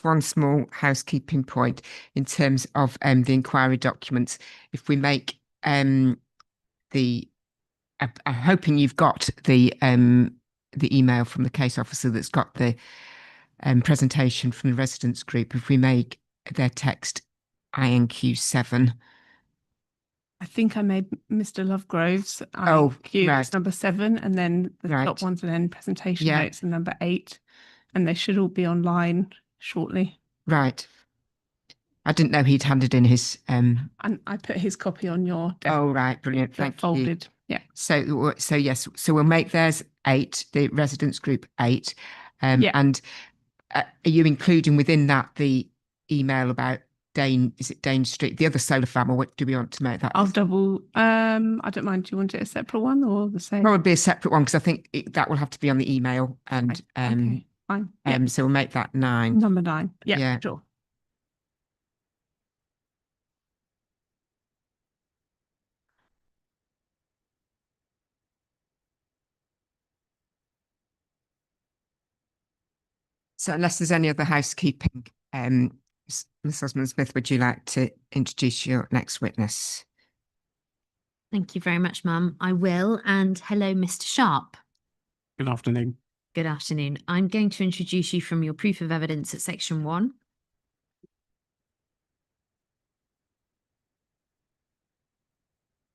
one small housekeeping point in terms of the inquiry documents. If we make the, I'm hoping you've got the email from the case officer that's got the presentation from the residents group. If we make their text INQ7. I think I made Mr. Lovegrove's Oh, IQ right. number 7, and then the Right. top ones, and then presentation Yeah. notes and number 8, and they should all be online shortly. Right. I didn't know he'd handed in his And I put his copy on your desk. Oh, right, brilliant. Thank you. Folded. Yeah. So yes, so we'll make theirs 8, the residents group 8. Yeah. And are you including within that the email about Dane, is it Dane Street, the other solar farm, or what do we want to make that? I'll double, I don't mind. Do you want it a separate one or the same? Probably a separate one, because I think that will have to be on the email. And okay, fine. Yeah. So we'll make that 9. Number 9. Yeah, Yeah. sure. So unless there's any other housekeeping, Ms. Osmond-Smith, would you like to introduce your next witness? Thank you very much, ma'am. I will. And hello, Mr. Sharp. Good afternoon. Good afternoon. I'm going to introduce you from your proof of evidence at section 1.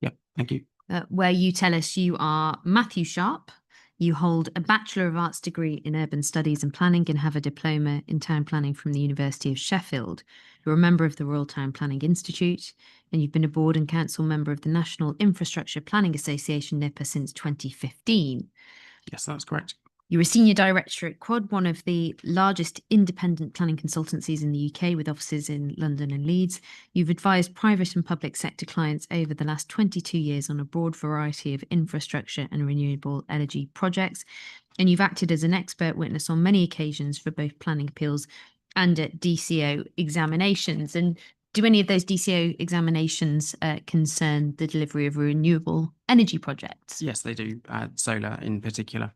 Yep, thank you. Where you tell us you are Matthew Sharp. You hold a Bachelor of Arts degree in Urban Studies and Planning and have a diploma in Town Planning from the University of Sheffield. You're a member of the Royal Town Planning Institute, and you've been a board and council member of the National Infrastructure Planning Association, NIPA, since 2015. Yes, that's correct. You're a senior director at Quad, one of the largest independent planning consultancies in the UK with offices in London and Leeds. You've advised private and public sector clients over the last 22 years on a broad variety of infrastructure and renewable energy projects. And you've acted as an expert witness on many occasions for both planning appeals and at DCO examinations. And do any of those DCO examinations concern the delivery of renewable energy projects? Yes, they do. Solar in particular.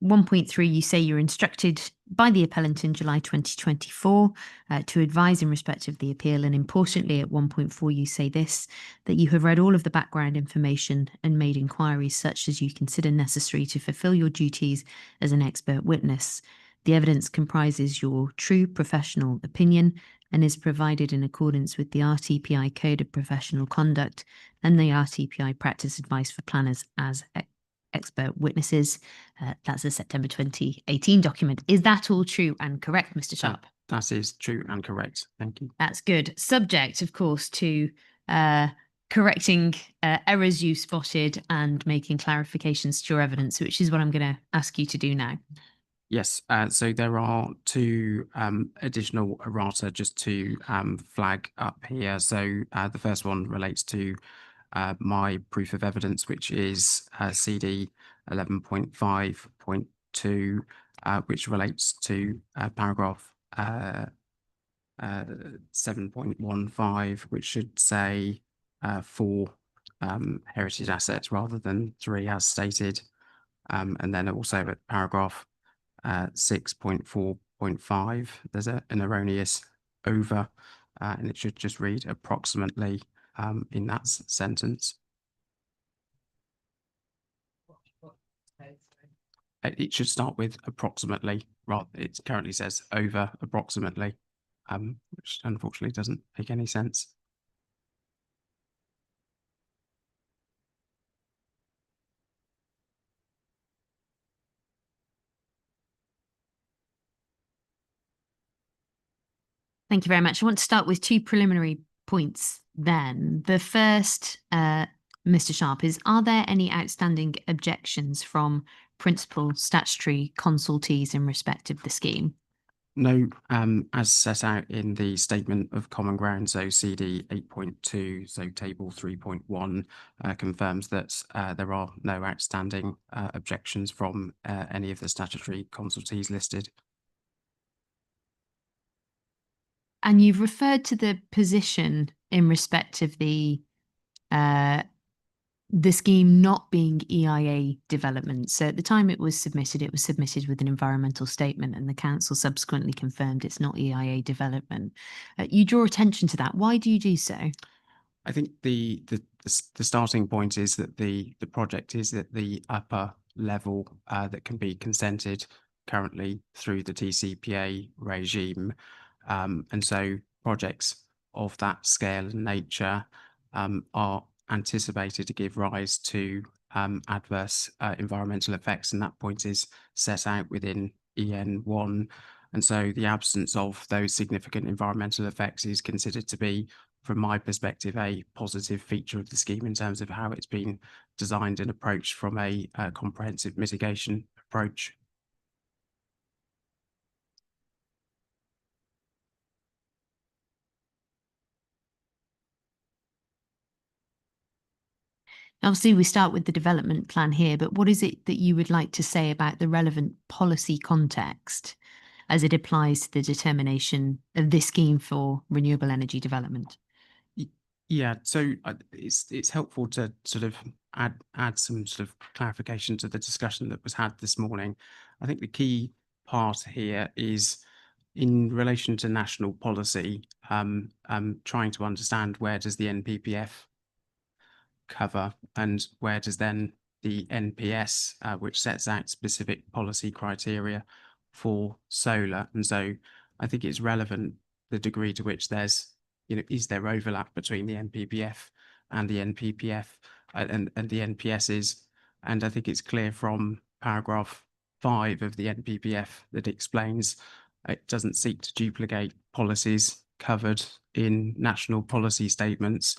1.3, you say you're instructed by the appellant in July 2024 to advise in respect of the appeal. And importantly, at 1.4, you say this, that you have read all of the background information and made inquiries such as you consider necessary to fulfill your duties as an expert witness. The evidence comprises your true professional opinion and is provided in accordance with the RTPI Code of Professional Conduct and the RTPI Practice Advice for Planners as expert witnesses. That's a September 2018 document. Is that all true and correct, Mr. Sharp? That is true and correct. Thank you. That's good. Subject, of course, to correcting errors you spotted and making clarifications to your evidence, which is what I'm going to ask you to do now. Yes, so there are 2 additional errata just to flag up here. So the first one relates to my proof of evidence, which is CD 11.5.2, which relates to paragraph 7.15, which should say 4 heritage assets rather than 3 as stated. And then also at paragraph 6.4.5, there's an erroneous over, and it should just read approximately in that sentence. It should start with approximately, rather it currently says over approximately, which unfortunately doesn't make any sense. Thank you very much. I want to start with 2 preliminary points then. The first, Mr. Sharp, is are there any outstanding objections from principal statutory consultees in respect of the scheme? No, as set out in the statement of common ground, so CD 8.2, so table 3.1 confirms that there are no outstanding objections from any of the statutory consultees listed. And you've referred to the position in respect of the the scheme not being EIA development. So at the time it was submitted with an environmental statement, and the council subsequently confirmed it's not EIA development. You draw attention to that. Why do you do so? I think the starting point is that the project is at the upper level that can be consented currently through the TCPA regime, and so projects of that scale and nature are anticipated to give rise to adverse environmental effects, and that point is set out within EN1. And so the absence of those significant environmental effects is considered to be, from my perspective, a positive feature of the scheme in terms of how it's been designed and approached from a comprehensive mitigation approach. Obviously, we start with the development plan here, but what is it that you would like to say about the relevant policy context as it applies to the determination of this scheme for renewable energy development? Yeah, so it's helpful to sort of add some sort of clarification to the discussion that was had this morning. I think the key part here is in relation to national policy, trying to understand where does the NPPF cover and where does then the NPS, which sets out specific policy criteria for solar. And so I think it's relevant the degree to which there's, is there overlap between the NPPF and the NPPF and the NPSs? And I think it's clear from paragraph 5 of the NPPF that explains it doesn't seek to duplicate policies covered in national policy statements.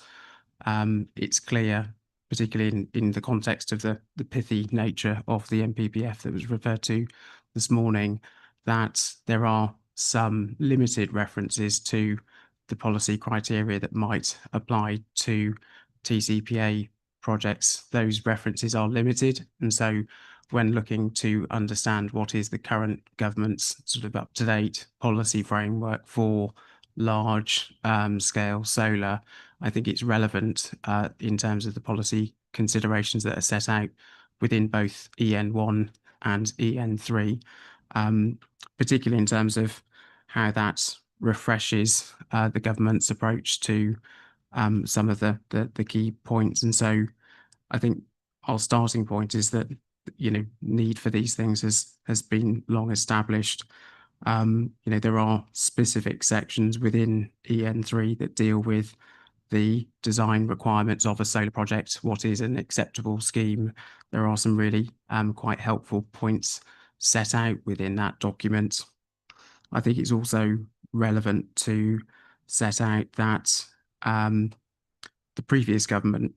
It's clear, particularly in the context of the pithy nature of the NPPF that was referred to this morning, that there are some limited references to the policy criteria that might apply to TCPA projects. Those references are limited, and so when looking to understand what is the current government's sort of up-to-date policy framework for large scale solar, I think it's relevant in terms of the policy considerations that are set out within both EN1 and EN3, particularly in terms of how that refreshes the government's approach to some of the key points. And so I think our starting point is that, need for these things has been long established. There are specific sections within EN3 that deal with the design requirements of a solar project, what is an acceptable scheme. There are some really quite helpful points set out within that document. I think it's also relevant to set out that the previous government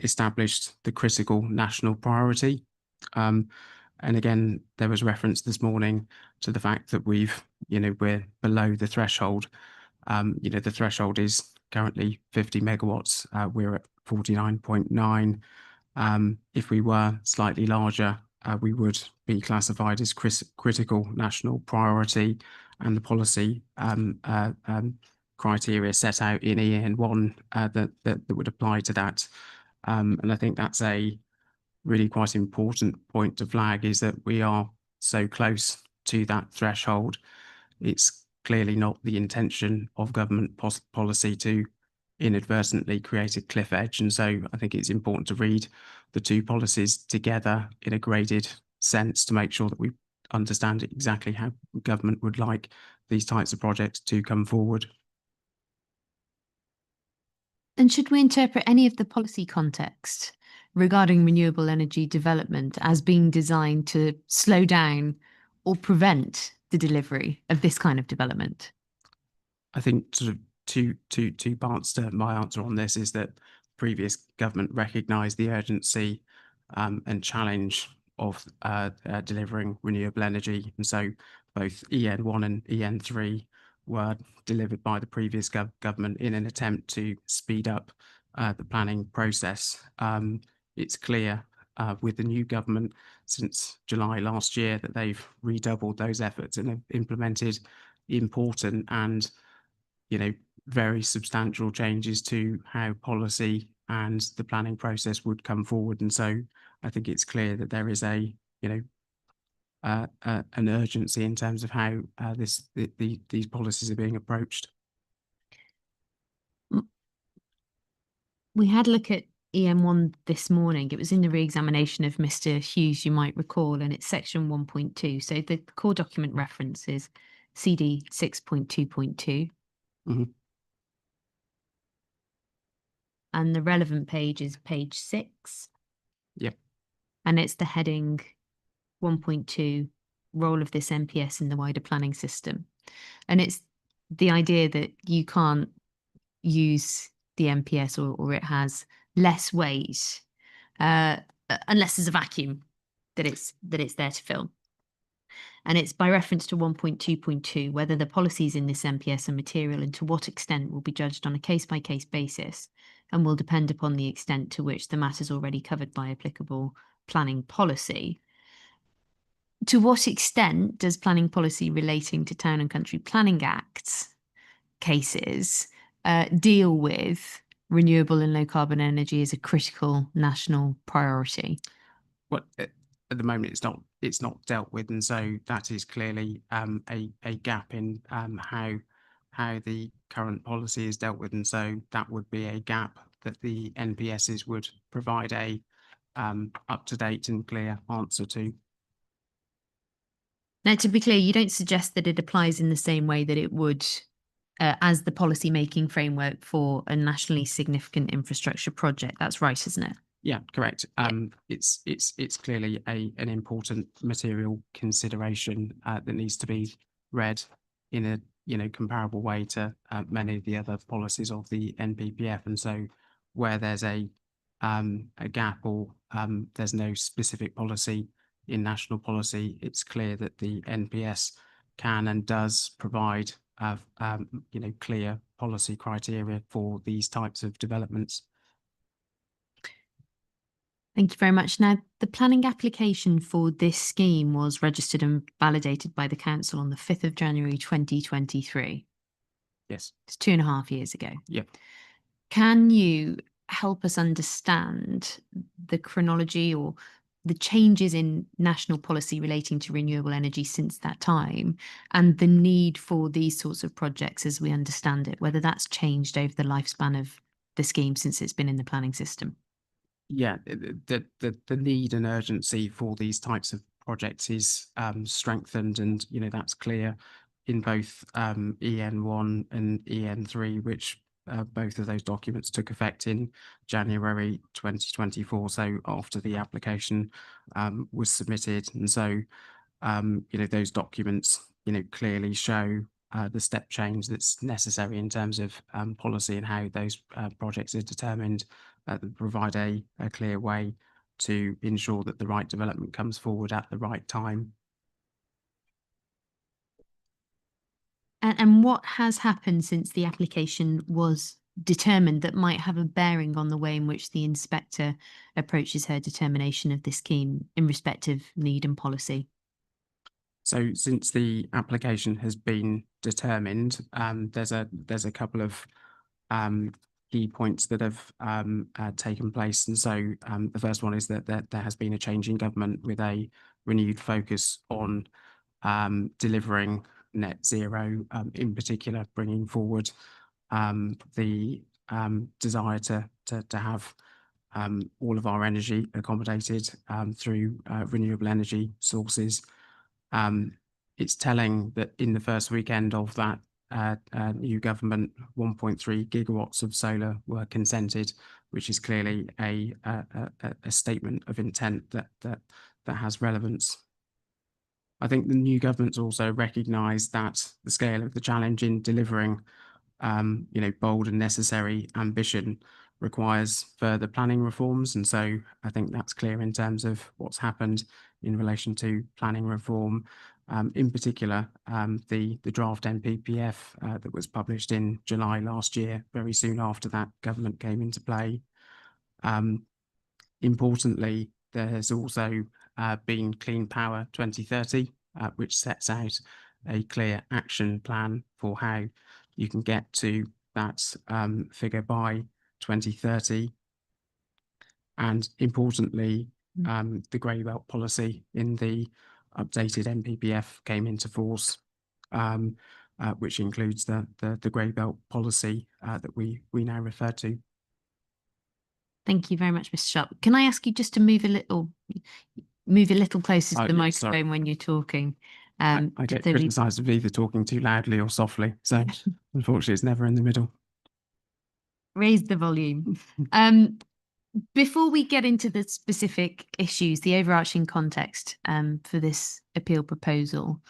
established the critical national priority. And again, there was reference this morning to the fact that we're below the threshold. The threshold is currently 50 megawatts. We're at 49.9. If we were slightly larger, we would be classified as critical national priority, and the policy criteria set out in EN1 that would apply to that. And I think that's a really quite important point to flag, is that we are so close to that threshold. It's clearly not the intention of government policy to inadvertently create a cliff edge. And so I think it's important to read the two policies together in a graded sense to make sure that we understand exactly how government would like these types of projects to come forward. And should we interpret any of the policy context regarding renewable energy development as being designed to slow down or prevent the delivery of this kind of development? I think sort of two parts to my answer on this is that previous government recognised the urgency and challenge of delivering renewable energy, and so both EN1 and EN3 were delivered by the previous government in an attempt to speed up the planning process. It's clear with the new government since July last year that they've redoubled those efforts and have implemented important and very substantial changes to how policy and the planning process would come forward. And so I think it's clear that there is a, an urgency in terms of how these policies are being approached. We had a look at EN1 this morning. It was in the re-examination of Mr. Hughes, you might recall, and it's section 1.2. So the core document reference is CD 6.2.2. Mhm. And the relevant page is page 6. Yep. And it's the heading 1.2, role of this NPS in the wider planning system. And it's the idea that you can't use the NPS or it has less weight unless there's a vacuum that it's there to fill. And it's by reference to 1.2.2, whether the policies in this NPS are material and to what extent will be judged on a case-by-case basis and will depend upon the extent to which the matter is already covered by applicable planning policy. To what extent does planning policy relating to Town and Country Planning Acts cases deal with renewable and low carbon energy as a critical national priority? Well, at the moment, it's not dealt with, and so that is clearly a gap in how the current policy is dealt with, and so that would be a gap that the NPSs would provide a up-to-date and clear answer to. Now, to be clear, you don't suggest that it applies in the same way that it would as the policy-making framework for a nationally significant infrastructure project. That's right, isn't it? Yeah, correct. It's clearly an important material consideration that needs to be read in a comparable way to many of the other policies of the NPPF, and so where there's a gap or there's no specific policy in national policy, it's clear that the NPS can and does provide clear policy criteria for these types of developments. Thank you very much. Now, the planning application for this scheme was registered and validated by the council on the 5th of January 2023. Yes. It's 2.5 years ago. Yep. Can you help us understand the chronology or the changes in national policy relating to renewable energy since that time and the need for these sorts of projects as we understand it, whether that's changed over the lifespan of the scheme since it's been in the planning system? Yeah, the need and urgency for these types of projects is strengthened, and that's clear in both EN1 and EN3, which both of those documents took effect in January 2024. So after the application was submitted, and so those documents clearly show the step change that's necessary in terms of policy and how those projects are determined, that provide a clear way to ensure that the right development comes forward at the right time. And what has happened since the application was determined that might have a bearing on the way in which the inspector approaches her determination of this scheme in respect of need and policy? So since the application has been determined, there's a couple of key points that have taken place. And so the first one is that there has been a change in government with a renewed focus on delivering net zero, in particular bringing forward the desire to have all of our energy accommodated through renewable energy sources. It's telling that in the first weekend of that new government, 1.3 gigawatts of solar were consented, which is clearly a statement of intent that has relevance. I think the new government's also recognised that the scale of the challenge in delivering, bold and necessary ambition requires further planning reforms, and so I think that's clear in terms of what's happened in relation to planning reform. In particular, the draft NPPF that was published in July last year, very soon after that government came into play. Importantly, there has also been Clean Power 2030, which sets out a clear action plan for how you can get to that figure by 2030. And importantly, Mm. the grey belt policy in the updated NPPF came into force, which includes the grey belt policy that we now refer to. Thank you very much, Mr. Sharp. Can I ask you just to move a little closer to the Yeah, microphone sorry. when you're talking? I just get so we- criticised of either talking too loudly or softly, so unfortunately it's never in the middle. raise the volume. Before we get into the specific issues, the overarching context for this appeal proposal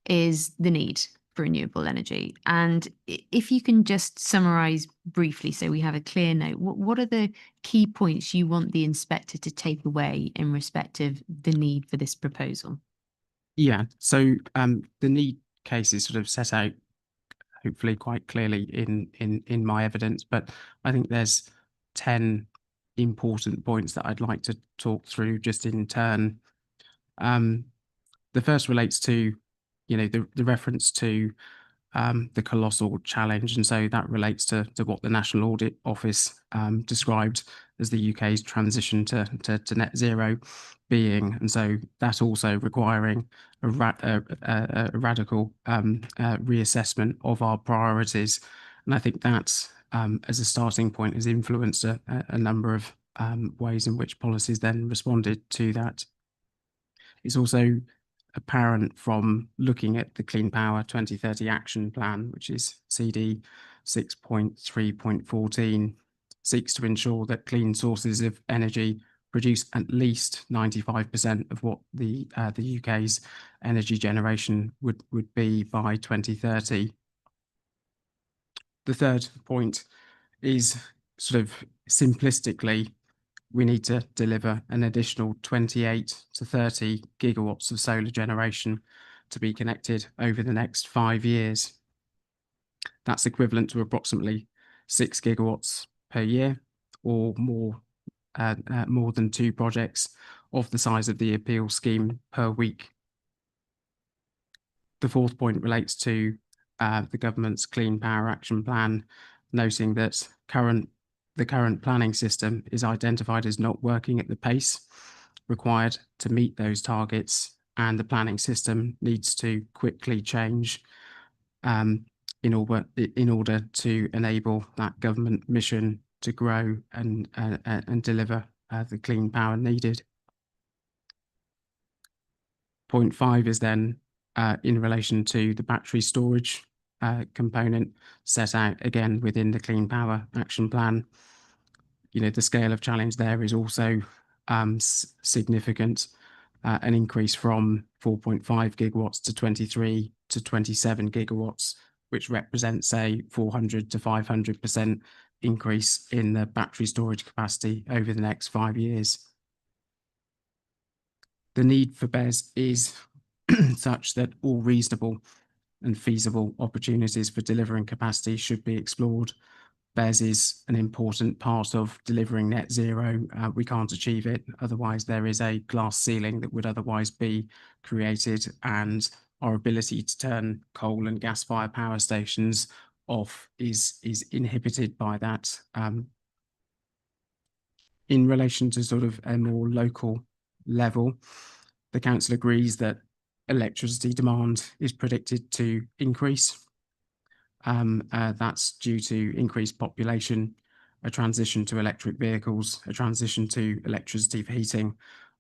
is the need for renewable energy. And if you can just summarise briefly so we have a clear note, what are the key points you want the inspector to take away in respect of the need for this proposal? Yeah, so the need case is sort of set out hopefully quite clearly in my evidence, but I think there's 10 important points that I'd like to talk through just in turn. The first relates to, the reference to the colossal challenge, and so that relates to what the National Audit Office described as the UK's transition to net zero being, and so that also requiring a radical reassessment of our priorities. And I think that as a starting point has influenced a number of ways in which policies then responded to that. It's also apparent from looking at the Clean Power 2030 Action Plan, which is CD 6.3.14, seeks to ensure that clean sources of energy produce at least 95% of what the UK's energy generation would be by 2030. The third point is sort of simplistically, we need to deliver an additional 28 to 30 gigawatts of solar generation to be connected over the next 5 years. That's equivalent to approximately 6 gigawatts per year, or more than 2 projects of the size of the appeal scheme per week. The fourth point relates to the government's Clean Power Action Plan, noting that the current planning system is identified as not working at the pace required to meet those targets, and the planning system needs to quickly change in order to enable that government mission to grow and deliver the clean power needed. Point 5 is then in relation to the battery storage component set out again within the Clean Power Action Plan. The scale of challenge there is also significant, an increase from 4.5 gigawatts to 23 to 27 gigawatts, which represents a 400 to 500% increase in the battery storage capacity over the next 5 years. The need for BESS is such that all reasonable and feasible opportunities for delivering capacity should be explored. BESS is an important part of delivering net zero. We can't achieve it, otherwise there is a glass ceiling that would otherwise be created, and our ability to turn coal and gas-fired power stations off is inhibited by that. In relation to sort of a more local level, the council agrees that electricity demand is predicted to increase. That's due to increased population, a transition to electric vehicles, a transition to electricity for heating,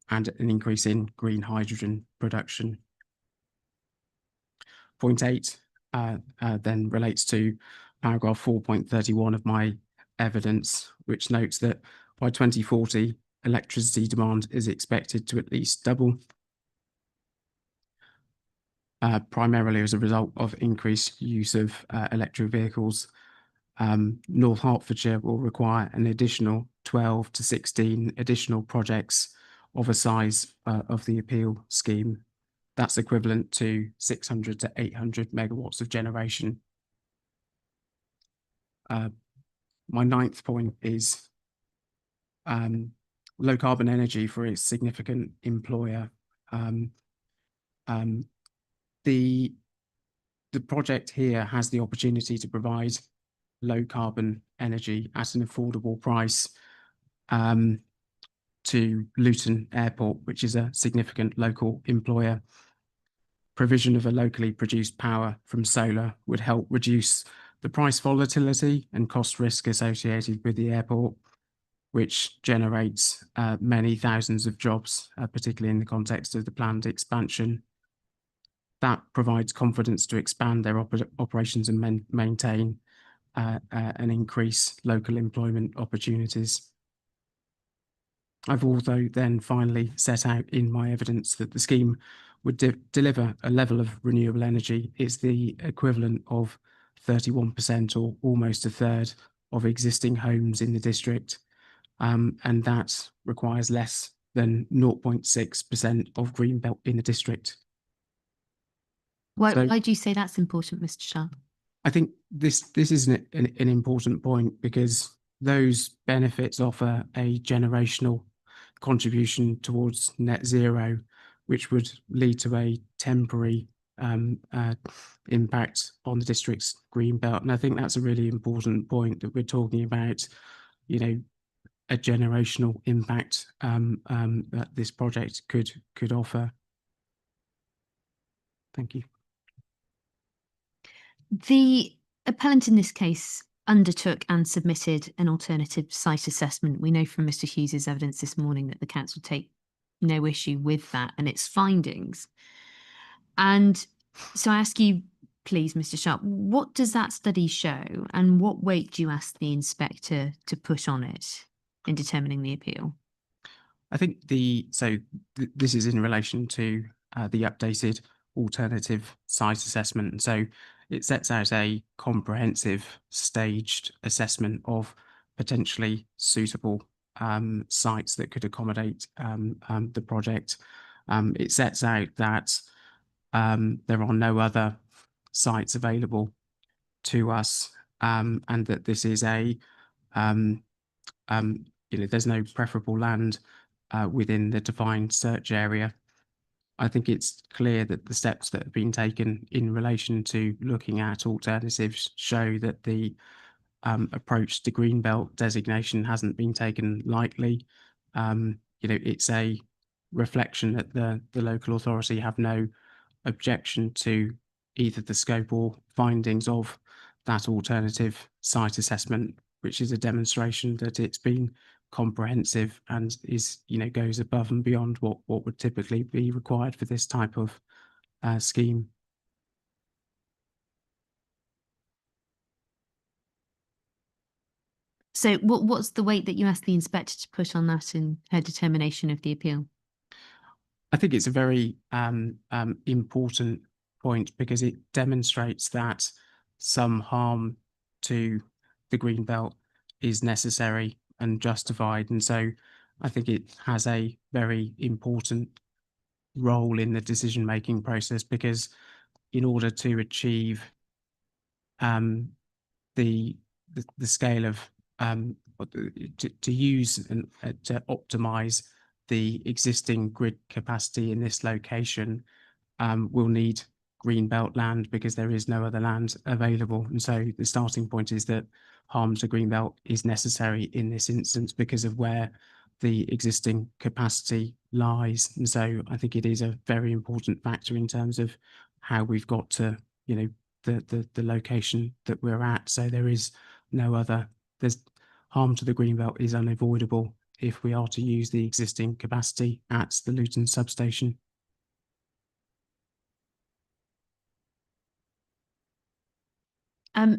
and an increase in green hydrogen production. Point 8 then relates to paragraph 4.31 of my evidence, which notes that by 2040, electricity demand is expected to at least double, primarily as a result of increased use of electric vehicles. North Hertfordshire will require an additional 12 to 16 additional projects of a size of the appeal scheme. That's equivalent to 600 to 800 megawatts of generation. My ninth point is low carbon energy for a significant employer. The project here has the opportunity to provide low carbon energy at an affordable price. to Luton Airport, which is a significant local employer. Provision of a locally produced power from solar would help reduce the price volatility and cost risk associated with the airport, which generates many thousands of jobs, particularly in the context of the planned expansion. That provides confidence to expand their operations and maintain and increase local employment opportunities. I've also then finally set out in my evidence that the scheme would deliver a level of renewable energy. It's the equivalent of 31% or almost a third of existing homes in the district. And that requires less than 0.6% of green belt in the district. Why So- do you say that's important, Mr. Sharp? I think this is an important point, because those benefits offer a generational contribution towards net zero, which would lead to a temporary impact on the district's green belt. And I think that's a really important point, that we're talking about, you know, a generational impact that this project could offer. Thank you. The appellant in this case undertook and submitted an alternative site assessment. We know from Mr. Hughes's evidence this morning that the council take no issue with that and its findings. And so I ask you, please, Mr. Sharp, what does that study show, and what weight do you ask the inspector to put on it in determining the appeal? I think this is in relation to the updated alternative site assessment. And so it sets out a comprehensive staged assessment of potentially suitable sites that could accommodate the project. It sets out that there are no other sites available to us, and that this is there's no preferable land within the defined search area. I think it's clear that the steps that have been taken in relation to looking at alternatives show that the approach to greenbelt designation hasn't been taken lightly. It's a reflection that the local authority have no objection to either the scope or findings of that alternative site assessment, which is a demonstration that it's been comprehensive and goes above and beyond what would typically be required for this type of scheme. So what's the weight that you ask the inspector to put on that in her determination of the appeal? I think it's a very important point, because it demonstrates that some harm to the green belt is necessary and justified. And so I think it has a very important role in the decision-making process, because in order to achieve the scale of to use and to optimize the existing grid capacity in this location, we'll need greenbelt land, because there is no other land available. And so the starting point is that harm to greenbelt is necessary in this instance because of where the existing capacity lies. And so I think it is a very important factor in terms of how we've got to, the location that we're at. So there's harm to the greenbelt is unavoidable if we are to use the existing capacity at the Luton substation.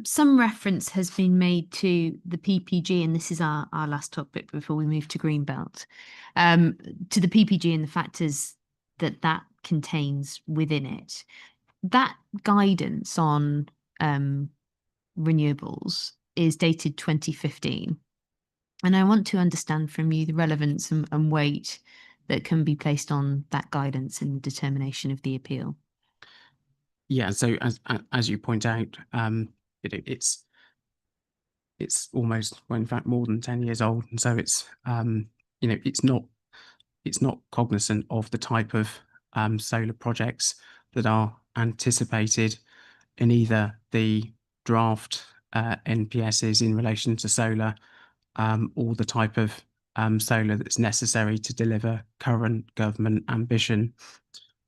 Some reference has been made to the PPG, and this is our last topic before we move to Greenbelt, to the PPG and the factors that contains within it. That guidance on renewables is dated 2015. And I want to understand from you the relevance and weight that can be placed on that guidance in the determination of the appeal. Yeah, so as you point out, it's almost, well, in fact, more than 10 years old, and so it's it's not cognizant of the type of solar projects that are anticipated in either the draft NPSs in relation to solar, or the type of solar that's necessary to deliver current government ambition.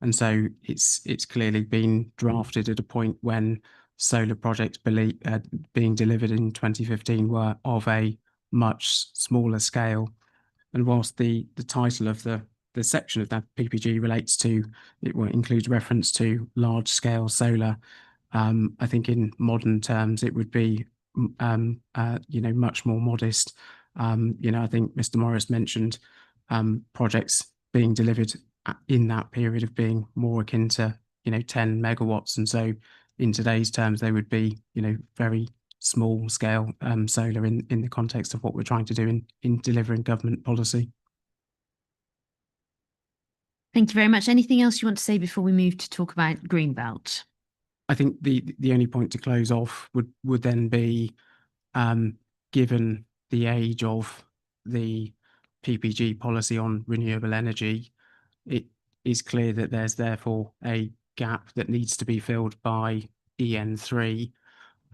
And so it's clearly been drafted at a point when solar projects being delivered in 2015 were of a much smaller scale. And whilst the title of the section of that PPG relates to, it will include reference to large scale solar, I think in modern terms it would be much more modest. I think Mr. Morris mentioned projects being delivered in that period of being more akin to 10 megawatts, and so in today's terms they would be very small scale solar in the context of what we're trying to do in delivering government policy. Thank you very much. Anything else you want to say before we move to talk about Greenbelt? I think the only point to close off would then be, given the age of the PPG policy on renewable energy, it is clear that there's therefore a gap that needs to be filled by EN3.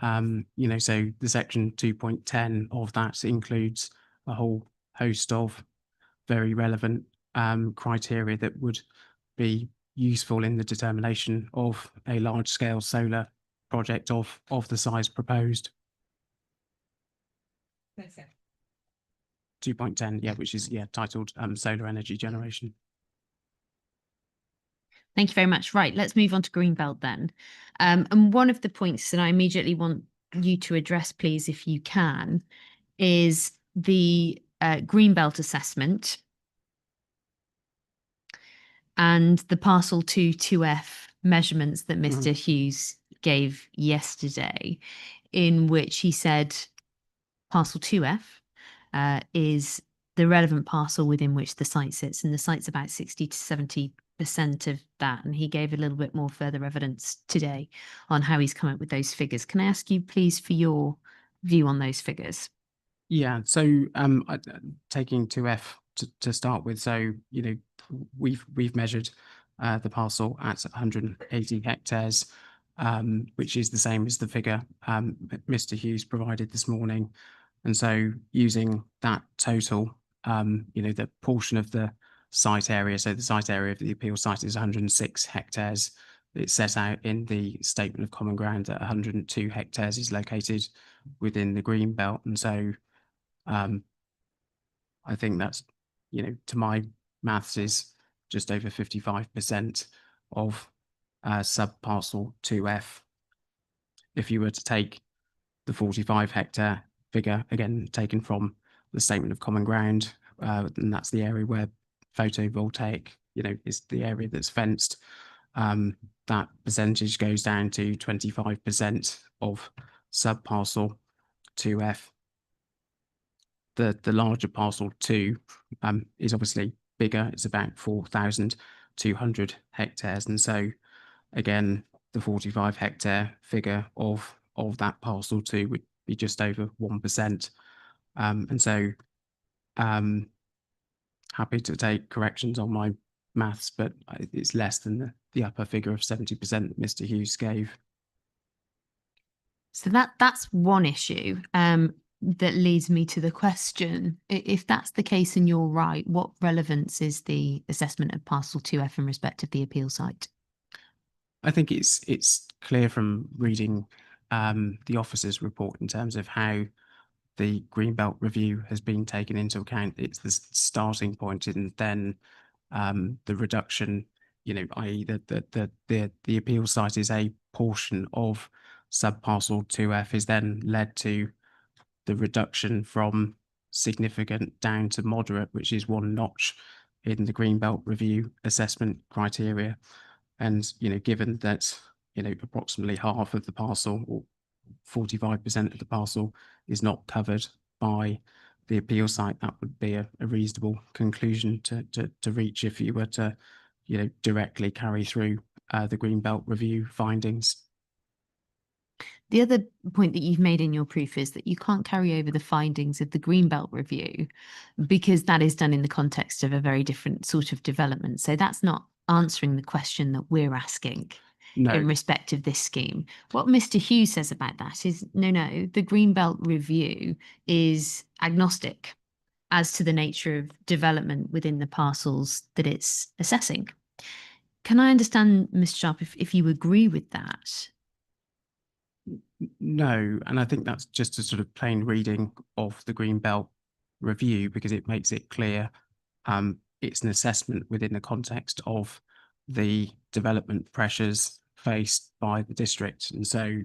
So the section 2.10 of that includes a whole host of very relevant criteria that would be useful in the determination of a large scale solar project of the size proposed. 2.10, yeah, which is titled solar energy generation. Thank you very much. Right, let's move on to Greenbelt then. And one of the points that I immediately want you to address, please, if you can, is the Greenbelt assessment and the parcel 2F measurements that Mr. Hughes gave yesterday, in which he said parcel 2F is the relevant parcel within which the site sits, and the site's about 60 to 70% of that. And he gave a little bit more further evidence today on how he's come up with those figures. Can I ask you, please, for your view on those figures? Yeah, so taking 2F to start with, so we've measured the parcel at 180 hectares, which is the same as the figure Mr. Hughes provided this morning. And so using that total, the portion of the site area, so the site area of the appeal site is 106 hectares. It's set out in the statement of common ground that 102 hectares is located within the green belt. And so I think that's, to my maths, is just over 55% of sub parcel 2F. If you were to take the 45 hectare figure, again taken from the statement of common ground, and that's the area where photovoltaic is the area that's fenced, that percentage goes down to 25% of sub parcel 2F. The larger parcel 2 is obviously bigger. It's about 4,200 hectares, and so again the 45 hectare figure of that parcel 2 would be just over 1%, and so happy to take corrections on my maths, but it's less than the upper figure of 70% that Mr. Hughes gave. So that's one issue that leads me to the question: if that's the case and you're right, what relevance is the assessment of parcel 2F in respect of the appeal site? I think it's clear from reading the officer's report in terms of how the Greenbelt review has been taken into account. It's the starting point, and then the reduction, i.e. the appeal site is a portion of sub parcel 2F, is then led to the reduction from significant down to moderate, which is one notch in the Greenbelt review assessment criteria. And given that approximately half of the parcel, or 45% of the parcel, is not covered by the appeal site, that would be a reasonable conclusion to reach if you were to directly carry through the Greenbelt review findings. The other point that you've made in your proof is that you can't carry over the findings of the Greenbelt review because that is done in the context of a very different sort of development. So that's not answering the question that we're asking in respect of this scheme. What Mr. Hughes says about that is, no, the Greenbelt review is agnostic as to the nature of development within the parcels that it's assessing. Can I understand, Mr. Sharp, if you agree with that? No, and I think that's just a sort of plain reading of the Greenbelt review, because it makes it clear it's an assessment within the context of the development pressures faced by the district. And so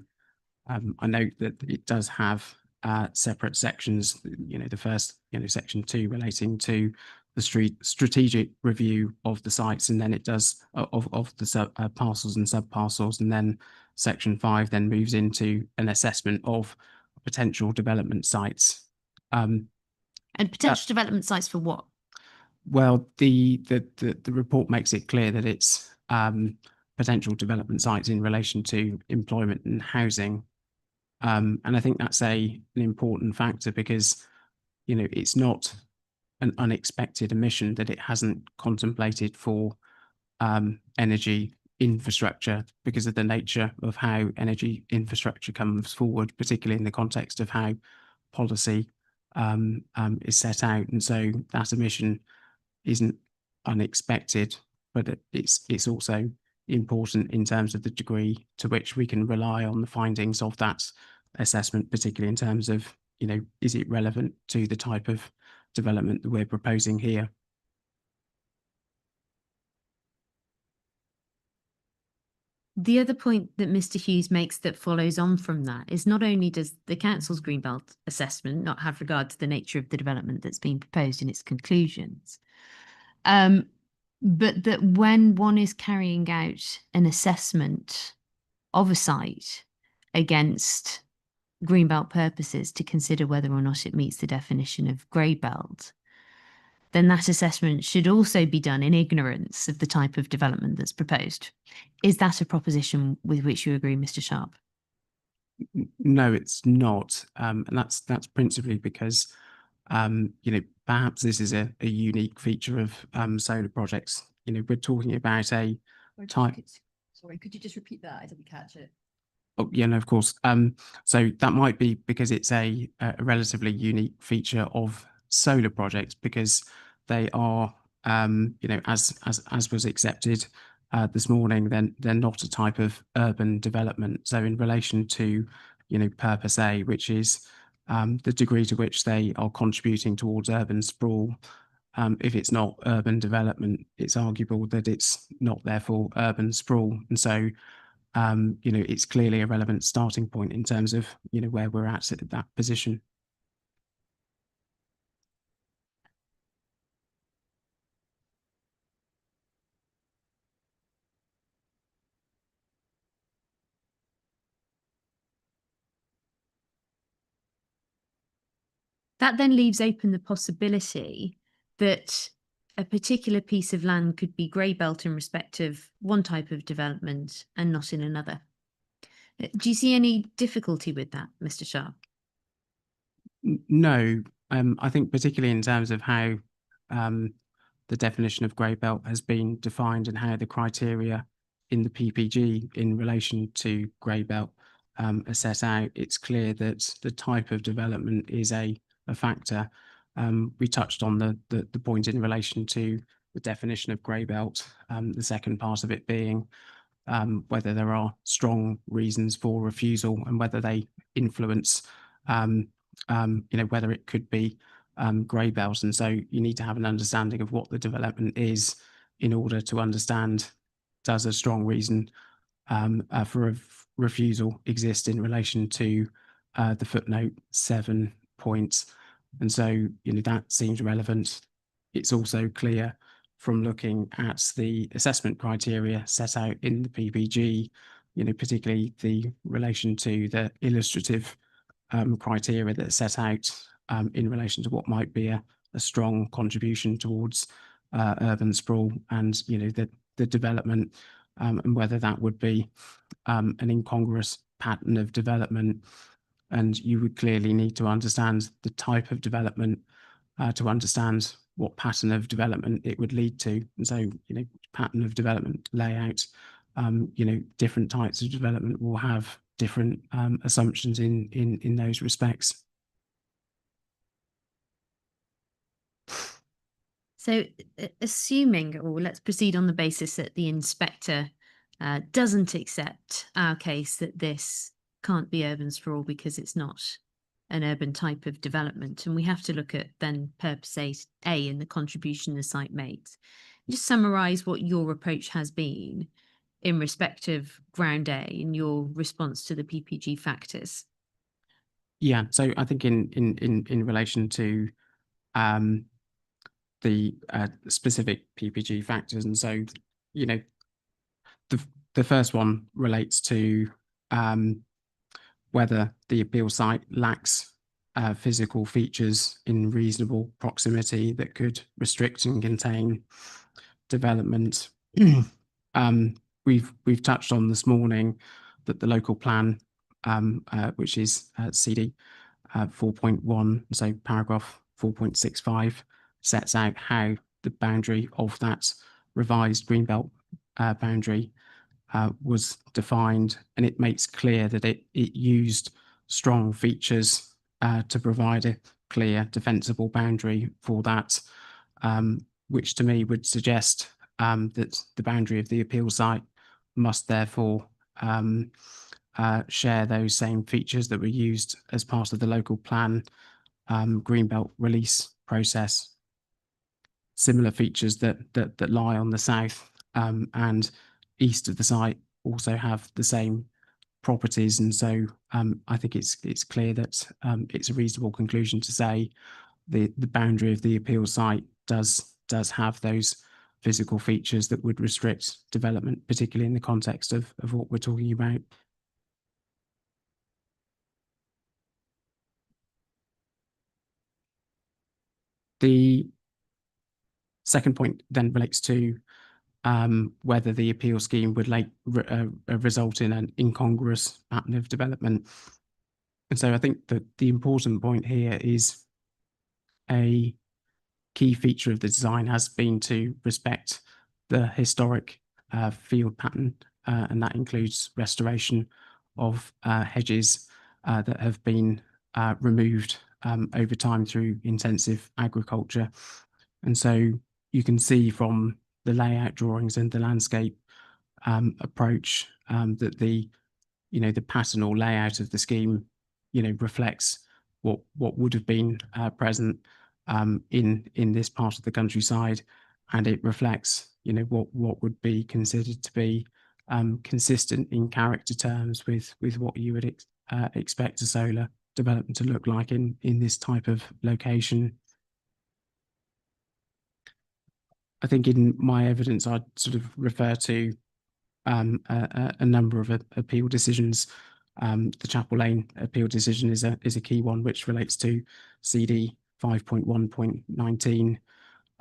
I note that it does have separate sections, the first, section 2 relating to the strategic review of the sites, and then it does of the parcels and sub parcels, and then section 5 then moves into an assessment of potential development sites. And potential development sites for what? Well, the report makes it clear that it's potential development sites in relation to employment and housing. And I think that's an important factor, because, it's not an unexpected omission that it hasn't contemplated for energy infrastructure, because of the nature of how energy infrastructure comes forward, particularly in the context of how policy is set out. And so that omission isn't unexpected, but it's also important in terms of the degree to which we can rely on the findings of that assessment, particularly in terms of, is it relevant to the type of development that we're proposing here? The other point that Mr. Hughes makes that follows on from that is, not only does the council's Greenbelt assessment not have regard to the nature of the development that's being proposed in its conclusions, but that when one is carrying out an assessment of a site against Greenbelt purposes to consider whether or not it meets the definition of grey belt, then that assessment should also be done in ignorance of the type of development that's proposed. Is that a proposition with which you agree, Mr. Sharp? No, it's not. And that's principally because, perhaps this is a unique feature of solar projects. We're talking about a type. Sorry, could you just repeat that? I didn't catch it. Oh, yeah, no, of course. So that might be because it's a relatively unique feature of solar projects, because they are, as was accepted this morning, then they're not a type of urban development. So in relation to, purpose A, which is the degree to which they are contributing towards urban sprawl, if it's not urban development, it's arguable that it's not therefore urban sprawl. And so it's clearly a relevant starting point in terms of, where we're at that position. That then leaves open the possibility that a particular piece of land could be grey belt in respect of one type of development and not in another. Do you see any difficulty with that, Mr. Sharp? No, I think particularly in terms of how the definition of grey belt has been defined, and how the criteria in the PPG in relation to grey belt are set out, it's clear that the type of development is a factor. We touched on the point in relation to the definition of grey belt, the second part of it being whether there are strong reasons for refusal, and whether they influence, whether it could be grey belt. And so you need to have an understanding of what the development is in order to understand, does a strong reason for a refusal exist in relation to the footnote 7 points. And so, that seems relevant. It's also clear from looking at the assessment criteria set out in the PPG, particularly the relation to the illustrative criteria that are set out in relation to what might be a strong contribution towards urban sprawl, and the development, and whether that would be an incongruous pattern of development. And you would clearly need to understand the type of development to understand what pattern of development it would lead to. And so, pattern of development layout, different types of development will have different assumptions in those respects. So assuming, or let's proceed on the basis that the inspector doesn't accept our case that this can't be urban sprawl because it's not an urban type of development, and we have to look at then purpose A and the contribution the site makes. Just summarise what your approach has been in respect of ground A and your response to the PPG factors. Yeah, so I think in relation to the specific PPG factors, and so the first one relates to whether the appeal site lacks physical features in reasonable proximity that could restrict and contain development. We've touched on this morning that the local plan, which is CD 4.1, so paragraph 4.65, sets out how the boundary of that revised greenbelt boundary was defined, and it makes clear that it used strong features to provide a clear defensible boundary for that, which to me would suggest that the boundary of the appeal site must therefore share those same features that were used as part of the local plan greenbelt release process. Similar features that lie on the south and east of the site also have the same properties, and so I think it's clear that it's a reasonable conclusion to say the boundary of the appeal site does have those physical features that would restrict development, particularly in the context of what we're talking about. The second point then relates to whether the appeal scheme would result in an incongruous pattern of development. And so I think that the important point here is a key feature of the design has been to respect the historic field pattern, and that includes restoration of hedges that have been removed over time through intensive agriculture. And so you can see from the layout drawings and the landscape approach that the pattern or layout of the scheme reflects what would have been present in this part of the countryside, and it reflects what would be considered to be consistent in character terms with what you would expect a solar development to look like in this type of location. I think in my evidence, I'd sort of refer to a number of appeal decisions. The Chapel Lane appeal decision is a key one, which relates to CD 5.1.19.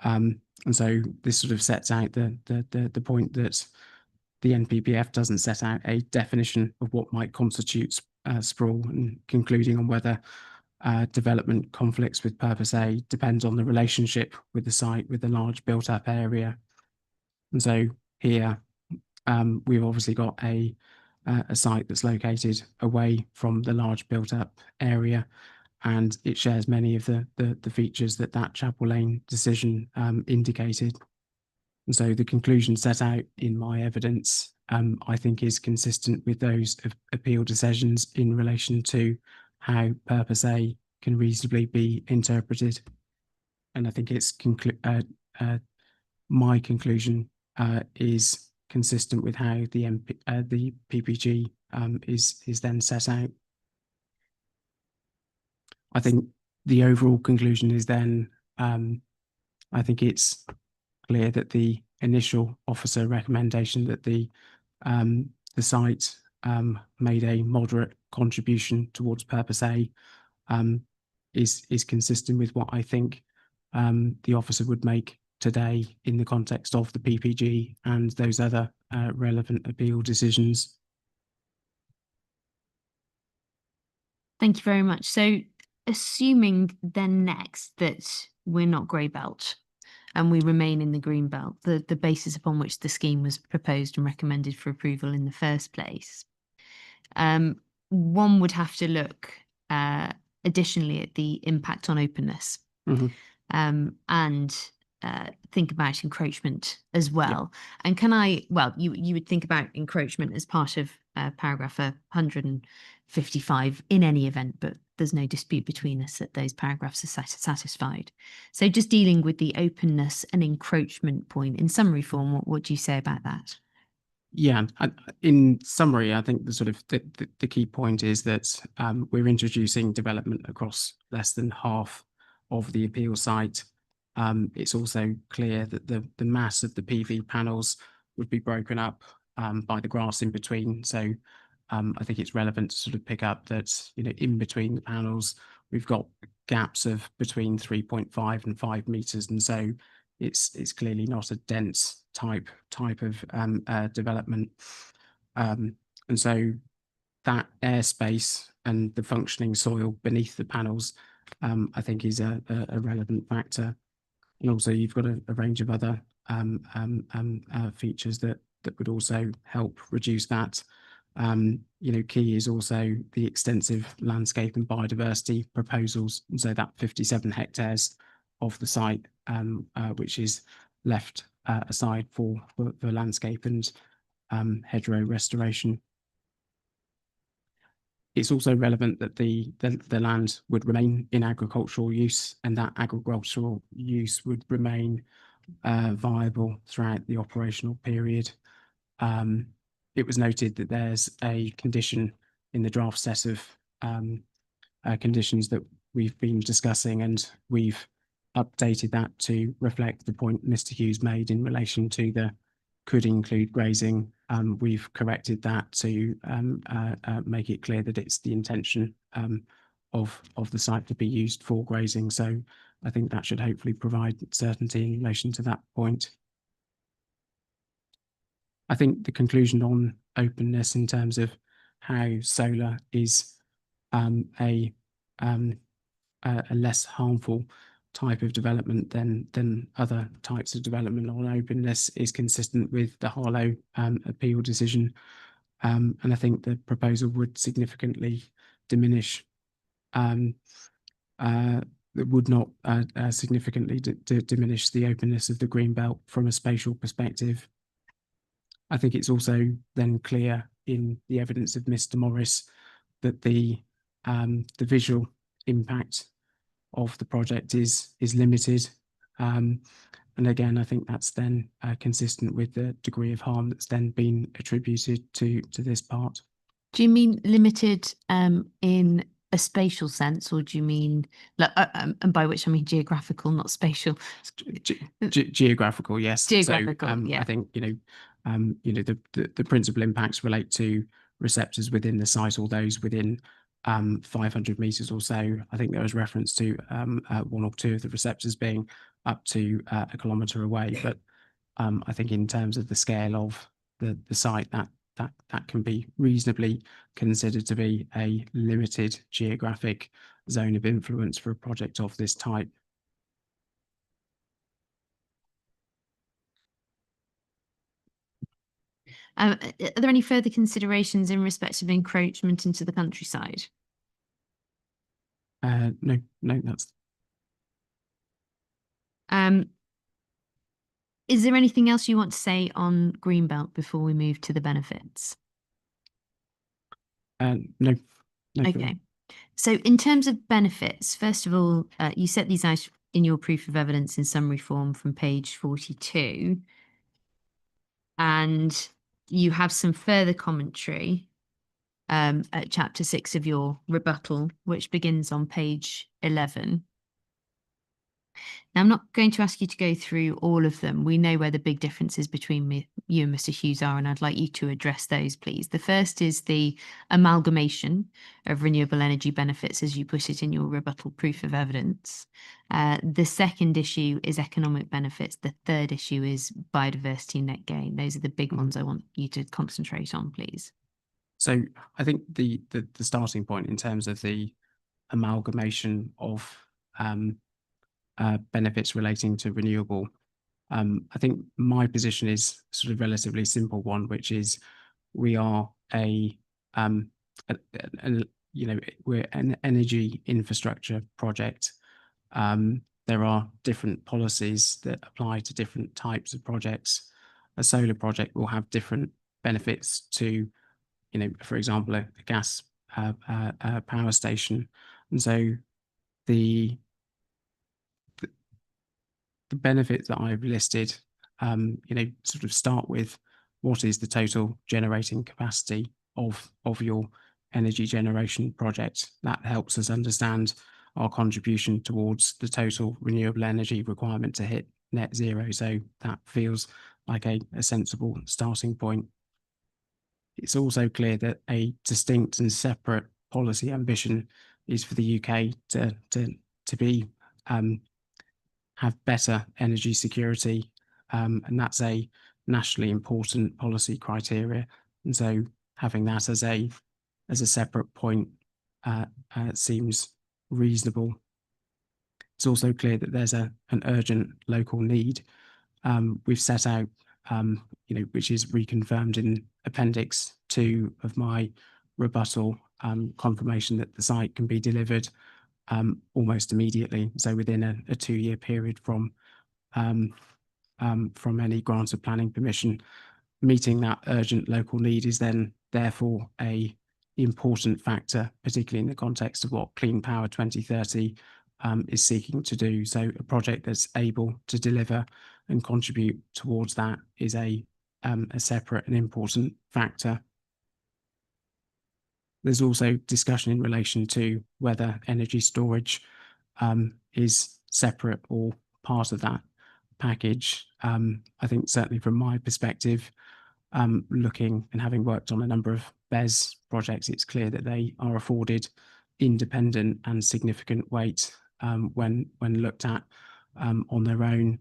And so this sort of sets out the point that the NPPF doesn't set out a definition of what might constitute sprawl, and concluding on whether development conflicts with purpose A depends on the relationship with the site with the large built up area. And so here we've obviously got a site that's located away from the large built up area, and it shares many of the features that Chapel Lane decision indicated. And so the conclusion set out in my evidence, I think, is consistent with those appeal decisions in relation to how purpose A can reasonably be interpreted. And I think it's my conclusion is consistent with how the PPG is then set out. I think the overall conclusion is then, I think it's clear that the initial officer recommendation that the site made a moderate contribution towards purpose A is consistent with what I think the officer would make today in the context of the PPG and those other relevant appeal decisions. Thank you very much. So assuming then next that we're not grey belt and we remain in the green belt, the basis upon which the scheme was proposed and recommended for approval in the first place, one would have to look additionally at the impact on openness. Mm-hmm. And think about encroachment as well. And can I, well, you would think about encroachment as part of paragraph 155 in any event, but there's no dispute between us that those paragraphs are satisfied. So just dealing with the openness and encroachment point in summary form, what do you say about that? Yeah, in summary, I think the sort of the key point is that we're introducing development across less than half of the appeal site. It's also clear that the mass of the PV panels would be broken up by the grass in between. So I think it's relevant to sort of pick up that, you know, in between the panels, we've got gaps of between 3.5 and 5 meters. And so it's clearly not a dense type of development. And so that airspace and the functioning soil beneath the panels, I think is a relevant factor. And also you've got a range of other features that would also help reduce that. You know, key is also the extensive landscape and biodiversity proposals. And so that 57 hectares of the site, which is left aside for landscape and hedgerow restoration. It's also relevant that the land would remain in agricultural use, and that agricultural use would remain viable throughout the operational period. It was noted that there's a condition in the draft set of conditions that we've been discussing, and we've updated that to reflect the point Mr. Hughes made in relation to the could include grazing. We've corrected that to make it clear that it's the intention of the site to be used for grazing. So I think that should hopefully provide certainty in relation to that point. I think the conclusion on openness in terms of how solar is a less harmful type of development than other types of development on openness is consistent with the Harlow appeal decision. And I think the proposal would significantly diminish, would not significantly diminish the openness of the Greenbelt from a spatial perspective. I think it's also then clear in the evidence of Mr. Morris that the visual impact of the project is limited. And again, I think that's then consistent with the degree of harm that's then been attributed to this part. Do you mean limited in a spatial sense, or do you mean, and by which I mean geographical, not spatial? Geographical, yes. Geographical, so, yeah. I think the principal impacts relate to receptors within the site or those within 500 meters or so. I think there was reference to one or two of the receptors being up to a kilometer away, but I think in terms of the scale of the site, that can be reasonably considered to be a limited geographic zone of influence for a project of this type. Are there any further considerations in respect of encroachment into the countryside? No, that's. Is there anything else you want to say on Greenbelt before we move to the benefits? No. Okay. So in terms of benefits, first of all, you set these out in your proof of evidence in summary form from page 42. And you have some further commentary at chapter 6 of your rebuttal, which begins on page 11. Now, I'm not going to ask you to go through all of them. We know where the big differences between you and Mr. Hughes are, and I'd like you to address those, please. The first is the amalgamation of renewable energy benefits, as you put it in your rebuttal proof of evidence. The second issue is economic benefits. The third issue is biodiversity net gain. Those are the big ones I want you to concentrate on, please. So I think the starting point in terms of the amalgamation of benefits relating to renewable, I think my position is sort of relatively simple one, which is we are we're an energy infrastructure project. there are different policies that apply to different types of projects. A solar project will have different benefits to, for example, a gas power station. And so the benefits that I've listed, sort of start with what is the total generating capacity of your energy generation project. That helps us understand our contribution towards the total renewable energy requirement to hit net zero. So that feels like a sensible starting point. It's also clear that a distinct and separate policy ambition is for the UK to be have better energy security, and that's a nationally important policy criteria. And so having that as a separate point seems reasonable. It's also clear that there's an urgent local need. We've set out, which is reconfirmed in Appendix 2 of my rebuttal, confirmation that the site can be delivered almost immediately, so within a 2-year period from any grant of planning permission. Meeting that urgent local need is then therefore a important factor, particularly in the context of what Clean Power 2030 is seeking to do. So a project that's able to deliver and contribute towards that is a separate and important factor. There's also discussion in relation to whether energy storage is separate or part of that package. I think certainly from my perspective, looking and having worked on a number of BESS projects, it's clear that they are afforded independent and significant weight when looked at on their own.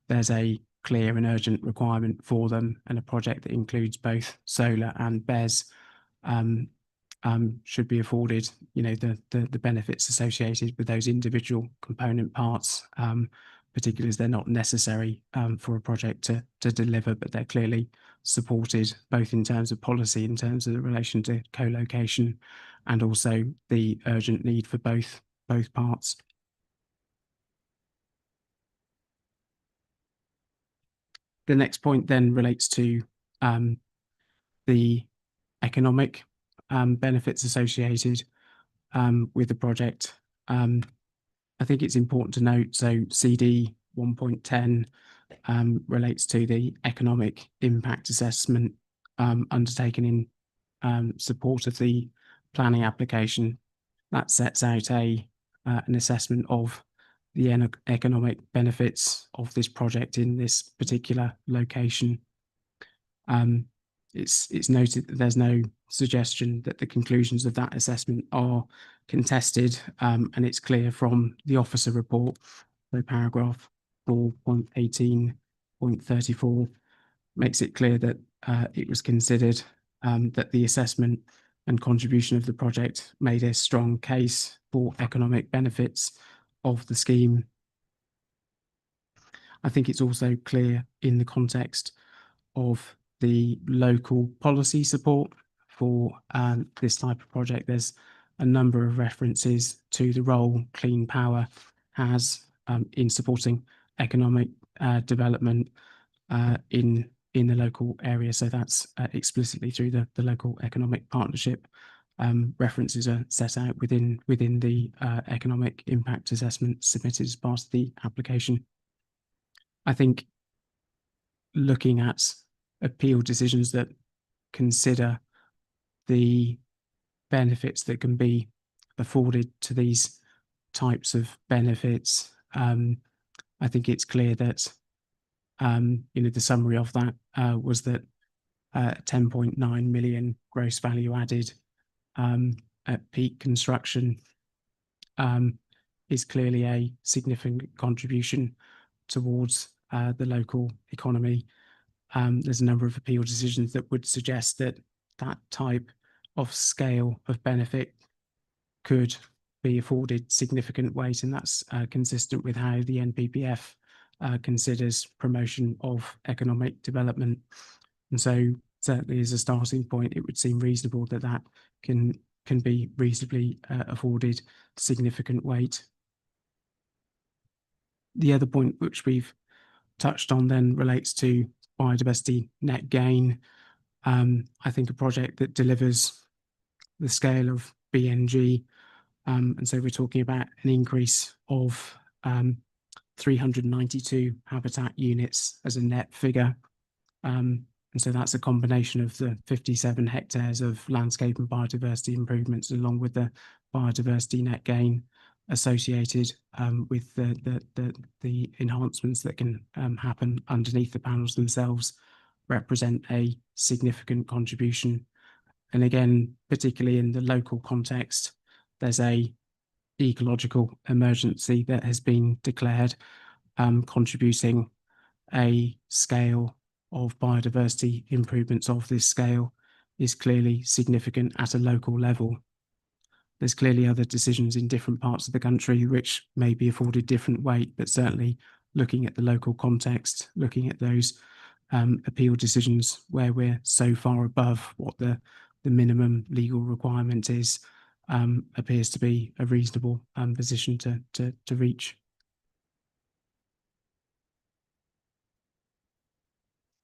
There's a clear and urgent requirement for them, and a project that includes both solar and BESS should be afforded, the benefits associated with those individual component parts, particularly as they're not necessary for a project to deliver, but they're clearly supported both in terms of policy, in terms of the relation to co-location, and also the urgent need for both parts. The next point then relates to the economic benefits associated with the project. I think it's important to note, so CD 1.10 relates to the economic impact assessment undertaken in support of the planning application. That sets out an assessment of the economic benefits of this project in this particular location. It's noted that there's no suggestion that the conclusions of that assessment are contested, and it's clear from the officer report, so paragraph 4.18.34 makes it clear that it was considered that the assessment and contribution of the project made a strong case for economic benefits of the scheme. I think it's also clear in the context of the local policy support for this type of project. There's a number of references to the role clean power has in supporting economic development in the local area. So that's explicitly through the local economic partnership. References are set out within the economic impact assessment submitted as part of the application. I think looking at appeal decisions that consider the benefits that can be afforded to these types of benefits, I think it's clear that the summary of that was that 10.9 million gross value added at peak construction is clearly a significant contribution towards the local economy. There's a number of appeal decisions that would suggest that that type of scale of benefit could be afforded significant weight, and that's consistent with how the NPPF considers promotion of economic development. And so certainly as a starting point, it would seem reasonable that that can be reasonably afforded significant weight. The other point which we've touched on then relates to biodiversity net gain. I think a project that delivers the scale of BNG, and so we're talking about an increase of 392 habitat units as a net figure. And so that's a combination of the 57 hectares of landscape and biodiversity improvements, along with the biodiversity net gain associated with the enhancements that can happen underneath the panels themselves, represent a significant contribution. And again, particularly in the local context, there's a ecological emergency that has been declared, contributing a scale of biodiversity improvements of this scale is clearly significant at a local level. There's clearly other decisions in different parts of the country which may be afforded different weight, but certainly looking at the local context, looking at those appeal decisions where we're so far above what the minimum legal requirement is, appears to be a reasonable position to reach.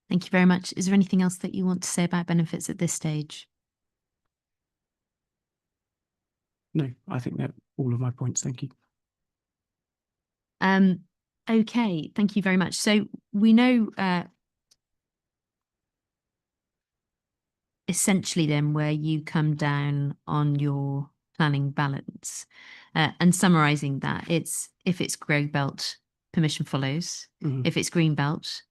Thank you very much. Is there anything else that you want to say about benefits at this stage? No, I think that all of my points. Thank you. Okay, thank you very much. So we know essentially then where you come down on your planning balance, and summarising that, it's if it's grey belt, permission follows. If it's green belt,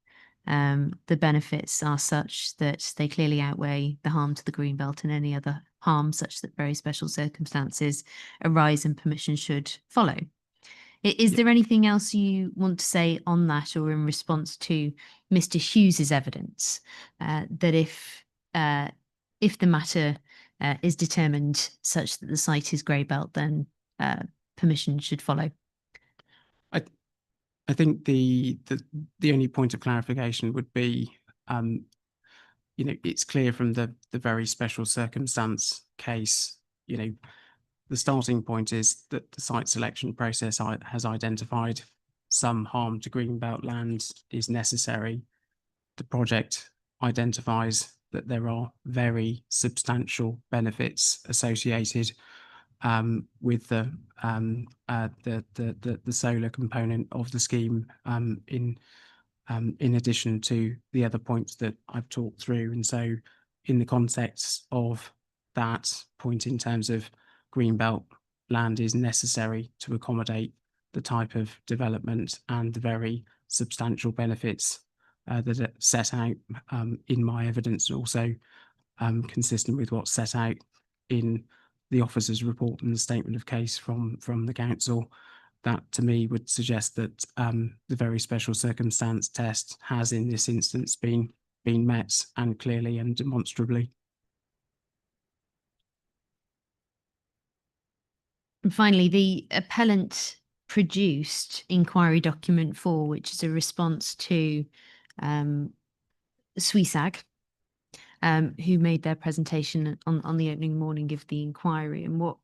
the benefits are such that they clearly outweigh the harm to the green belt and any other harm such that very special circumstances arise and permission should follow. Is there anything else you want to say on that, or in response to Mr. Hughes's evidence that if the matter is determined such that the site is grey belt, then permission should follow? I think the only point of clarification would be, it's clear from the very special circumstance case, the starting point is that the site selection process has identified some harm to greenbelt land is necessary. The project identifies that there are very substantial benefits associated with the solar component of the scheme, in addition to the other points that I've talked through. And so in the context of that point, in terms of greenbelt land is necessary to accommodate the type of development and the very substantial benefits that are set out in my evidence, and also consistent with what's set out in the officer's report and the statement of case from the council, that to me would suggest that the very special circumstance test has in this instance been met, and clearly and demonstrably. And finally, the appellant produced inquiry document 4, which is a response to SWISAG, who made their presentation on the opening morning of the inquiry. And what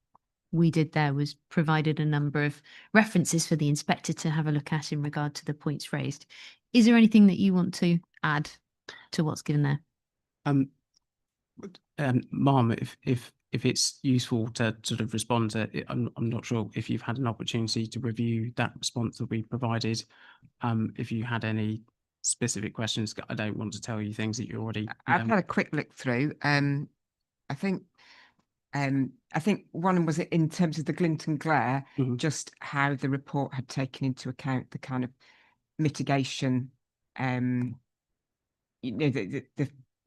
we did there was provided a number of references for the inspector to have a look at in regard to the points raised. Is there anything that you want to add to what's given there? Ma'am, if it's useful to sort of respond to it, I'm not sure if you've had an opportunity to review that response that we provided. If you had any specific questions, I don't want to tell you things that you already know. I've had a quick look through. I think one was in terms of the glint and glare, just how the report had taken into account the kind of mitigation, it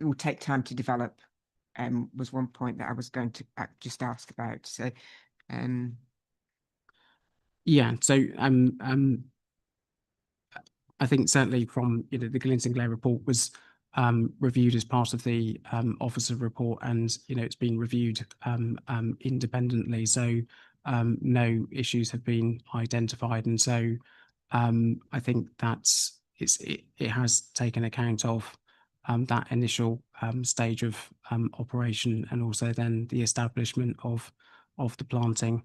will take time to develop, was one point that I was going to just ask about. So, yeah. So, I think certainly from the glint and glare report was reviewed as part of the officer report, and it's been reviewed independently. So no issues have been identified, and so I think that's it has taken account of that initial stage of operation, and also then the establishment of the planting.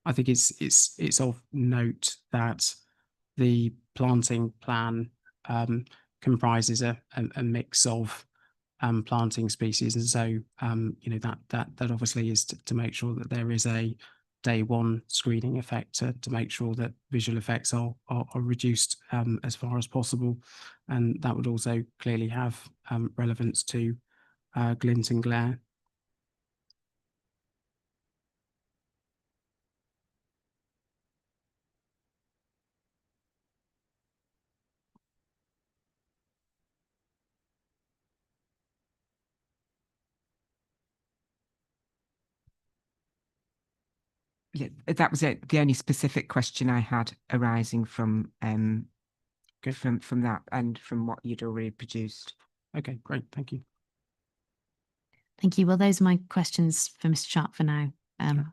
I think it's of note that The planting plan comprises a mix of planting species, and so you know that obviously is to make sure that there is a day one screening effect to make sure that visual effects are reduced as far as possible, and that would also clearly have relevance to glint and glare. Yeah, that was it. The only specific question I had arising from from that and from what you'd already produced. Okay, great, thank you. Thank you. Well, those are my questions for Mr. Sharp for now. I'll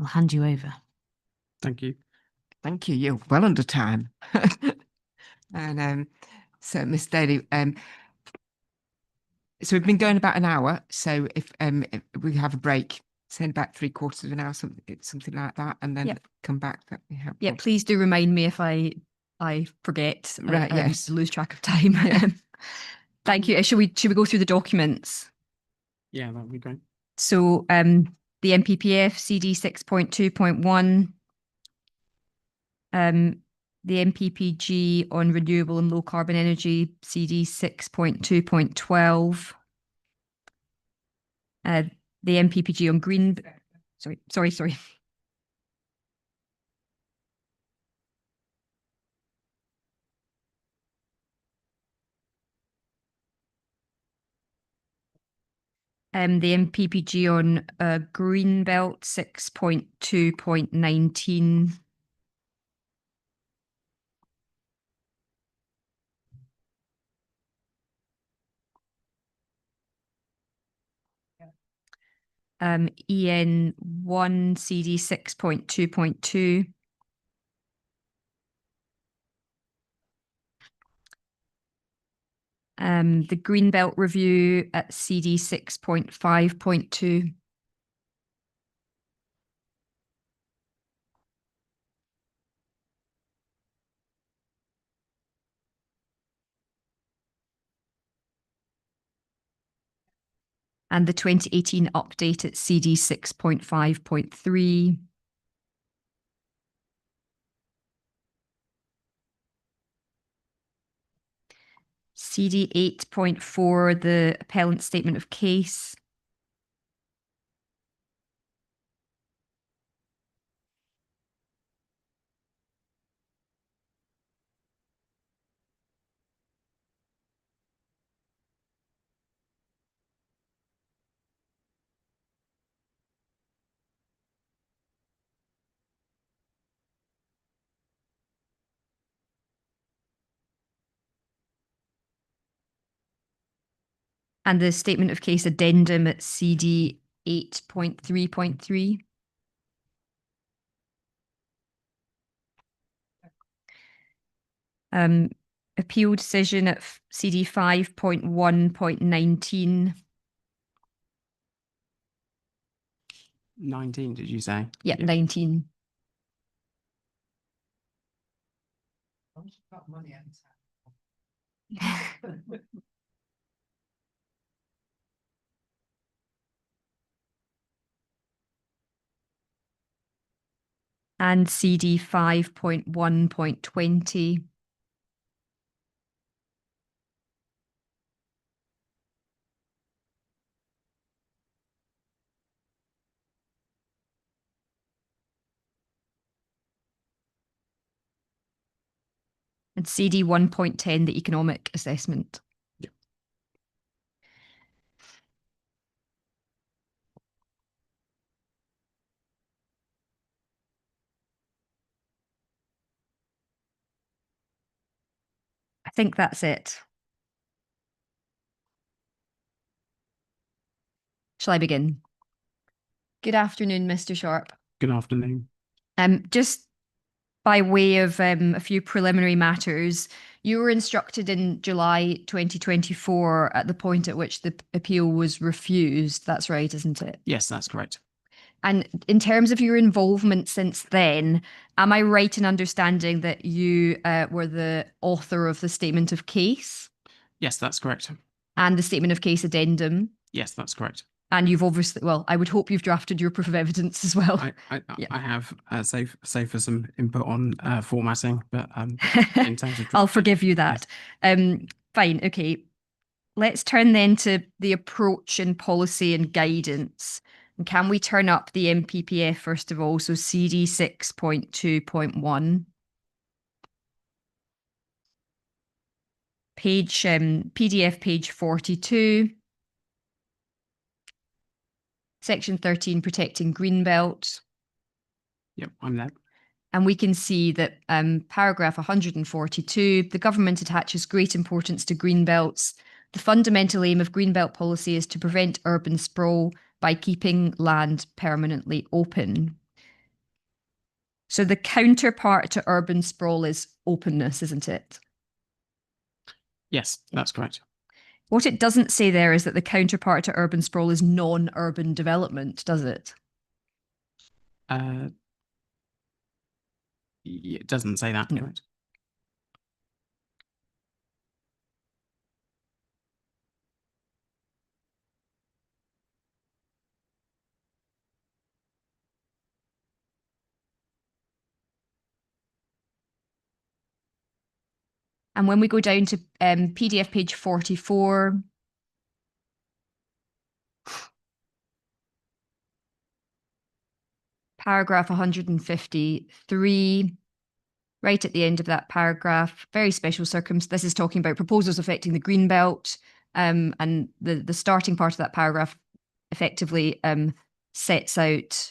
hand you over. Thank you. Thank you. You're well under time. And so, Miss Daly, so we've been going about an hour. So if we have a break, say about 3/4 of an hour, something like that, and then come back, that'd be helpful. Yeah, please do remind me if I forget. Right, yes. Lose track of time. Yeah. Thank you. Should we go through the documents? Yeah, that would be great. So the MPPF CD 6.2.1, the MPPG on renewable and low carbon energy CD 6.2.12, the MPPG on green. Sorry. The MPPG on Greenbelt 6.2.19. EN1 CD 6.2.2. The Greenbelt review at CD 6.5.2. And the 2018 update at CD 6.5.3. CD 8.4, the appellant statement of case. And the statement of case addendum at CD 8.3.3. Appeal decision at CD 5.1.19. 19, did you say? Yeah, 19. And CD 5.1.20. And CD 1.10, the economic assessment. Yeah. I think that's it. Shall I begin? Good afternoon, Mr. Sharp. Good afternoon. Just by way of a few preliminary matters, you were instructed in July 2024 at the point at which the appeal was refused. That's right, isn't it? Yes, that's correct. And in terms of your involvement since then, am I right in understanding that you were the author of the statement of case Yes, that's correct. and the statement of case addendum? Yes, that's correct. And you've obviously, well, I would hope you've drafted your proof of evidence as well. I have save for some input on formatting, but in terms of I'll forgive you that. Fine, okay. Let's turn then to the approach and policy and guidance. And can we turn up the MPPF first of all? So CD 6.2.1. Page PDF page 42. Section 13, protecting greenbelt. Yep, I'm there. And we can see that paragraph 142, the government attaches great importance to greenbelts. The fundamental aim of greenbelt policy is to prevent urban sprawl by keeping land permanently open. So the counterpart to urban sprawl is openness, isn't it? Yes, that's correct. What it doesn't say there is that the counterpart to urban sprawl is non-urban development, does it? It doesn't say that. No. Correct. And when we go down to PDF page 44, paragraph 153, right at the end of that paragraph, very special circumstances. This is talking about proposals affecting the greenbelt, and the starting part of that paragraph effectively sets out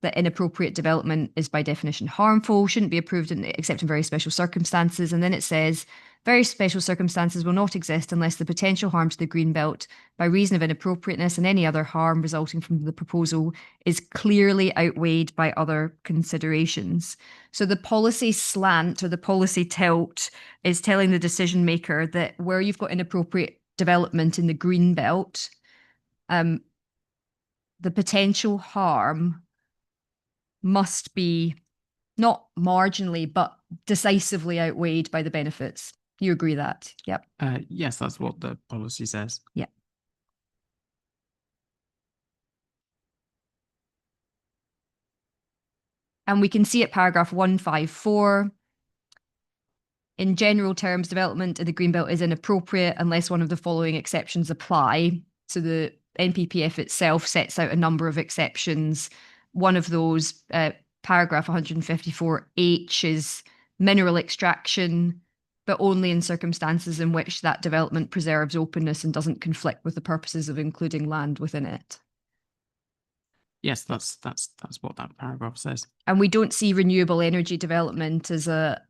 that inappropriate development is by definition harmful, shouldn't be approved except in very special circumstances. And then it says, very special circumstances will not exist unless the potential harm to the greenbelt by reason of inappropriateness and any other harm resulting from the proposal is clearly outweighed by other considerations. So the policy slant or the policy tilt is telling the decision maker that where you've got inappropriate development in the greenbelt, the potential harm must be not marginally, but decisively outweighed by the benefits. You agree that? Yep. Yes, that's what the policy says. Yep. And we can see at paragraph 154, in general terms, development in the greenbelt is inappropriate unless one of the following exceptions apply. So the NPPF itself sets out a number of exceptions. One of those, paragraph 154H, is mineral extraction, but only in circumstances in which that development preserves openness and doesn't conflict with the purposes of including land within it. Yes, that's what that paragraph says. And we don't see renewable energy development as a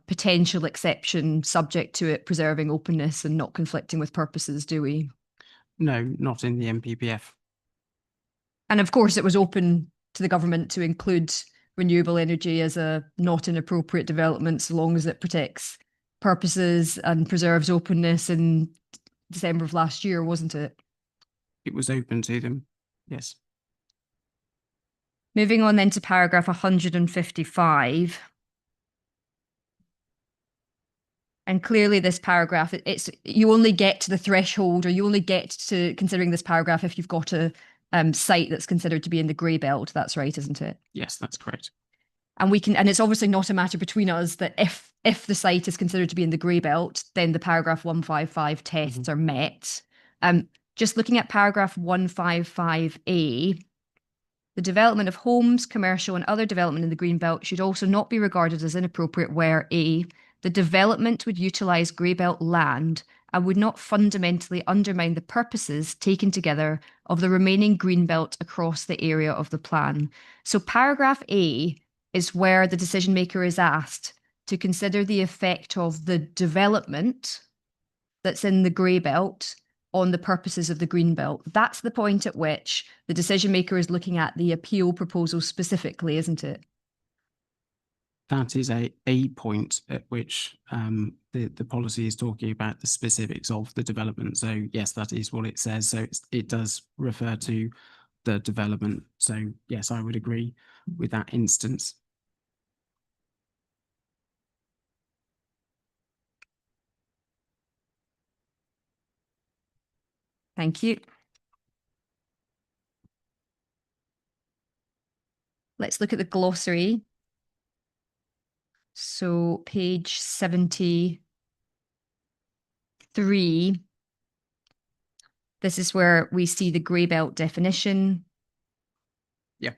potential exception subject to it preserving openness and not conflicting with purposes, do we? No, not in the MPPF. And of course, it was open to the government to include renewable energy as a not inappropriate development so long as it protects purposes and preserves openness in December of last year, wasn't it? It was open to them, yes. Moving on then to paragraph 155. And clearly this paragraph, it's you only get to the threshold, or you only get to considering this paragraph if you've got a site that's considered to be in the grey belt. That's right, isn't it? Yes, that's correct. And it's obviously not a matter between us that if the site is considered to be in the grey belt, then the paragraph 155 tests are met. Just looking at paragraph 155A, the development of homes, commercial and other development in the green belt should also not be regarded as inappropriate where A, the development would utilise grey belt land and would not fundamentally undermine the purposes taken together of the remaining green belt across the area of the plan. So paragraph A is where the decision maker is asked to consider the effect of the development that's in the grey belt on the purposes of the green belt. That's the point at which the decision maker is looking at the appeal proposal specifically, isn't it? That is a point at which the policy is talking about the specifics of the development. So yes, that is what it says. So it does refer to the development. So yes, I would agree with that instance. Thank you. Let's look at the glossary. So page 73. This is where we see the grey belt definition. Yeah.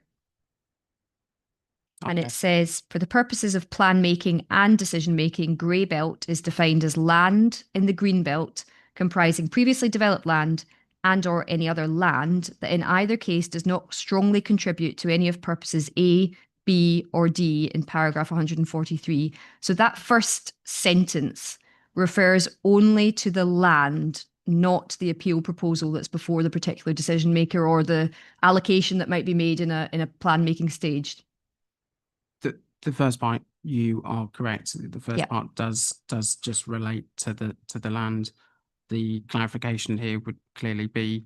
And Okay. it says, for the purposes of plan making and decision making, grey belt is defined as land in the green belt comprising previously developed land and or any other land that in either case does not strongly contribute to any of purposes A, B, or D in paragraph 143. So that first sentence refers only to the land, not the appeal proposal that's before the particular decision maker or the allocation that might be made in a plan making stage. The first part, you are correct. The first Yeah. part does just relate to the land. The clarification here would clearly be,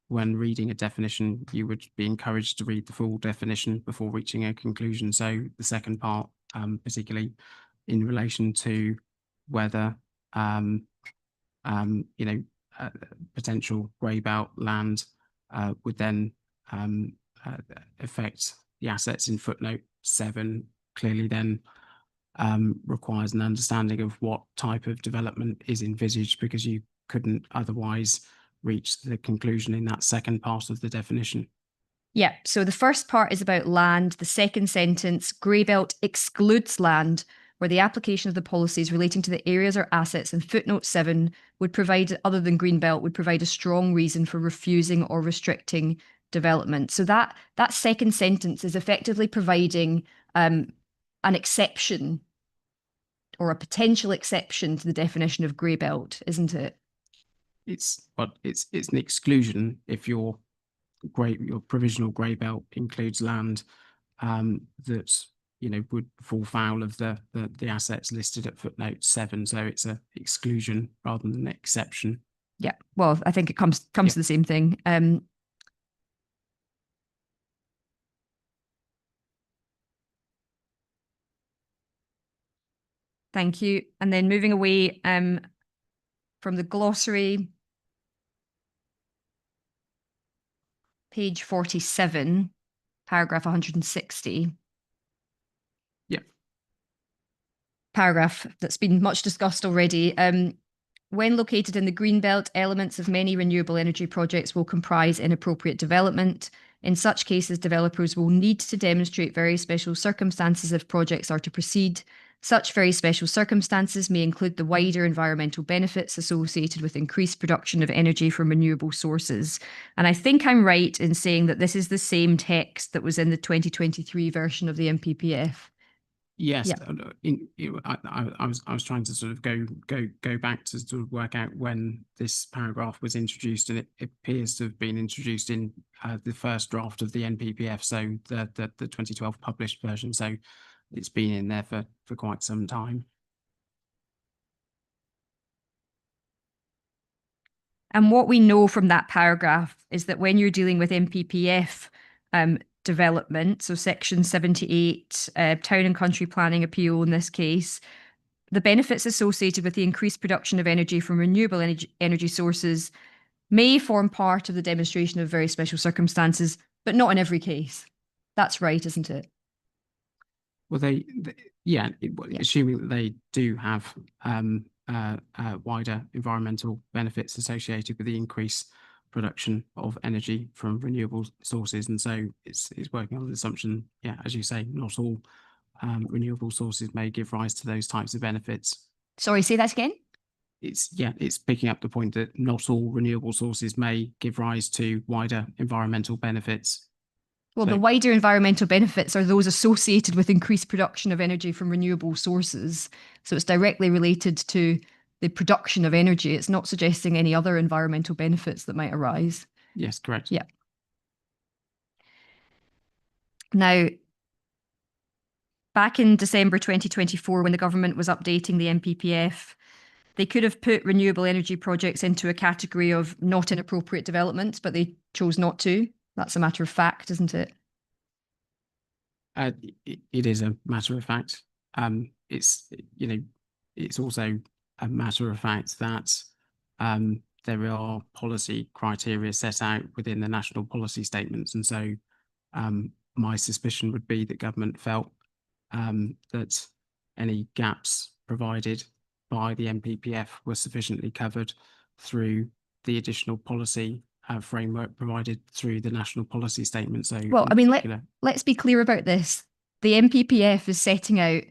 when reading a definition, you would be encouraged to read the full definition before reaching a conclusion. So the second part, particularly in relation to whether potential grey belt land would then affect the assets in footnote 7, clearly then requires an understanding of what type of development is envisaged, because you couldn't otherwise reach the conclusion in that second part of the definition. Yeah, so the first part is about land. The second sentence, grey belt excludes land where the application of the policies relating to the areas or assets in footnote 7 would provide, other than green belt, would provide a strong reason for refusing or restricting development. So that second sentence is effectively providing an exception or a potential exception to the definition of grey belt, isn't it? It's an exclusion if your provisional grey belt includes land that would fall foul of the assets listed at footnote 7. So it's a exclusion rather than an exception. Yeah, well, I think it comes to the same thing. Thank you. And then moving away from the glossary, page 47, paragraph 160. Yeah. Paragraph that's been much discussed already. When located in the green belt, elements of many renewable energy projects will comprise inappropriate development. In such cases, developers will need to demonstrate very special circumstances if projects are to proceed. Such very special circumstances may include the wider environmental benefits associated with increased production of energy from renewable sources. And I think I'm right in saying that this is the same text that was in the 2023 version of the NPPF. Yes, Yeah. I was trying to sort of go back to sort of work out when this paragraph was introduced, and it appears to have been introduced in the first draft of the NPPF, so the 2012 published version. So it's been in there for quite some time. And what we know from that paragraph is that when you're dealing with NPPF development, so section 78, town and country planning appeal in this case, the benefits associated with the increased production of energy from renewable energy sources may form part of the demonstration of very special circumstances, but not in every case. That's right, isn't it? Well, assuming that they do have wider environmental benefits associated with the increased production of energy from renewable sources, and so it's working on the assumption, yeah, as you say, not all renewable sources may give rise to those types of benefits. Sorry, say that again. It's picking up the point that not all renewable sources may give rise to wider environmental benefits. Well, So, the wider environmental benefits are those associated with increased production of energy from renewable sources. So it's directly related to the production of energy. It's not suggesting any other environmental benefits that might arise. yes, correct. Yeah. Now, back in December 2024, when the government was updating the NPPF, they could have put renewable energy projects into a category of not inappropriate development, but they chose not to. That's a matter of fact, isn't it? It is a matter of fact. It's, you know, it's also a matter of fact that there are policy criteria set out within the national policy statements, and so my suspicion would be that government felt that any gaps provided by the NPPF were sufficiently covered through the additional policy framework provided through the national policy statement. So, Well, in I mean, particular- let's be clear about this. The NPPF is setting out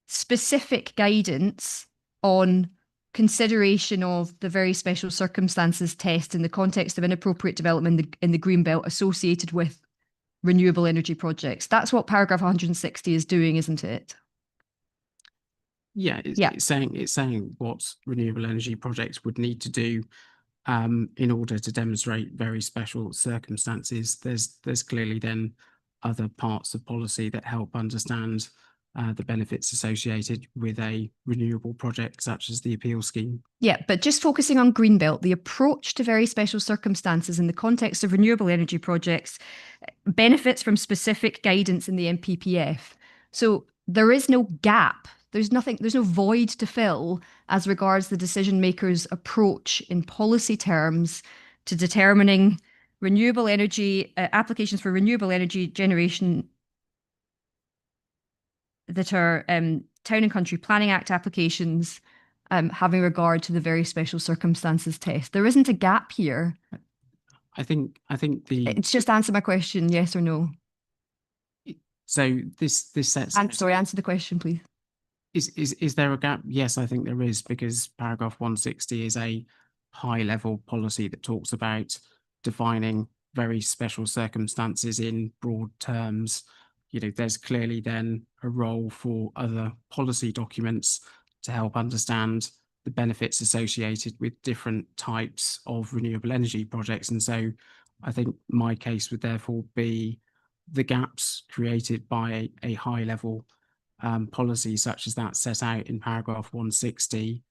specific guidance on consideration of the very special circumstances test in the context of inappropriate development in the Greenbelt associated with renewable energy projects. That's what paragraph 160 is doing, isn't it? Yeah, it's saying what renewable energy projects would need to do in order to demonstrate very special circumstances. There's clearly then other parts of policy that help understand the benefits associated with a renewable project, such as the appeal scheme. Yeah, but just focusing on Greenbelt, the approach to very special circumstances in the context of renewable energy projects benefits from specific guidance in the NPPF. So there is no gap. There's no void to fill as regards the decision maker's approach in policy terms to determining renewable energy applications for renewable energy generation that are Town and Country Planning Act applications having regard to the very special circumstances test. There isn't a gap here. I think the It's just answer my question, yes or no. so this sets Sorry, answer the question, please. Is there a gap? Yes, I think there is, because paragraph 160 is a high level policy that talks about defining very special circumstances in broad terms. You know, there's clearly then a role for other policy documents to help understand the benefits associated with different types of renewable energy projects. And so I think my case would therefore be the gaps created by a high level policy such as that set out in paragraph 160,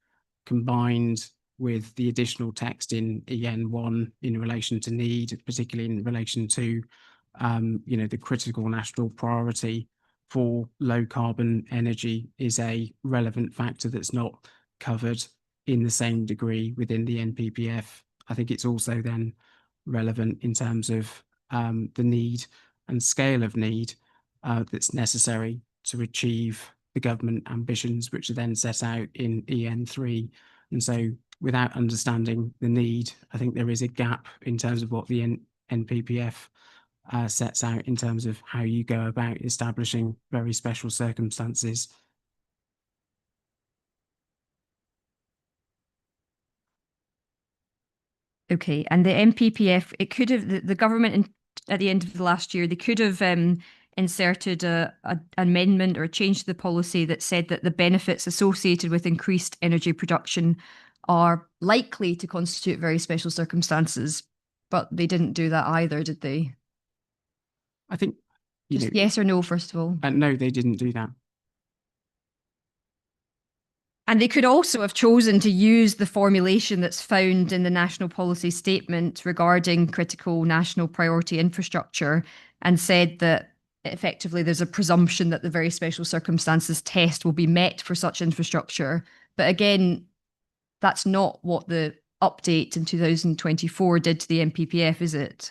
combined with the additional text in EN1 in relation to need, particularly in relation to the critical national priority for low carbon energy, is a relevant factor that's not covered in the same degree within the NPPF. I think it's also then relevant in terms of the need and scale of need that's necessary to achieve the government ambitions, which are then set out in EN3. And so without understanding the need, I think there is a gap in terms of what the NPPF sets out in terms of how you go about establishing very special circumstances. Okay, and the NPPF, it could have, the government at the end of the last year, they could have inserted a amendment or a change to the policy that said that the benefits associated with increased energy production are likely to constitute very special circumstances, but they didn't do that either, did they? I think, Just yes or no, first of all. No, they didn't do that. And they could also have chosen to use the formulation that's found in the national policy statement regarding critical national priority infrastructure and said that effectively there's a presumption that the very special circumstances test will be met for such infrastructure. But again, that's not what the update in 2024 did to the NPPF, is it?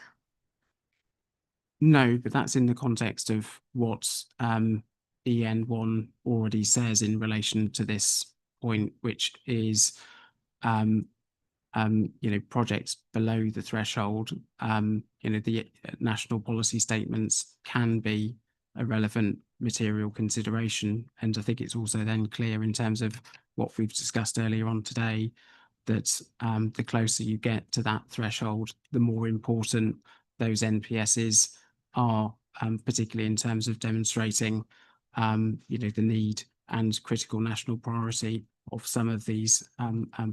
No, but that's in the context of what EN1 already says in relation to this point, which is projects below the threshold, the national policy statements can be a relevant material consideration. And I think it's also then clear in terms of what we've discussed earlier on today, that the closer you get to that threshold, the more important those NPSs are, particularly in terms of demonstrating the need and critical national priority of some of these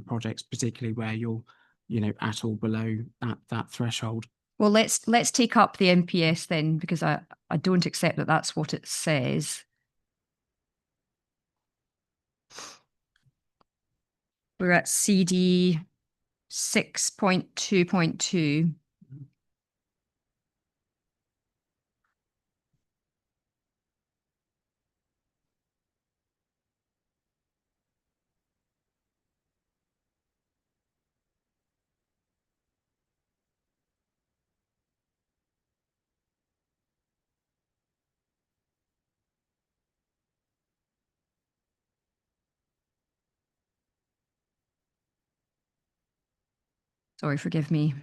projects, particularly where you're at or below that threshold. Well, let's take up the NPS then, because I don't accept that that's what it says. We're at CD 6.2.2. Sorry, forgive me.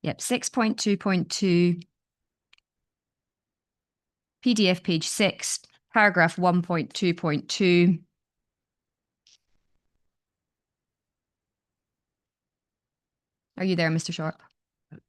Yep, 6.2.2, PDF page 6, paragraph 1.2.2. Are you there, Mr. Sharp?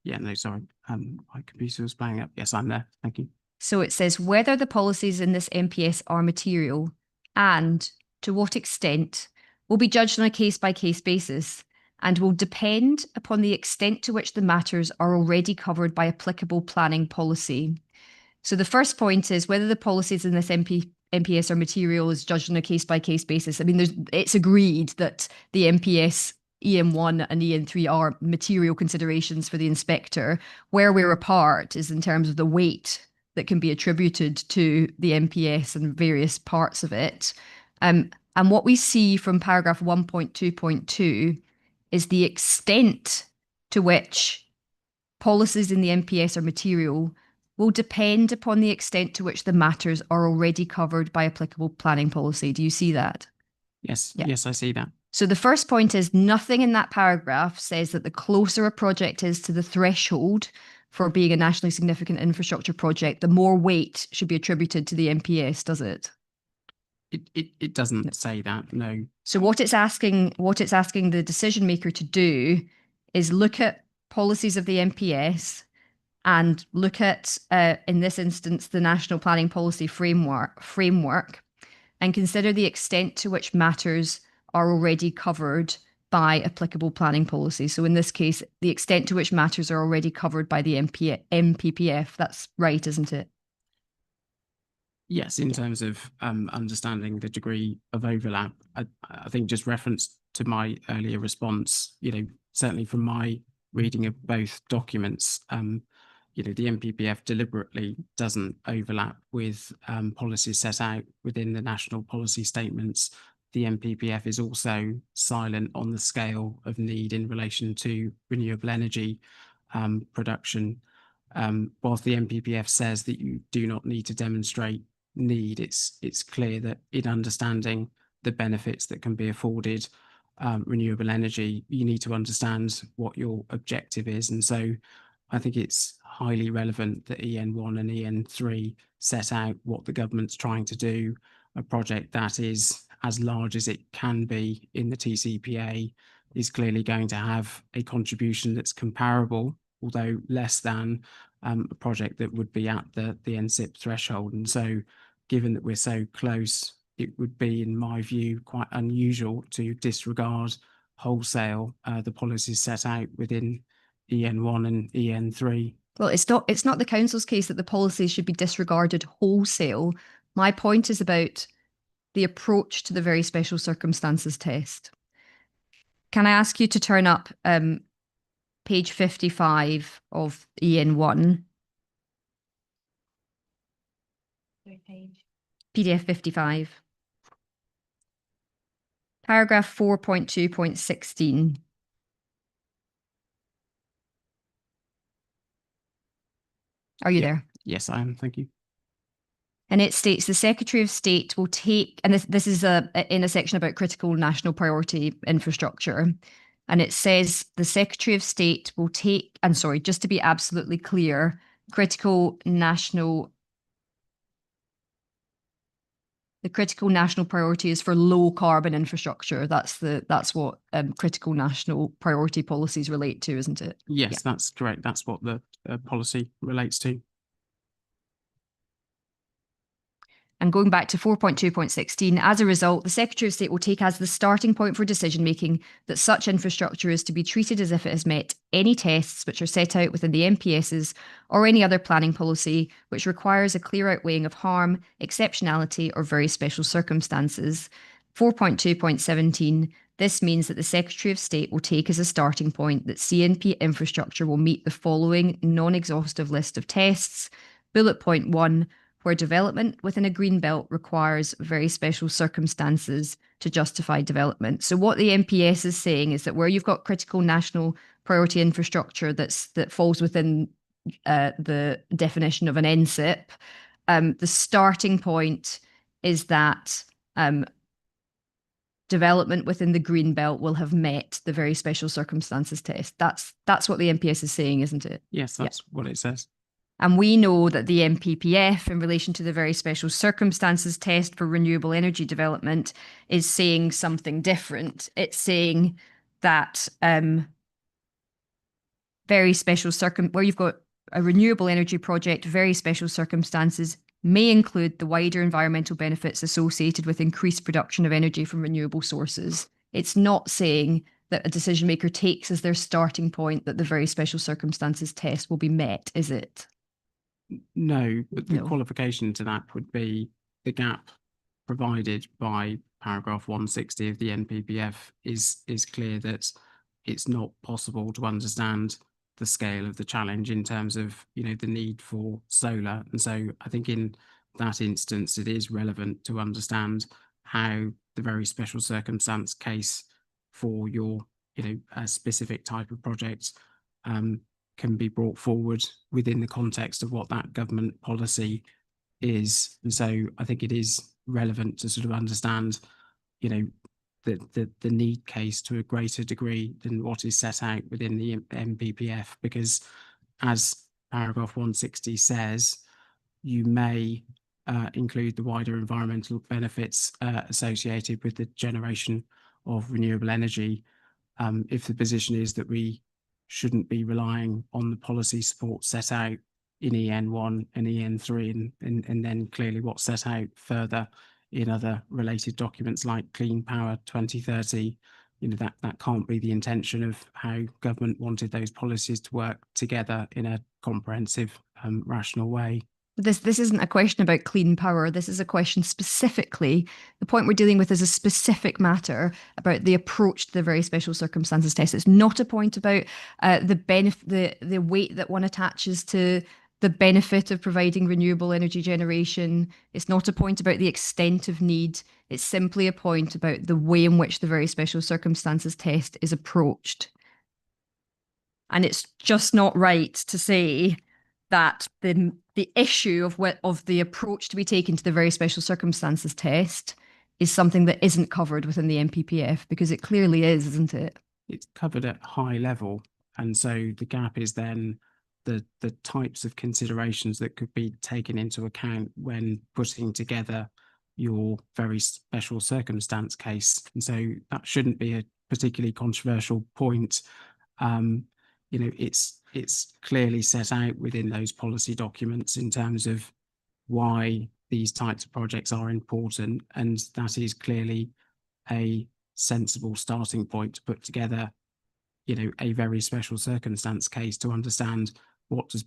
Yeah, no, sorry. My computer was playing up. Yes, I'm there. Thank you. So it says whether the policies in this MPS are material and to what extent will be judged on a case-by-case basis and will depend upon the extent to which the matters are already covered by applicable planning policy. So the first point is whether the policies in this MPS are material is judged on a case-by-case basis. I mean, it's agreed that the MPS EN1 and EN3 are material considerations for the inspector. Where we're apart is in terms of the weight that can be attributed to the MPS and various parts of it. And what we see from paragraph 1.2.2 is the extent to which policies in the MPS are material will depend upon the extent to which the matters are already covered by applicable planning policy. Do you see that? Yes, Yeah. yes, I see that. So the first point is nothing in that paragraph says that the closer a project is to the threshold for being a nationally significant infrastructure project, the more weight should be attributed to the MPS, does it? It doesn't say that, no. So what it's asking the decision maker to do is look at policies of the MPS and look at, in this instance, the National Planning Policy framework, and consider the extent to which matters are already covered by applicable planning policy. So in this case, the extent to which matters are already covered by the MPPF. That's right, isn't it? Yes, in terms of understanding the degree of overlap, I think just reference to my earlier response, certainly from my reading of both documents, the MPPF deliberately doesn't overlap with policies set out within the national policy statements. The MPPF is also silent on the scale of need in relation to renewable energy production. Whilst the MPPF says that you do not need to demonstrate need, it's clear that in understanding the benefits that can be afforded renewable energy, you need to understand what your objective is. And so I think it's highly relevant that EN1 and EN3 set out what the government's trying to do. A project that is as large as it can be in the TCPA is clearly going to have a contribution that's comparable, although less than a project that would be at the NSIP threshold. And so given that we're so close, it would be, in my view, quite unusual to disregard wholesale the policies set out within EN1 and EN3. Well, it's not the council's case that the policies should be disregarded wholesale. My point is about the approach to the very special circumstances test. Can I ask you to turn up page 55 of EN1? PDF 55. Paragraph 4.2.16. Are you there? Yes, I am. Thank you. And it states the Secretary of State will take, and this is in a section about critical national priority infrastructure. And it says the Secretary of State will take, and sorry, just to be absolutely clear, the critical national priority is for low carbon infrastructure. That's what critical national priority policies relate to, isn't it? Yes, Yeah. That's correct. That's what the policy relates to. And going back to 4.2.16, as a result, the Secretary of State will take as the starting point for decision making that such infrastructure is to be treated as if it has met any tests which are set out within the MPSs or any other planning policy which requires a clear outweighing of harm, exceptionality, or very special circumstances. 4.2.17, this means that the Secretary of State will take as a starting point that CNP infrastructure will meet the following non-exhaustive list of tests. Bullet point 1, where development within a green belt requires very special circumstances to justify development. So what the MPS is saying is that where you've got critical national priority infrastructure that falls within the definition of an NSIP, the starting point is that development within the green belt will have met the very special circumstances test. That's what the MPS is saying, isn't it? Yes, that's what it says. And we know that the MPPF, in relation to the very special circumstances test for renewable energy development, is saying something different. It's saying that very special where you've got a renewable energy project, very special circumstances may include the wider environmental benefits associated with increased production of energy from renewable sources. It's not saying that a decision maker takes as their starting point that the very special circumstances test will be met, is it? No, but the No. qualification to that would be the gap provided by paragraph 160 of the NPPF is clear that it's not possible to understand the scale of the challenge in terms of, you know, the need for solar. And so I think in that instance, it is relevant to understand how the very special circumstance case for your, you know, a specific type of project can be brought forward within the context of what that government policy is. And so I think it is relevant to sort of understand, you know, the need case to a greater degree than what is set out within the MPPF, because as paragraph 160 says, you may include the wider environmental benefits associated with the generation of renewable energy if the position is that we shouldn't be relying on the policy support set out in EN1 and EN3 and then clearly what's set out further in other related documents like Clean Power 2030. You know, that can't be the intention of how government wanted those policies to work together in a comprehensive, rational way. This isn't a question about clean power. This is a question specifically. The point we're dealing with is a specific matter about the approach to the very special circumstances test. It's not a point about the weight that one attaches to the benefit of providing renewable energy generation. It's not a point about the extent of need. It's simply a point about the way in which the very special circumstances test is approached. And it's just not right to say that the issue of the approach to be taken to the very special circumstances test is something that isn't covered within the MPPF, because it clearly is, isn't it? It's covered at high level. And so the gap is then the types of considerations that could be taken into account when putting together your very special circumstance case. And so that shouldn't be a particularly controversial point. You know, it's clearly set out within those policy documents in terms of why these types of projects are important, and that is clearly a sensible starting point to put together, you know, a very special circumstance case to understand what does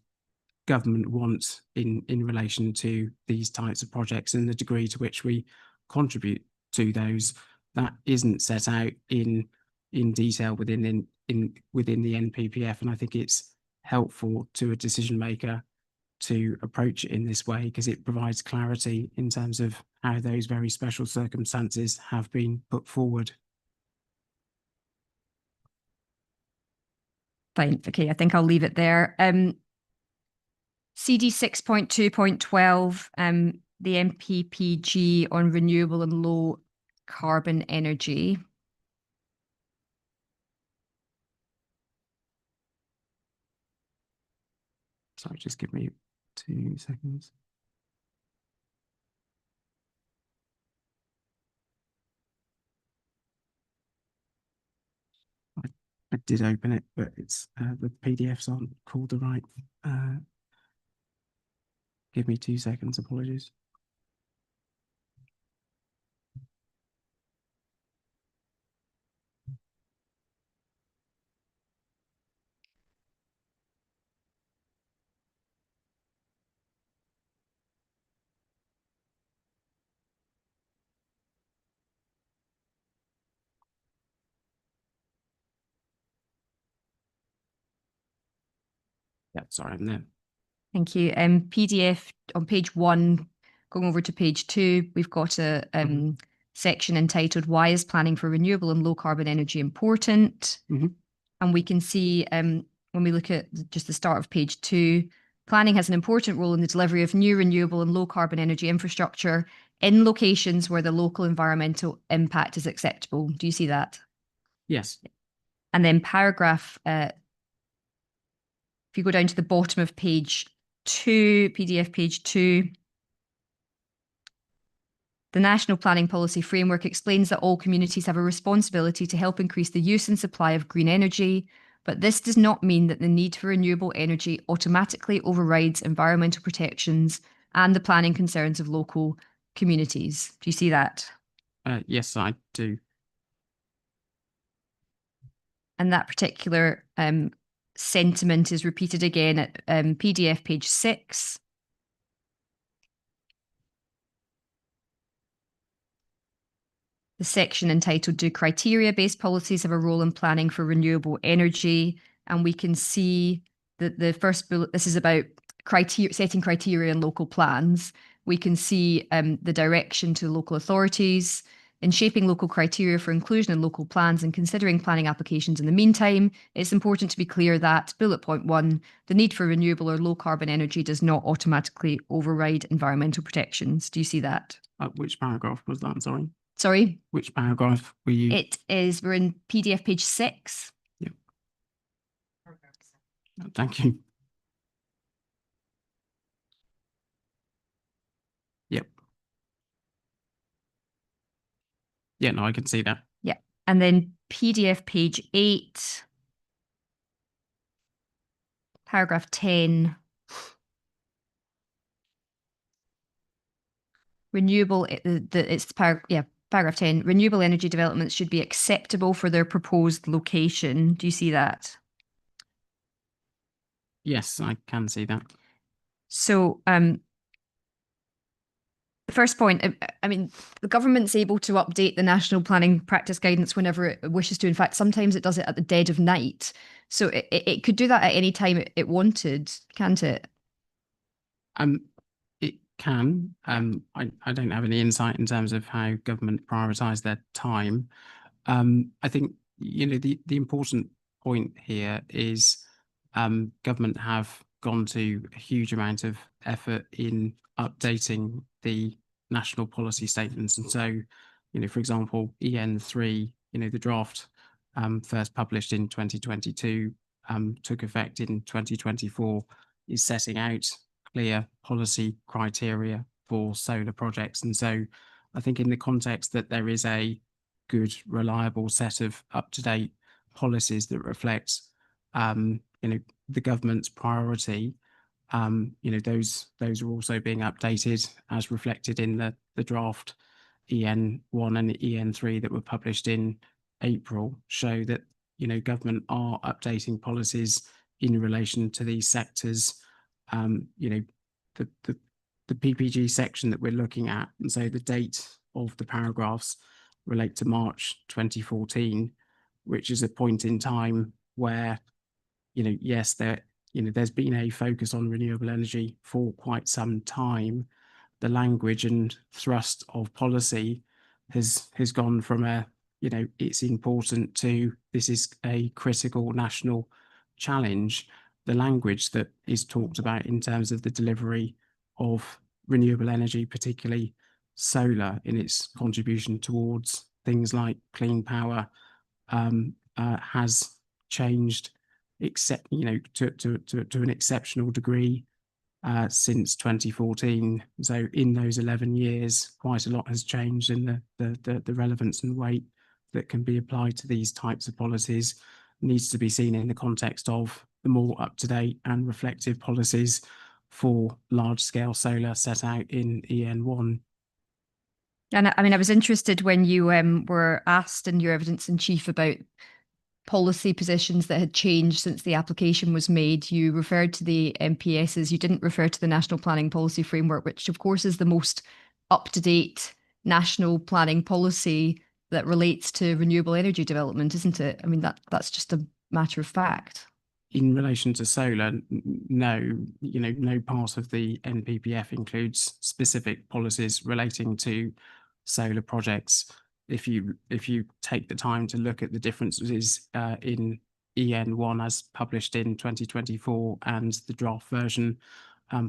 government want in relation to these types of projects and the degree to which we contribute to those. That isn't set out in detail within the NPPF, and I think it's helpful to a decision maker to approach it in this way because it provides clarity in terms of how those very special circumstances have been put forward. Fine. Okay, I think I'll leave it there. CD 6.2.12, the MPPG on renewable and low carbon energy. Sorry, just give me 2 seconds. I did open it, but it's the PDFs aren't called the right. Give me 2 seconds, apologies. Yeah, sorry, I'm there. Thank you. PDF on page 1, going over to page 2, we've got a section entitled "Why is planning for renewable and low carbon energy important?" And we can see when we look at just the start of page 2, Planning has an important role in the delivery of new renewable and low carbon energy infrastructure in locations where the local environmental impact is acceptable. Do you see that? Yes. And then paragraph, if you go down to the bottom of page 2, PDF page 2, the National Planning Policy Framework explains that all communities have a responsibility to help increase the use and supply of green energy, but this does not mean that the need for renewable energy automatically overrides environmental protections and the planning concerns of local communities. Do you see that? Yes, I do. And that particular sentiment is repeated again at PDF page 6. The section entitled Do Criteria-Based Policies Have a Role in Planning for Renewable Energy? And we can see that the first bullet, this is about setting criteria in local plans. We can see the direction to local authorities in shaping local criteria for inclusion in local plans and considering planning applications in the meantime. It's important to be clear that bullet point 1, the need for renewable or low carbon energy does not automatically override environmental protections. Do you see that? Which paragraph was that? Sorry. Sorry? Which paragraph were you? We're in PDF page 6. Yeah. Thank you. Yep. Yeah, no, I can see that. Yeah. And then PDF page 8, paragraph 10. Renewable, paragraph 10. Renewable energy developments should be acceptable for their proposed location. Do you see that? Yes, I can see that. So, the first point, I mean, the government's able to update the national planning practice guidance whenever it wishes to. In fact, sometimes it does it at the dead of night. So it could do that at any time it wanted, can't it? It can. I don't have any insight in terms of how government prioritise their time. I think, the important point here is government have gone to a huge amount of effort in updating the national policy statements. And so, for example, EN3, the draft first published in 2022, took effect in 2024, is setting out clear policy criteria for solar projects. And so I think in the context that there is a good, reliable set of up-to-date policies that reflect, the government's priority, those are also being updated as reflected in the draft EN1 and EN3 that were published in April, show that, government are updating policies in relation to these sectors. The PPG section that we're looking at, and so the date of the paragraphs relate to March 2014, which is a point in time where, yes, there's been a focus on renewable energy for quite some time. The language and thrust of policy has gone from it's important to this is a critical national challenge. The language that is talked about in terms of the delivery of renewable energy, particularly solar, in its contribution towards things like clean power, has changed, except to an exceptional degree since 2014. So in those 11 years, quite a lot has changed in the relevance and weight that can be applied to these types of policies needs to be seen in the context of the more up-to-date and reflective policies for large-scale solar set out in EN1. And I mean, I was interested when you were asked in your evidence in chief about policy positions that had changed since the application was made. You referred to the NPSs. You didn't refer to the National Planning Policy Framework, which of course is the most up-to-date national planning policy that relates to renewable energy development, isn't it? I mean, that's just a matter of fact. In relation to solar, no, no part of the NPPF includes specific policies relating to solar projects. If you take the time to look at the differences in EN1 as published in 2024 and the draft version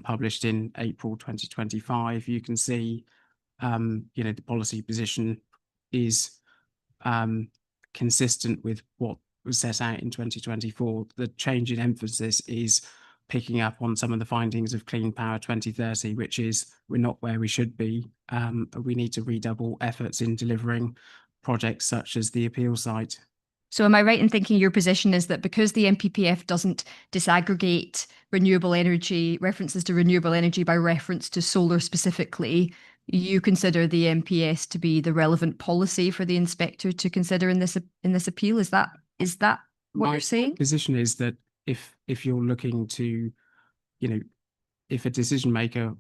published in April 2025, you can see, the policy position is consistent with what was set out in 2024. The change in emphasis is picking up on some of the findings of Clean Power 2030, which is we're not where we should be. We need to redouble efforts in delivering projects such as the appeal site. So am I right in thinking your position is that because the NPPF doesn't disaggregate renewable energy, references to renewable energy by reference to solar specifically, you consider the MPS to be the relevant policy for the inspector to consider in this appeal? Is that what you're saying? My position is that if you're looking to, if a decision maker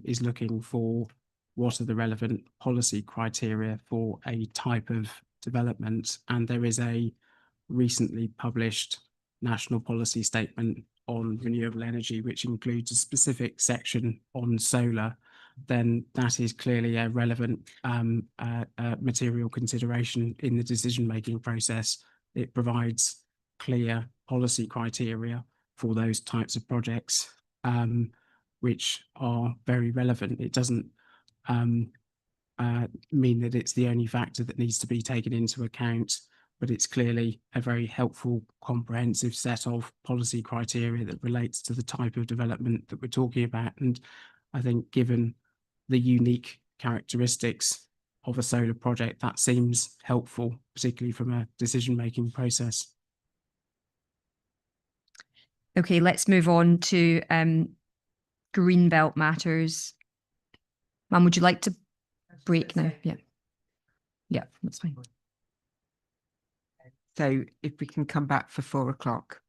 is looking for what are the relevant policy criteria for a type of development, and there is a recently published national policy statement on renewable energy, which includes a specific section on solar, then that is clearly a relevant material consideration in the decision-making process. It provides clear policy criteria for those types of projects, which are very relevant. It doesn't mean that it's the only factor that needs to be taken into account, but it's clearly a very helpful, comprehensive set of policy criteria that relates to the type of development that we're talking about. And I think given the unique characteristics of a solar project, that seems helpful, particularly from a decision-making process. Okay, let's move on to Greenbelt matters. Ma'am, would you like to break now? Yeah. Yeah, that's fine. So if we can come back for 4 o'clock.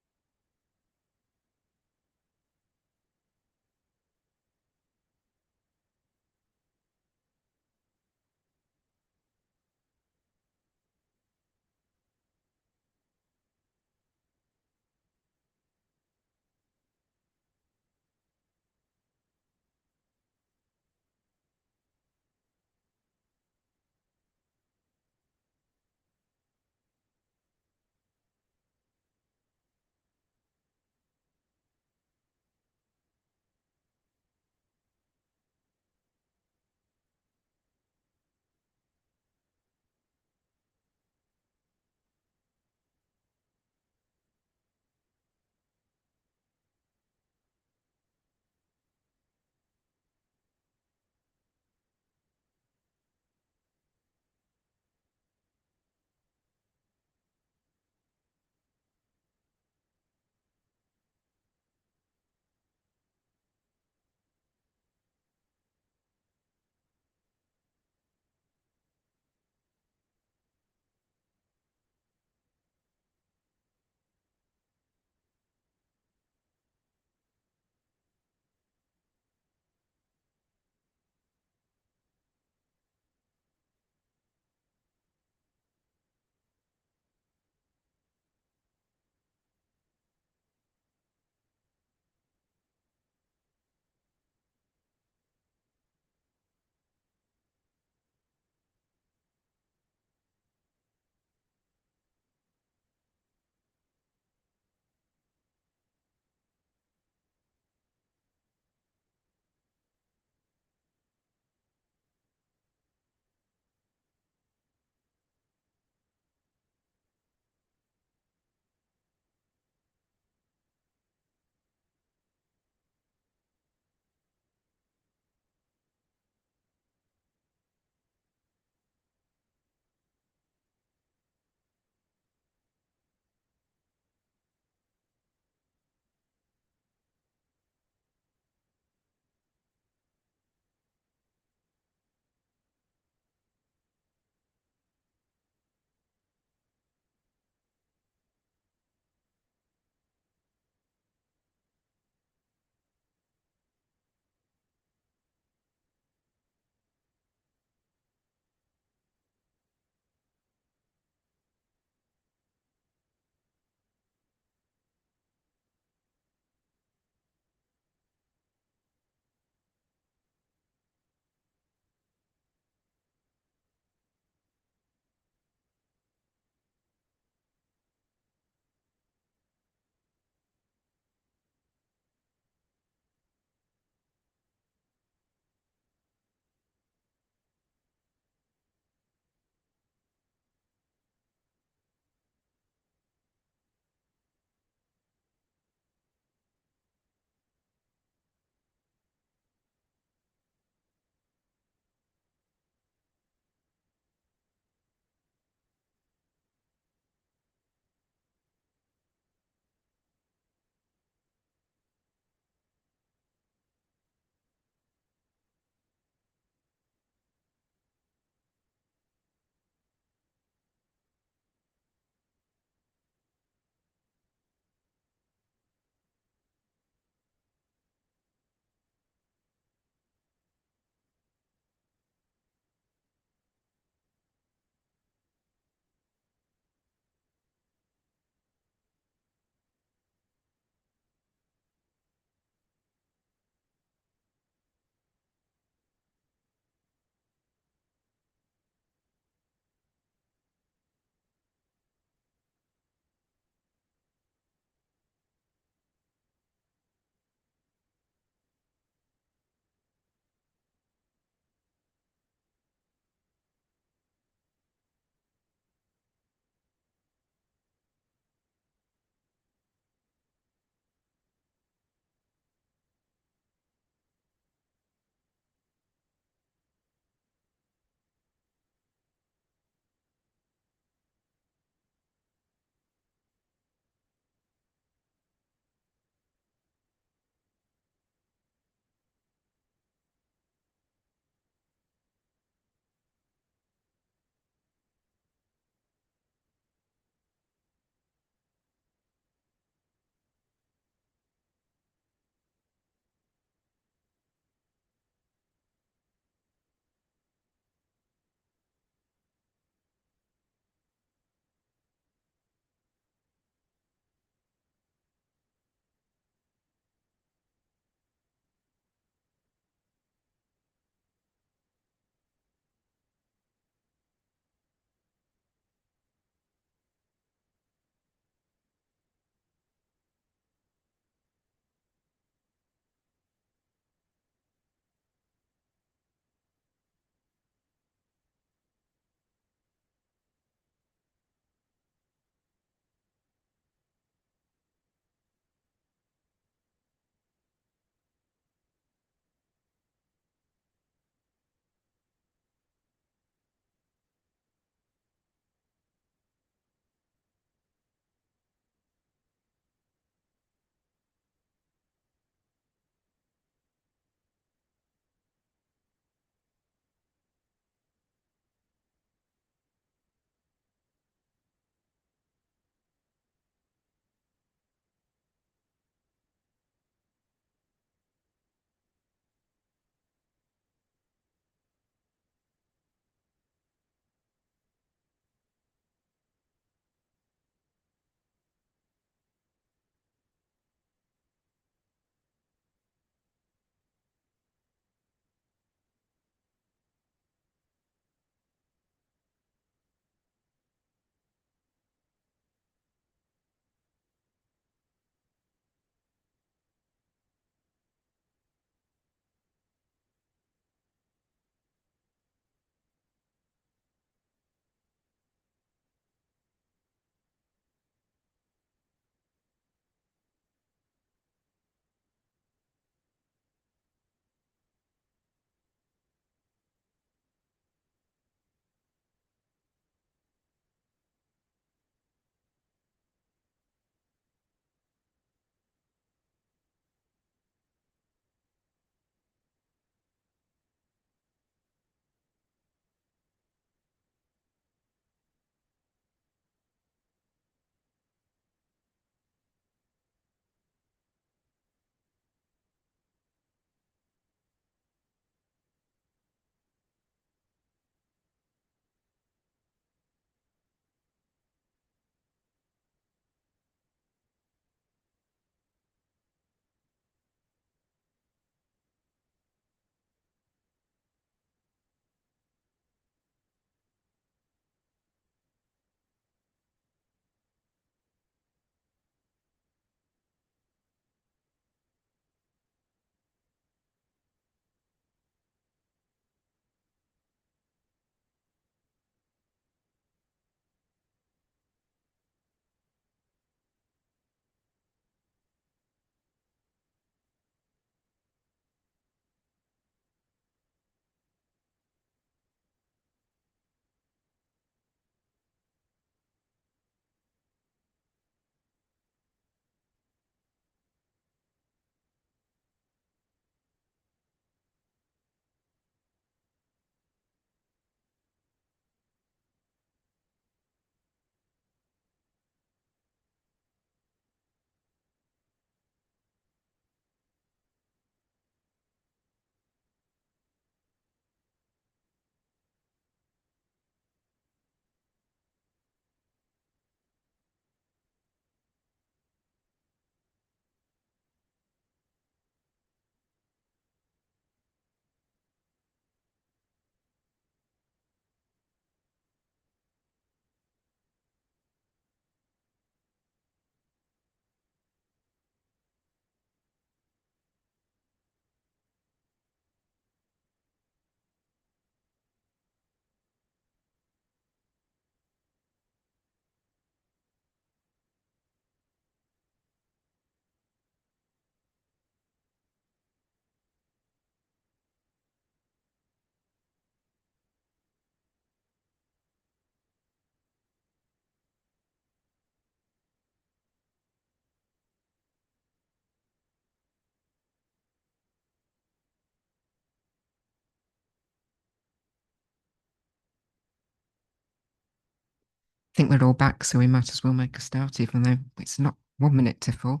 think we're all back, so we might as well make a start, even though it's not 1 minute to 4.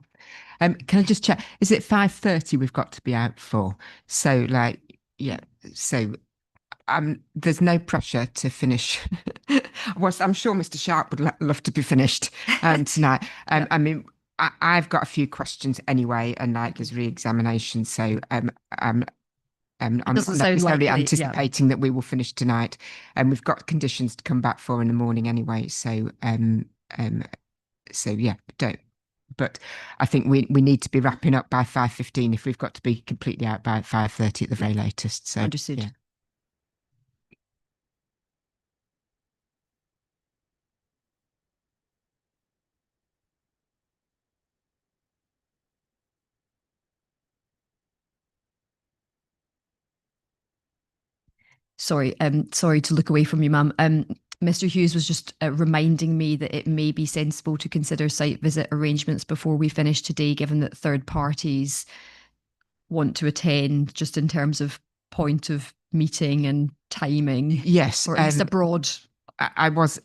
Can I just check? Is it 5:30 we've got to be out for? So like, yeah, so there's no pressure to finish. I'm sure Mr. Sharp would love to be finished tonight. Yeah. I mean, I've got a few questions anyway, and like there's re-examination, so I'm not doesn't sound necessarily likely, yeah. anticipating that we will finish tonight, and we've got conditions to come back for in the morning anyway. So so yeah, don't. But I think we need to be wrapping up by 5:15 if we've got to be completely out by 5:30 at the very latest. So Understood. yeah. Sorry, sorry to look away from you, ma'am. Mr. Hughes was just reminding me that it may be sensible to consider site visit arrangements before we finish today, given that third parties want to attend, just in terms of point of meeting and timing, Yes, or at least abroad. I was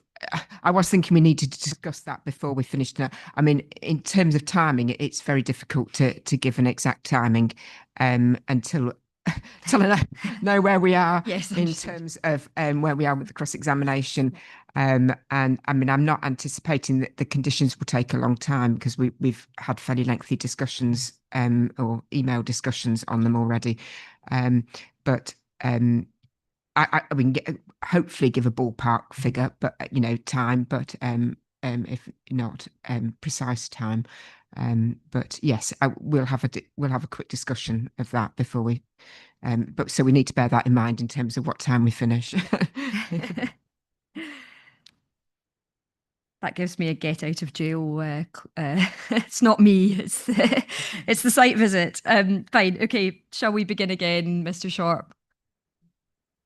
thinking we needed to discuss that before we finished. Now, I mean, in terms of timing, it's very difficult to give an exact timing until I know where we are Yes, in understood. terms of where we are with the cross-examination. And I mean, I'm not anticipating that the conditions will take a long time because we've had fairly lengthy discussions or email discussions on them already. But I mean, hopefully give a ballpark figure, but time, but if not precise time. But yes, we'll have a quick discussion of that before we. But so we need to bear that in mind in terms of what time we finish. That gives me a get out of jail. It's not me. It's it's the site visit. Fine. Okay. Shall we begin again, Mr. Sharp?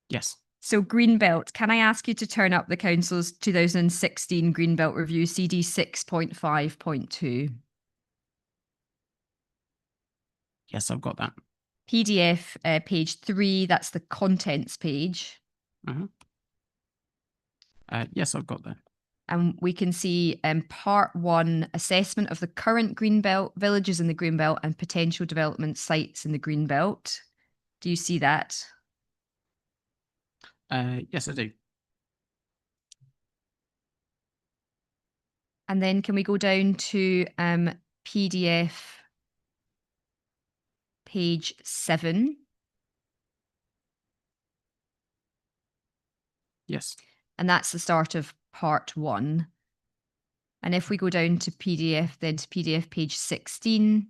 Yes. So Greenbelt, can I ask you to turn up the Council's 2016 Greenbelt Review CD 6.5.2? Yes, I've got that. PDF page 3, that's the contents page. Yes, I've got that. And we can see part 1, assessment of the current Greenbelt, villages in the Greenbelt and potential development sites in the Greenbelt. Do you see that? Yes, I do. And then can we go down to PDF page 7? Yes. And that's the start of part 1. And if we go down to PDF, then to PDF page 16.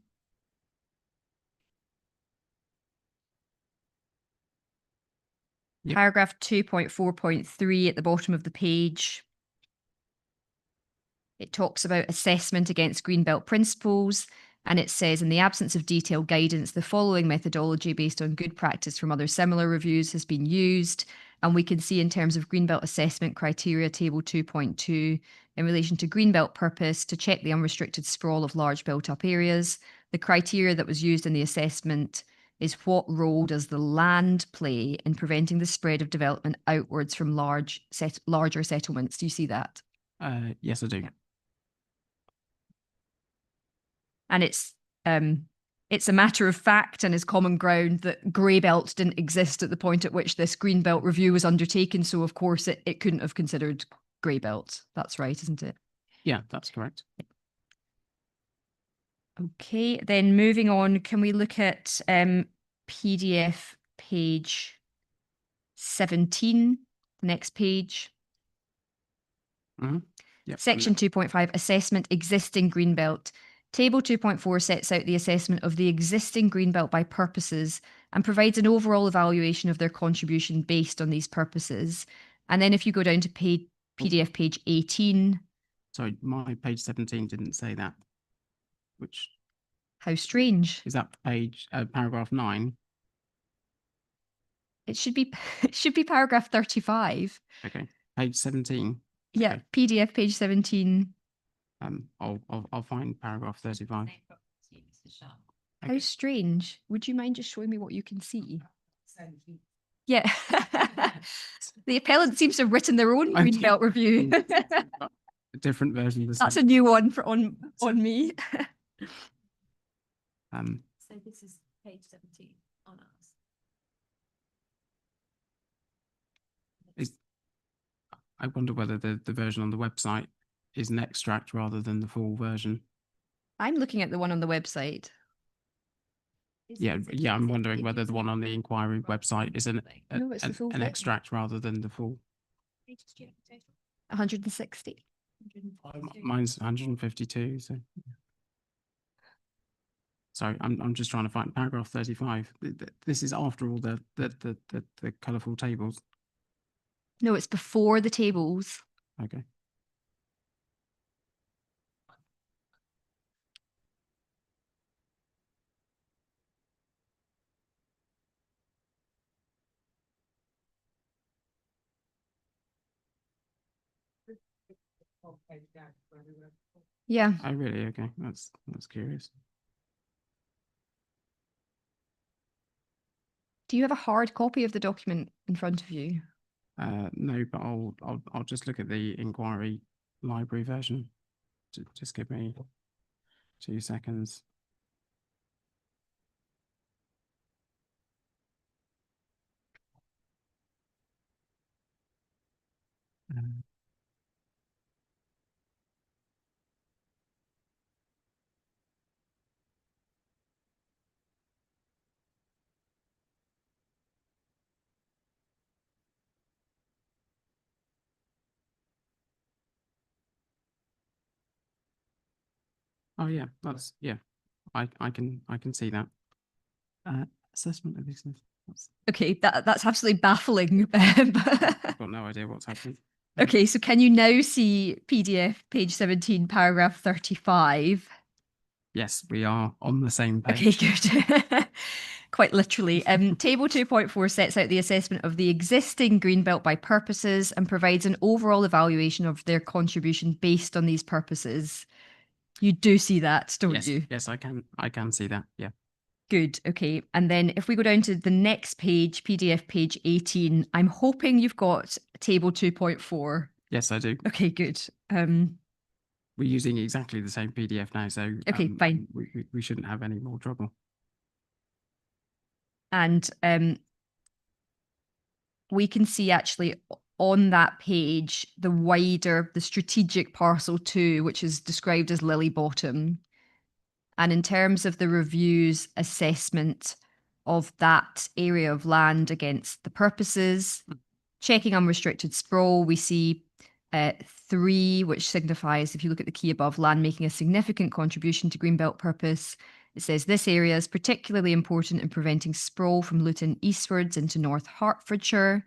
Yep. Paragraph 2.4.3 at the bottom of the page. It talks about assessment against Greenbelt principles. And it says, in the absence of detailed guidance, the following methodology based on good practice from other similar reviews has been used. And we can see in terms of Greenbelt assessment criteria, table 2.2, in relation to Greenbelt purpose, to check the unrestricted sprawl of large built-up areas. The criteria that was used in the assessment is what role does the land play in preventing the spread of development outwards from larger settlements? Do you see that? Yes, I do. And it's a matter of fact and is common ground that grey belt didn't exist at the point at which this green belt review was undertaken. So of course it couldn't have considered grey belt. That's right, isn't it? Yeah, that's correct. Okay, then moving on, can we look at PDF page 17, the next page? Yep, Section 2.5, assessment existing greenbelt. Table 2.4 sets out the assessment of the existing greenbelt by purposes and provides an overall evaluation of their contribution based on these purposes. And then if you go down to PDF page 18. Sorry, my page 17 didn't say that. Which? How strange. Is that page, paragraph 9? It should be paragraph 35. Okay, page 17. Yeah, Okay. PDF page 17. I'll find paragraph 35. How strange. Would you mind just showing me what you can see? Yeah. The appellant seems to have written their own Okay. Greenbelt review. different version of the That's a same. new one for on me. So this is page 17 on ours. I wonder whether the version on the website is an extract rather than the full version. I'm looking at the one on the website. Yeah, I'm wondering whether the one on the inquiry website is No, it's the full an thing. extract rather than the full. 160. Mine's 152. So, sorry, I'm just trying to find paragraph 35. This is after all the colourful tables. No, it's before the tables. Okay. Yeah. Oh, really? Okay, that's curious. Do you have a hard copy of the document in front of you? No, but I'll just look at the inquiry library version. Just give me 2 seconds. Oh yeah, I can see that. Assessment of business. Okay, that's absolutely baffling. I've got no idea what's happening. Okay, so can you now see PDF page 17, paragraph 35? Yes, we are on the same Okay, page. good. Quite literally. Table 2.4 sets out the assessment of the existing greenbelt by purposes and provides an overall evaluation of their contribution based on these purposes. You do see that, don't Yes, you? yes, I can see that. Yeah. Good. Okay. And then if we go down to the next page, PDF page 18, I'm hoping you've got table 2.4. Yes, I do. Okay, good. We're using exactly the same PDF now, so Okay, fine. We shouldn't have any more trouble. And we can see actually on that page the strategic parcel 2, which is described as Lily Bottom. And in terms of the review's assessment of that area of land against the purposes, checking unrestricted sprawl, we see 3, which signifies, if you look at the key above, land making a significant contribution to Greenbelt purpose. It says this area is particularly important in preventing sprawl from Luton eastwards into North Hertfordshire,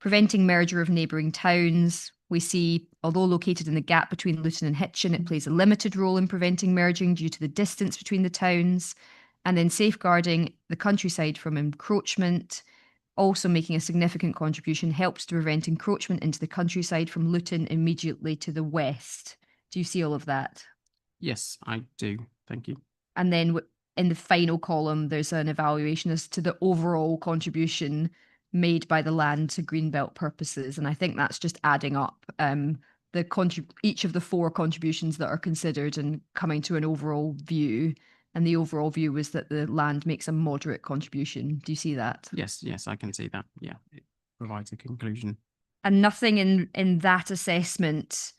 preventing merger of neighbouring towns. We see, although located in the gap between Luton and Hitchin, it plays a limited role in preventing merging due to the distance between the towns, and then safeguarding the countryside from encroachment. Also making a significant contribution helps to prevent encroachment into the countryside from Luton immediately to the west. Do you see all of that? Yes, I do. Thank you. And then in the final column, there's an evaluation as to the overall contribution made by the land to Greenbelt purposes. And I think that's just adding up each of the 4 contributions that are considered and coming to an overall view. And the overall view was that the land makes a moderate contribution. Do you see that? Yes, I can see that. Yeah, it provides a conclusion. And nothing in that assessment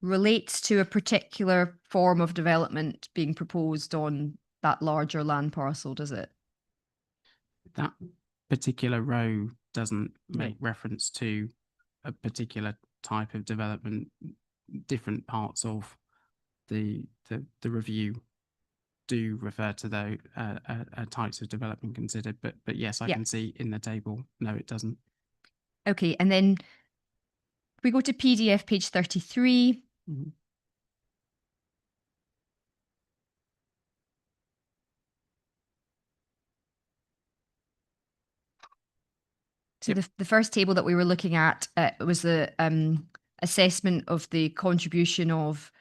relates to a particular form of development being proposed on that larger land parcel, does it? That particular row doesn't make reference to a particular type of development. Different parts of the review do refer to those types of development considered, but yes, I can see in the table. No, it doesn't. Okay, and then we go to PDF page 33. Mm-hmm. So the first table that we were looking at was the assessment of the contribution of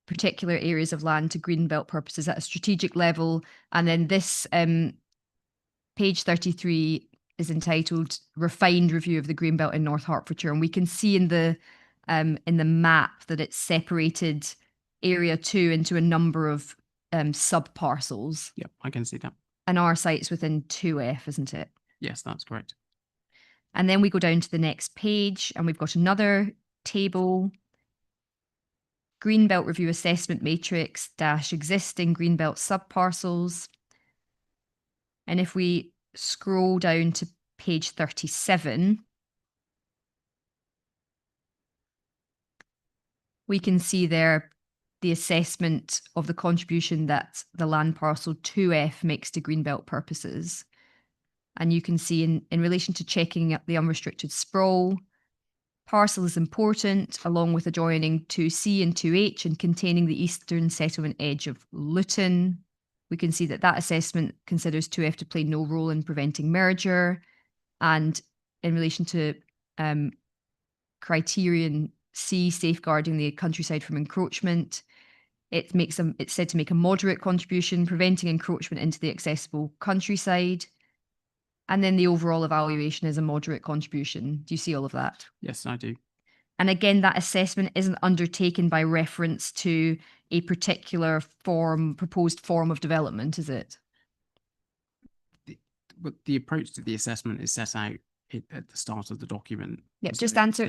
particular areas of land to Greenbelt purposes at a strategic level. And then this page 33 is entitled Refined Review of the Greenbelt in North Hertfordshire. And we can see in the map that it's separated Area 2 into a number of sub-parcels. Yep, I can see that. And our site's within 2F, isn't it? Yes, that's correct. And then we go down to the next page and we've got another table. Greenbelt Review Assessment Matrix dash existing Greenbelt subparcels. And if we scroll down to page 37, we can see there the assessment of the contribution that the land parcel 2F makes to Greenbelt purposes. And you can see in relation to checking up the unrestricted sprawl, parcel is important, along with adjoining 2C and 2H and containing the eastern settlement edge of Luton. We can see that that assessment considers 2F to play no role in preventing merger. And in relation to criterion C, safeguarding the countryside from encroachment, it's said to make a moderate contribution, preventing encroachment into the accessible countryside. And then the overall evaluation is a moderate contribution. Do you see all of that? Yes, I do. And again, that assessment isn't undertaken by reference to a particular proposed form of development, is it? But the approach to the assessment is set out at the start of the document. Yep, So- just answer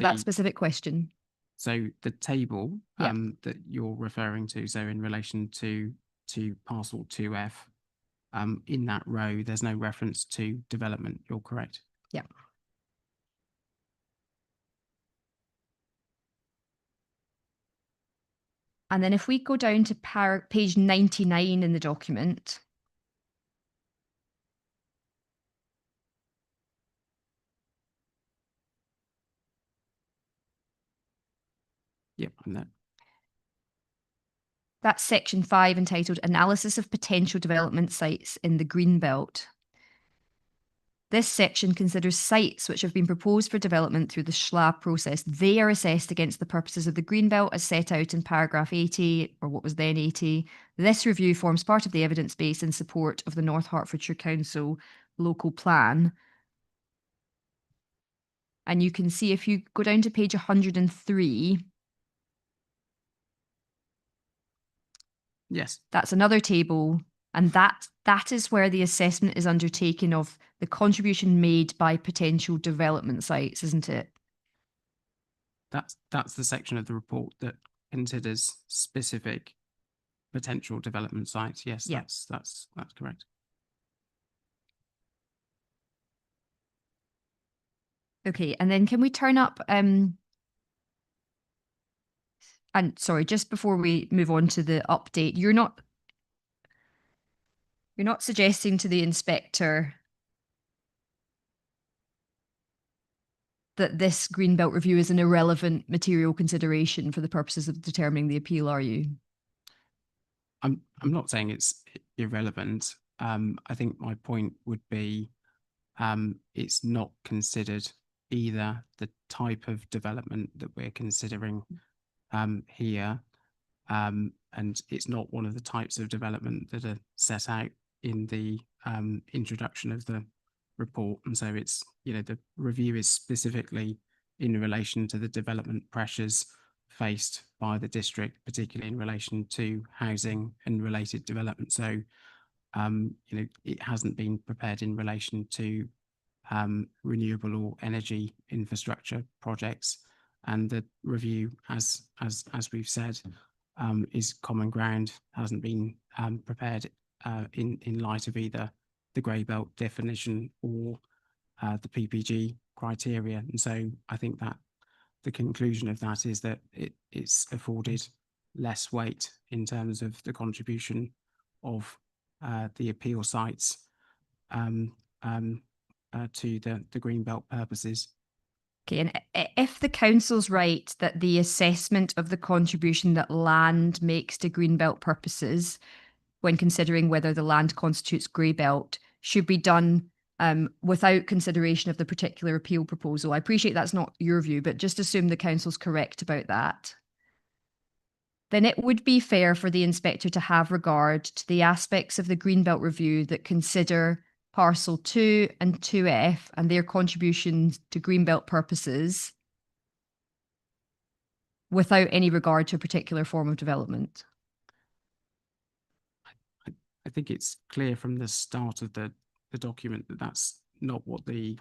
that the- specific question. So the table Yeah. that you're referring to, so in relation to parcel 2F, in that row, there's no reference to development. You're correct. Yeah. And then if we go down to page 99 in the document, Yep, I'm there. that's section 5 entitled Analysis of Potential Development Sites in the Greenbelt. This section considers sites which have been proposed for development through the SHLA process. They are assessed against the purposes of the Greenbelt as set out in paragraph 80, or what was then 80. This review forms part of the evidence base in support of the North Hertfordshire Council local plan. And you can see if you go down to page 103, Yes, that's another table. And that is where the assessment is undertaken of the contribution made by potential development sites, isn't it? that's the section of the report that considers specific potential development sites. Yes, Yeah. that's correct. Okay, and then can we turn up and sorry, just before we move on to the update, you're not suggesting to the inspector that this Greenbelt review is an irrelevant material consideration for the purposes of determining the appeal, are you? I'm not saying it's irrelevant. I think my point would be it's not considered either the type of development that we're considering here, and it's not one of the types of development that are set out in the introduction of the report. And so it's, the review is specifically in relation to the development pressures faced by the district, particularly in relation to housing and related development. So, it hasn't been prepared in relation to renewable or energy infrastructure projects. And the review, as we've said, is common ground, hasn't been prepared in light of either the grey belt definition or the PPG criteria. And so I think that the conclusion of that is that it's afforded less weight in terms of the contribution of the appeal sites to the Greenbelt purposes. Okay, and if the council's right that the assessment of the contribution that land makes to Greenbelt purposes, when considering whether the land constitutes grey belt, should be done without consideration of the particular appeal proposal. I appreciate that's not your view, but just assume the council's correct about that. Then it would be fair for the inspector to have regard to the aspects of the Greenbelt review that consider parcel 2 and 2F and their contributions to greenbelt purposes without any regard to a particular form of development? I think it's clear from the start of the document that that's not what the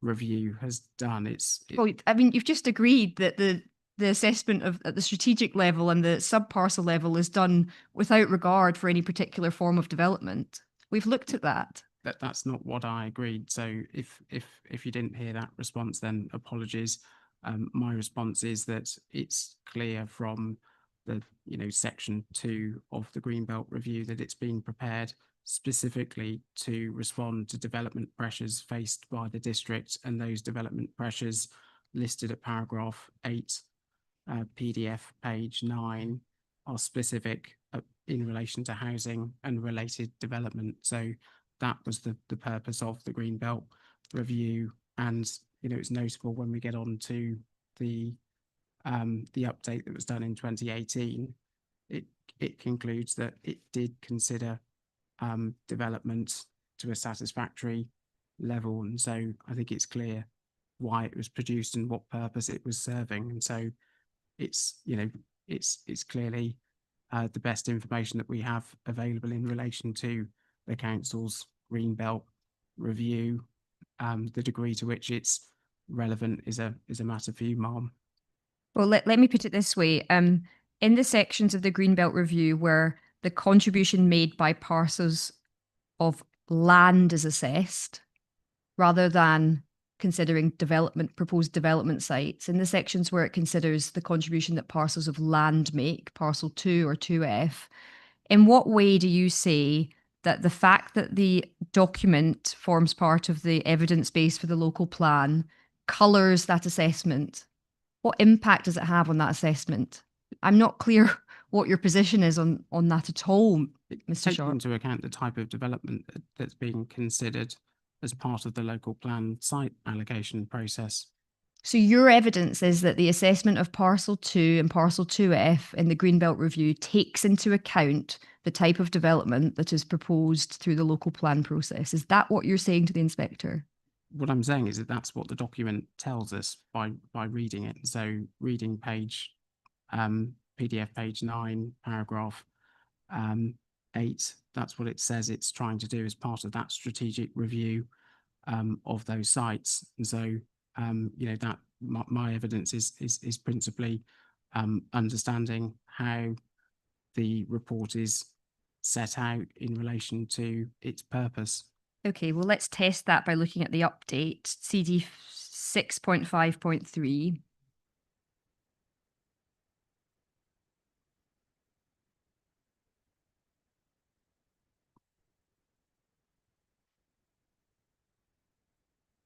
review has done. Well, I mean, you've just agreed that the assessment of at the strategic level and the sub-parcel level is done without regard for any particular form of development. We've looked at that. That's not what I agreed. So if you didn't hear that response, then apologies. My response is that it's clear from the section 2 of the Greenbelt Review that it's been prepared specifically to respond to development pressures faced by the district, and those development pressures listed at paragraph 8, PDF page 9, are specific in relation to housing and related development. So that was the purpose of the Greenbelt Review. And it's notable when we get on to the update that was done in 2018, it concludes that it did consider development to a satisfactory level. And so I think it's clear why it was produced and what purpose it was serving. And so it's clearly the best information that we have available in relation to the council's Greenbelt Review. The degree to which it's relevant is a matter for you, Ma'am. Well, let me put it this way. In the sections of the Greenbelt Review where the contribution made by parcels of land is assessed, rather than considering proposed development sites, in the sections where it considers the contribution that parcels of land make, parcel 2 or 2F, in what way do you say that the fact that the document forms part of the evidence base for the local plan colours that assessment? What impact does it have on that assessment? I'm not clear what your position is on that at all, Mr. Take Sharp. into account the type of development that's being considered as part of the local plan site allocation process. So your evidence is that the assessment of parcel 2 and parcel 2F in the Greenbelt Review takes into account the type of development that is proposed through the local plan process. Is that what you're saying to the inspector? What I'm saying is that that's what the document tells us by reading it. So reading page PDF page 9, paragraph 8, that's what it says it's trying to do as part of that strategic review of those sites. And so that my evidence is principally understanding how the report is set out in relation to its purpose. Okay, well, let's test that by looking at the update, CD 6.5.3.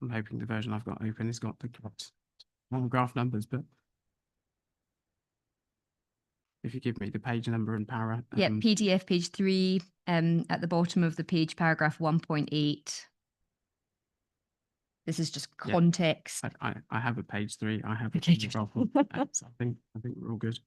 I'm hoping the version I've got open has got the correct paragraph numbers, but if you give me the page number and para. Yeah, PDF page 3, at the bottom of the page, paragraph 1.8. This is just context. I have a page 3. I have a Okay, paragraph 1. So I think we're all good.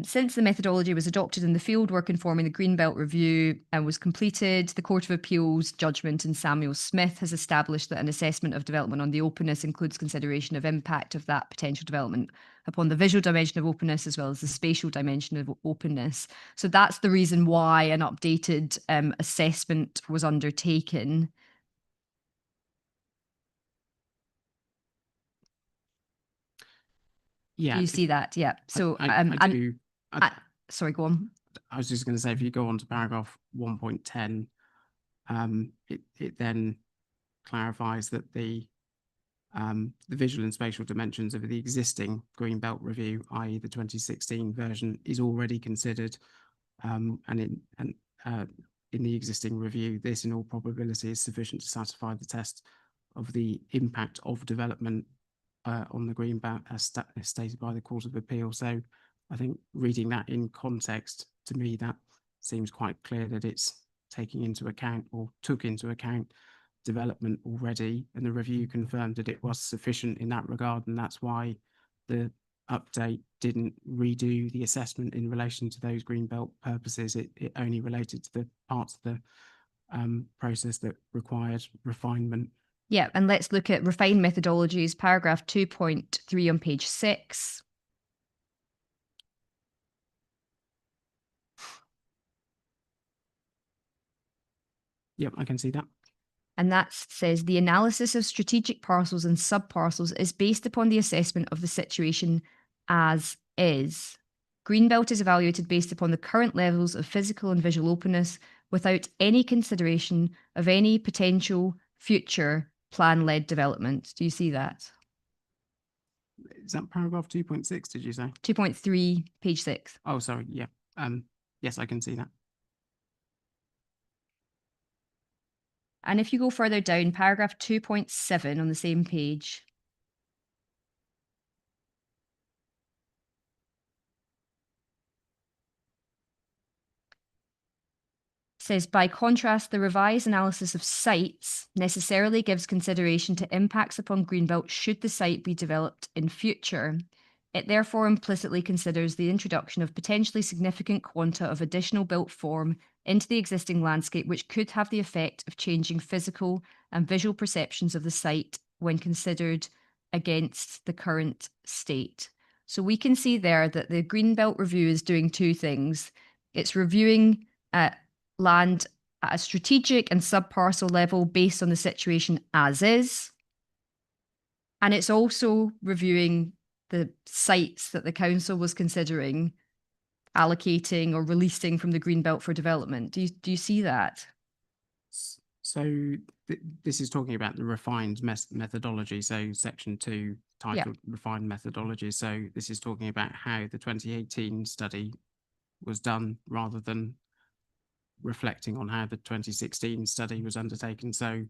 Since the methodology was adopted in the fieldwork informing the Greenbelt Review and was completed, the Court of Appeal's judgment in Samuel Smith has established that an assessment of development on the openness includes consideration of impact of that potential development upon the visual dimension of openness as well as the spatial dimension of openness. So that's the reason why an updated assessment was undertaken. Yeah. Do you see that? Yeah. So I do. Sorry, go on. I was just going to say, if you go on to paragraph 1.10, it then clarifies that the visual and spatial dimensions of the existing Greenbelt Review, i.e. the 2016 version, is already considered, and in the existing review, this in all probability is sufficient to satisfy the test of the impact of development on the Greenbelt as stated by the Court of Appeal. So I think reading that in context, to me, that seems quite clear that it's taking into account or took into account development already, and the review confirmed that it was sufficient in that regard, and that's why the update didn't redo the assessment in relation to those Greenbelt purposes. It only related to the parts of process that required refinement. Yeah, and let's look at refined methodologies, paragraph 2.3 on page 6. Yep, I can see that. And that says the analysis of strategic parcels and subparcels is based upon the assessment of the situation as is. Greenbelt is evaluated based upon the current levels of physical and visual openness without any consideration of any potential future plan-led development. Do you see that? Is that paragraph 2.6, did you say? 2.3, page 6. Oh, sorry. Yeah. Yes, I can see that. And if you go further down, paragraph 2.7 on the same page. Says, by contrast, the revised analysis of sites necessarily gives consideration to impacts upon Greenbelt should the site be developed in future. It therefore implicitly considers the introduction of potentially significant quanta of additional built form into the existing landscape, which could have the effect of changing physical and visual perceptions of the site when considered against the current state. So we can see there that the Greenbelt review is doing two things. It's reviewing land at a strategic and subparcel level based on the situation as is. And it's also reviewing the sites that the council was considering allocating or releasing from the Greenbelt for development. Do you see that? So this is talking about the refined methodology. So section 2 titled refined methodology. So this is talking about how the 2018 study was done rather than reflecting on how the 2016 study was undertaken. So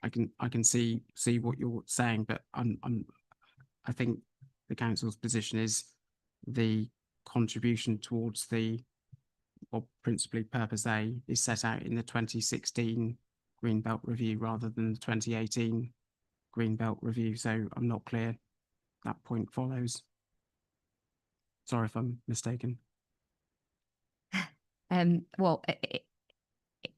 I can see what you're saying, but I think the council's position is the contribution towards the, or principally purpose A, is set out in the 2016 Greenbelt review rather than the 2018 Greenbelt review. So I'm not clear that point follows. Sorry if I'm mistaken. Well,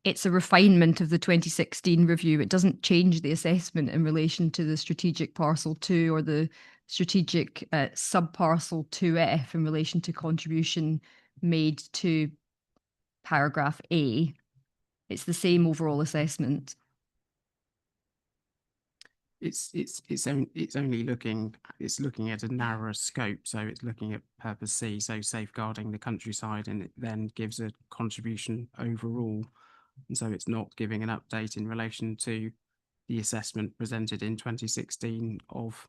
it's a refinement of the 2016 review. It doesn't change the assessment in relation to the strategic parcel 2 or the strategic subparcel 2F in relation to contribution made to paragraph A. It's the same overall assessment. It's only looking at a narrower scope, so it's looking at purpose C, so safeguarding the countryside, and it then gives a contribution overall, and so it's not giving an update in relation to the assessment presented in 2016 of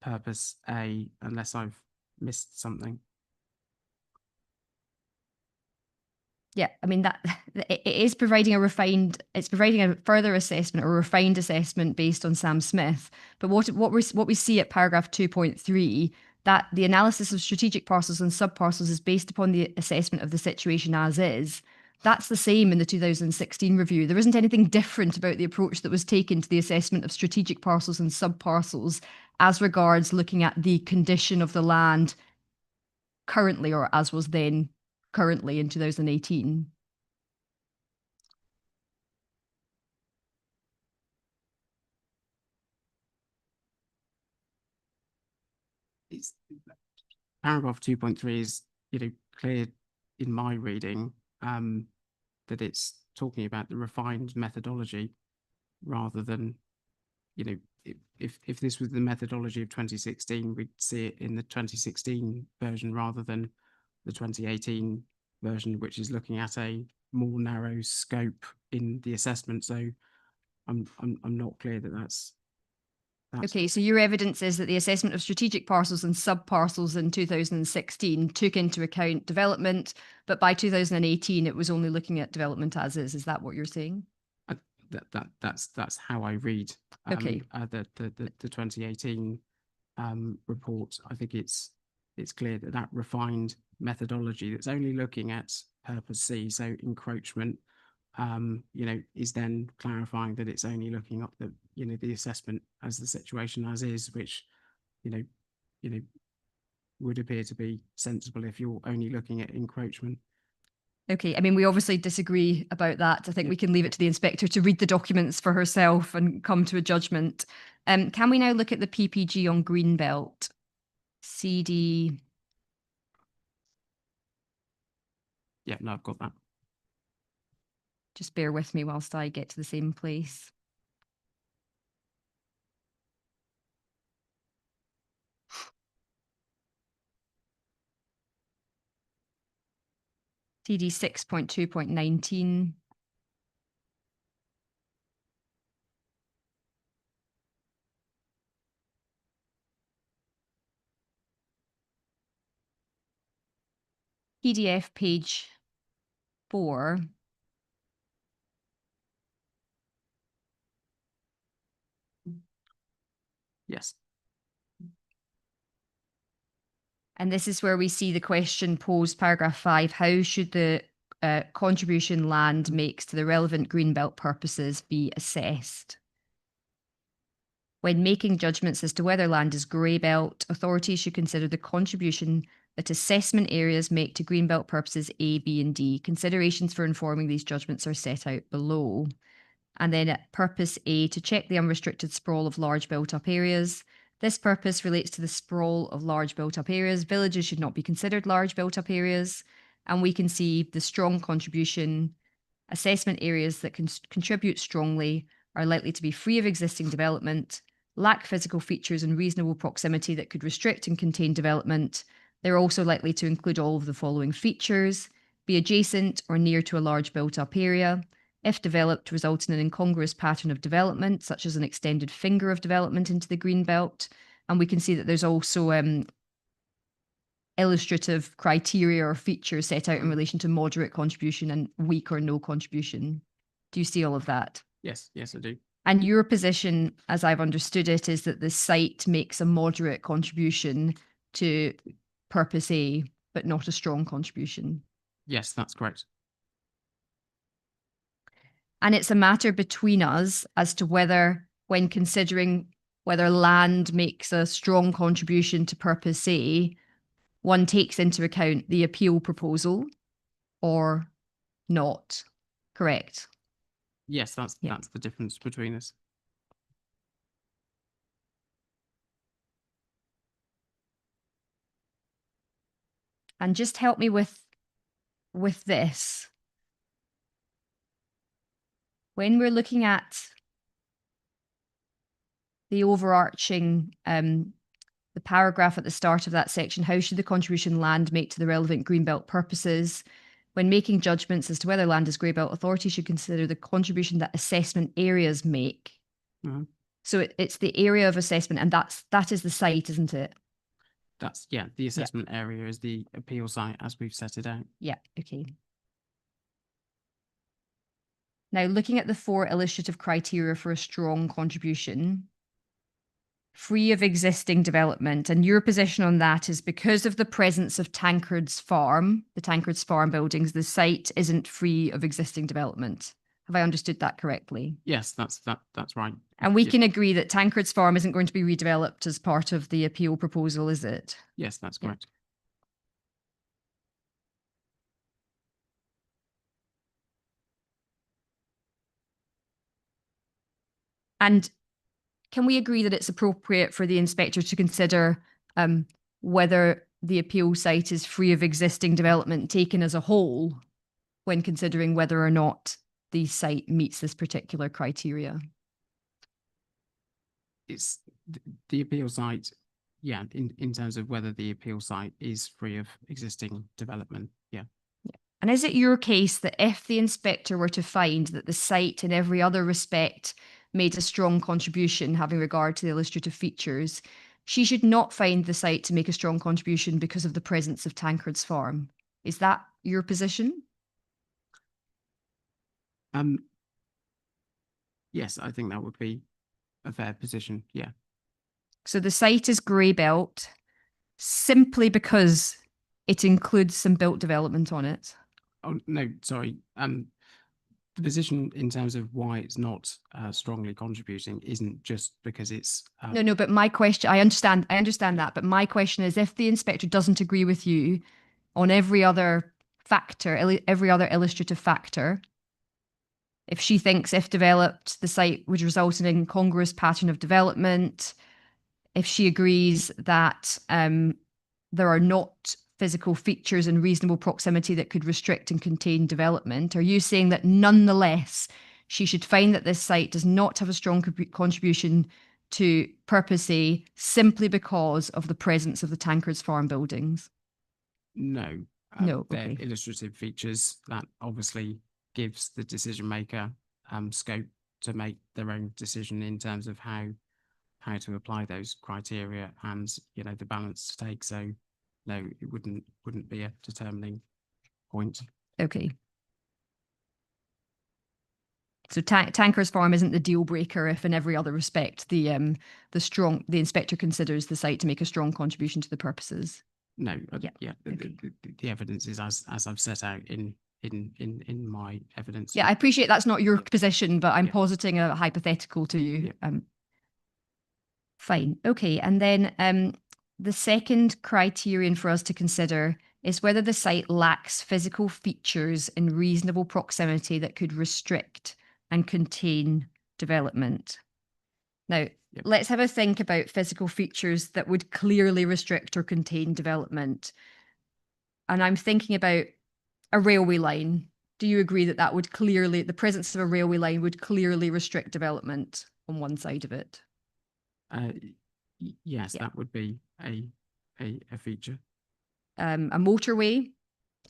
purpose A, unless I've missed something. Yeah, I mean that it is providing it's providing a further assessment or a refined assessment based on Sam Smith. But what we see at paragraph 2.3, that the analysis of strategic parcels and subparcels is based upon the assessment of the situation as is. That's the same in the 2016 review. There isn't anything different about the approach that was taken to the assessment of strategic parcels and subparcels as regards looking at the condition of the land currently, or as was then currently in 2018. It's paragraph 2.3 is, clear in my reading, that it's talking about the refined methodology rather than, if this was the methodology of 2016, we'd see it in the 2016 version rather than the 2018 version, which is looking at a more narrow scope in the assessment. So I'm not clear that that's okay, so your evidence is that the assessment of strategic parcels and subparcels in 2016 took into account development, but by 2018 it was only looking at development as is. Is that what you're saying? That's how I read Okay. the 2018 report. I think it's clear that refined methodology that's only looking at purpose C, so encroachment, is then clarifying that it's only looking at the the assessment as the situation as is, which would appear to be sensible if you're only looking at encroachment. Okay, I mean, we obviously disagree about that. I think we can leave it to the inspector to read the documents for herself and come to a judgment. Can we now look at the PPG on Greenbelt? CD. Yeah, no, I've got that. Just bear with me whilst I get to the same place. TD 6.2.19. PDF page 4. Yes. And this is where we see the question posed, paragraph 5. How should the contribution land makes to the relevant greenbelt purposes be assessed? When making judgments as to whether land is grey belt, authorities should consider the contribution that assessment areas make to greenbelt purposes A, B, and D. Considerations for informing these judgments are set out below. And then at purpose A, to check the unrestricted sprawl of large built-up areas. This purpose relates to the sprawl of large built-up areas. Villages should not be considered large built-up areas. And we can see the strong contribution. Assessment areas that can contribute strongly are likely to be free of existing development, lack physical features in reasonable proximity that could restrict and contain development. They're also likely to include all of the following features: be adjacent or near to a large built-up area, if developed, result in an incongruous pattern of development, such as an extended finger of development into the green belt. And we can see that there's also illustrative criteria or features set out in relation to moderate contribution and weak or no contribution. Do you see all of that? Yes, yes, I do. And your position, as I've understood it, is that the site makes a moderate contribution to purpose A, but not a strong contribution. Yes, that's correct. And it's a matter between us as to whether, when considering whether land makes a strong contribution to purpose A, one takes into account the appeal proposal or not. Correct? Yes, that's the difference between us. And just help me with this. When we're looking at the overarching, the paragraph at the start of that section, how should the contribution land make to the relevant greenbelt purposes? When making judgments as to whether land is grey-belt, authorities should consider the contribution that assessment areas make. Mm-hmm. So it's the area of assessment, and that is the site, isn't it? That's, yeah, the assessment area is the appeal site as we've set it out. Yeah, okay. Now, looking at the 4 illustrative criteria for a strong contribution, free of existing development, and your position on that is because of the presence of Tancred's farm, the Tancred's farm buildings, the site isn't free of existing development. Have I understood that correctly? Yes, that's right. And we can agree that Tancred's farm isn't going to be redeveloped as part of the appeal proposal, is it? Yes, that's correct. And can we agree that it's appropriate for the inspector to consider whether the appeal site is free of existing development taken as a whole when considering whether or not the site meets this particular criteria? It's the appeal site, yeah, in terms of whether the appeal site is free of existing development, yeah. And is it your case that if the inspector were to find that the site in every other respect made a strong contribution having regard to the illustrative features, she should not find the site to make a strong contribution because of the presence of Tancred's farm? Is that your position? Yes, I think that would be a fair position, yeah. So the site is grey belt simply because it includes some built development on it. Oh, no, sorry. The position in terms of why it's not strongly contributing isn't just because it's... No, but my question, I understand that, but my question is, if the inspector doesn't agree with you on every other factor, every other illustrative factor. If she thinks if developed, the site would result in an incongruous pattern of development, if she agrees that there are not physical features in reasonable proximity that could restrict and contain development, are you saying that nonetheless she should find that this site does not have a strong contribution to Purpose A simply because of the presence of the Tankards Farm buildings? No. No, They're okay. illustrative features that obviously gives the decision maker scope to make their own decision in terms of how to apply those criteria and, you know, the balance to take. So no, it wouldn't be a determining point. Okay. So Tanker's Farm isn't the deal breaker if in every other respect the inspector considers the site to make a strong contribution to the purposes. No, Yeah, okay. the evidence is as I've set out in my evidence. Yeah, I appreciate that's not your Yeah. position, but I'm Yeah. positing a hypothetical to you. Yeah. Fine. Okay. And then the second criterion for us to consider is whether the site lacks physical features in reasonable proximity that could restrict and contain development. Now, Yep. let's have a think about physical features that would clearly restrict or contain development. And I'm thinking about a railway line. Do you agree that that would clearly, the presence of a railway line would clearly restrict development on one side of it? Yes, Yeah. that would be a feature. A motorway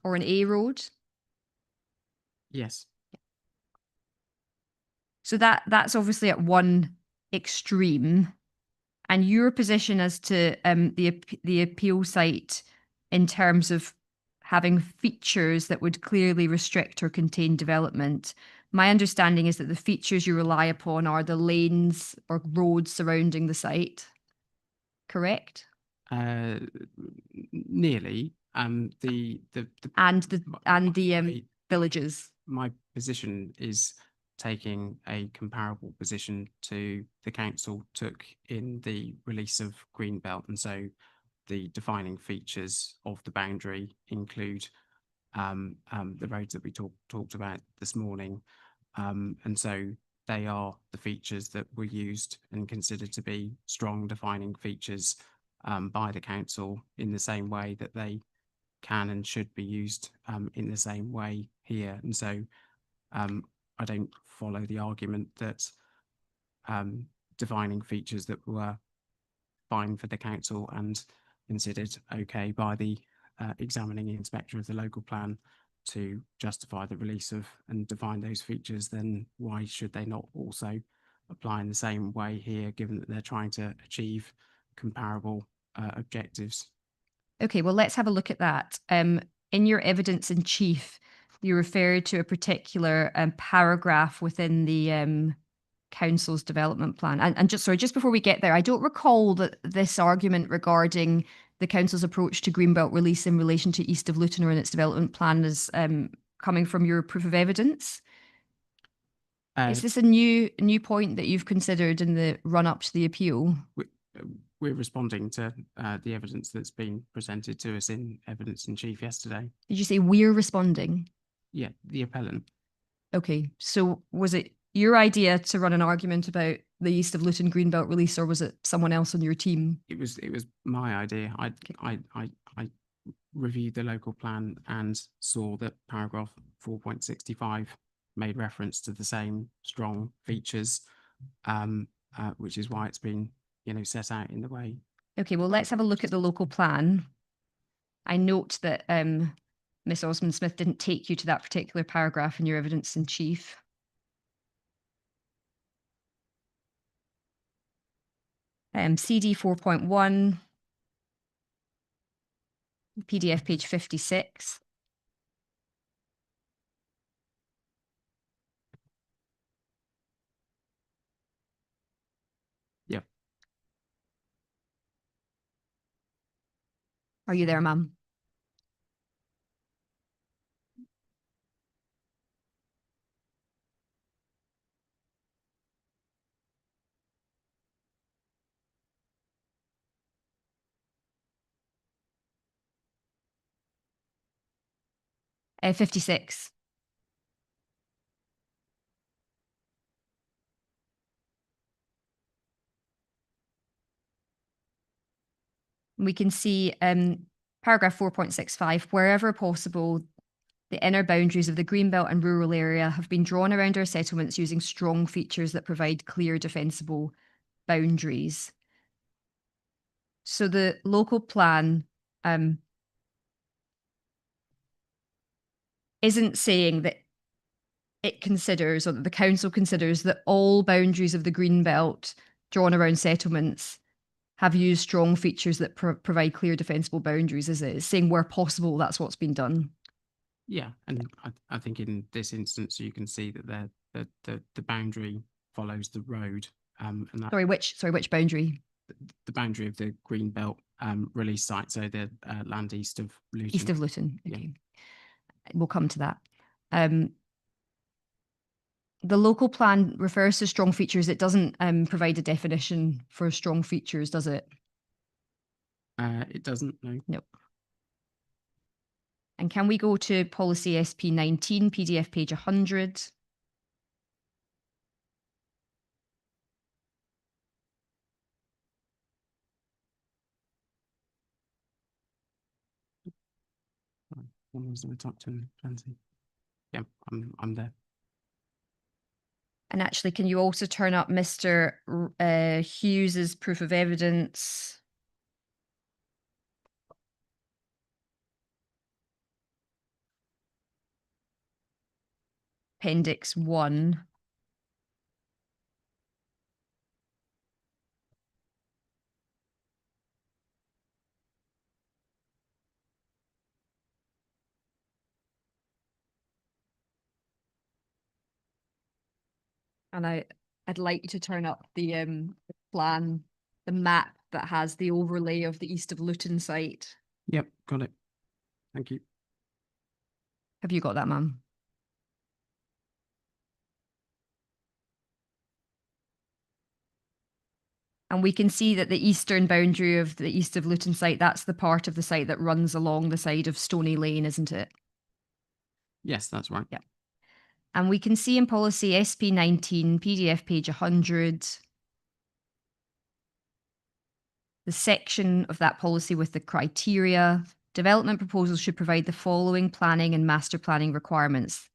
or an A road? Yes. So that's obviously at one extreme. And your position as to the appeal site in terms of having features that would clearly restrict or contain development. My understanding is that the features you rely upon are the lanes or roads surrounding the site. Correct? Nearly. The And the my- villages. my position is taking a comparable position to the council took in the release of Greenbelt, and so the defining features of the boundary include the roads that we talked about this morning, and so they are the features that were used and considered to be strong defining features by the council in the same way that they can and should be used in the same way here. And so I don't follow the argument that defining features that were fine for the council and considered okay by the examining inspector of the local plan to justify the release of and define those features, then why should they not also apply in the same way here, given that they're trying to achieve comparable objectives? Okay, well, let's have a look at that. In your evidence in chief, you referred to a particular paragraph within the council's development plan. And just before we get there, I don't recall that this argument regarding the council's approach to Greenbelt release in relation to east of Luton or in its development plan is coming from your proof of evidence. Is this a new point that you've considered in the run up to the appeal? We're responding to the evidence that's been presented to us in evidence in chief yesterday. Did you say we're responding? Yeah, the appellant. Okay, so was it your idea to run an argument about the east of Luton Greenbelt release, or was it someone else on your team? It was my idea. I reviewed the local plan and saw that paragraph 4.65 made reference to the same strong features, which is why it's been, you know, set out in the way. Okay, well, let's have a look at the local plan. I note that Miss Osmond Smith didn't take you to that particular paragraph in your evidence in chief. CD 4.1, PDF page 56. Yep. Are you there, ma'am? 56. We can see paragraph 4.65, wherever possible, the inner boundaries of the greenbelt and rural area have been drawn around our settlements using strong features that provide clear defensible boundaries. So the local plan isn't saying that it considers, or that the council considers, that all boundaries of the greenbelt drawn around settlements have used strong features that provide clear defensible boundaries, is it? It's saying where possible, that's what's been done. Yeah, and I think in this instance you can see that the boundary follows the road, and that Sorry, which boundary? the boundary of the greenbelt release site, so the land east of Luton. East of Luton. Yeah. Okay, we'll come to that. The local plan refers to strong features. It doesn't provide a definition for strong features, does it? It doesn't, no. Nope. And can we go to policy SP19, PDF page 100? One was the reduction 20. Yeah, I'm there. And actually, can you also turn up Mr. Hughes's proof of evidence? Appendix 1. And I'd like you to turn up the plan, the map that has the overlay of the East of Luton site. Yep, got it. Thank you. Have you got that, ma'am? And we can see that the eastern boundary of the East of Luton site, that's the part of the site that runs along the side of Stony Lane, isn't it? Yes, that's right. Yeah. And we can see in policy SP19, PDF page 100, the section of that policy with the criteria. Development proposals should provide the following planning and master planning requirements.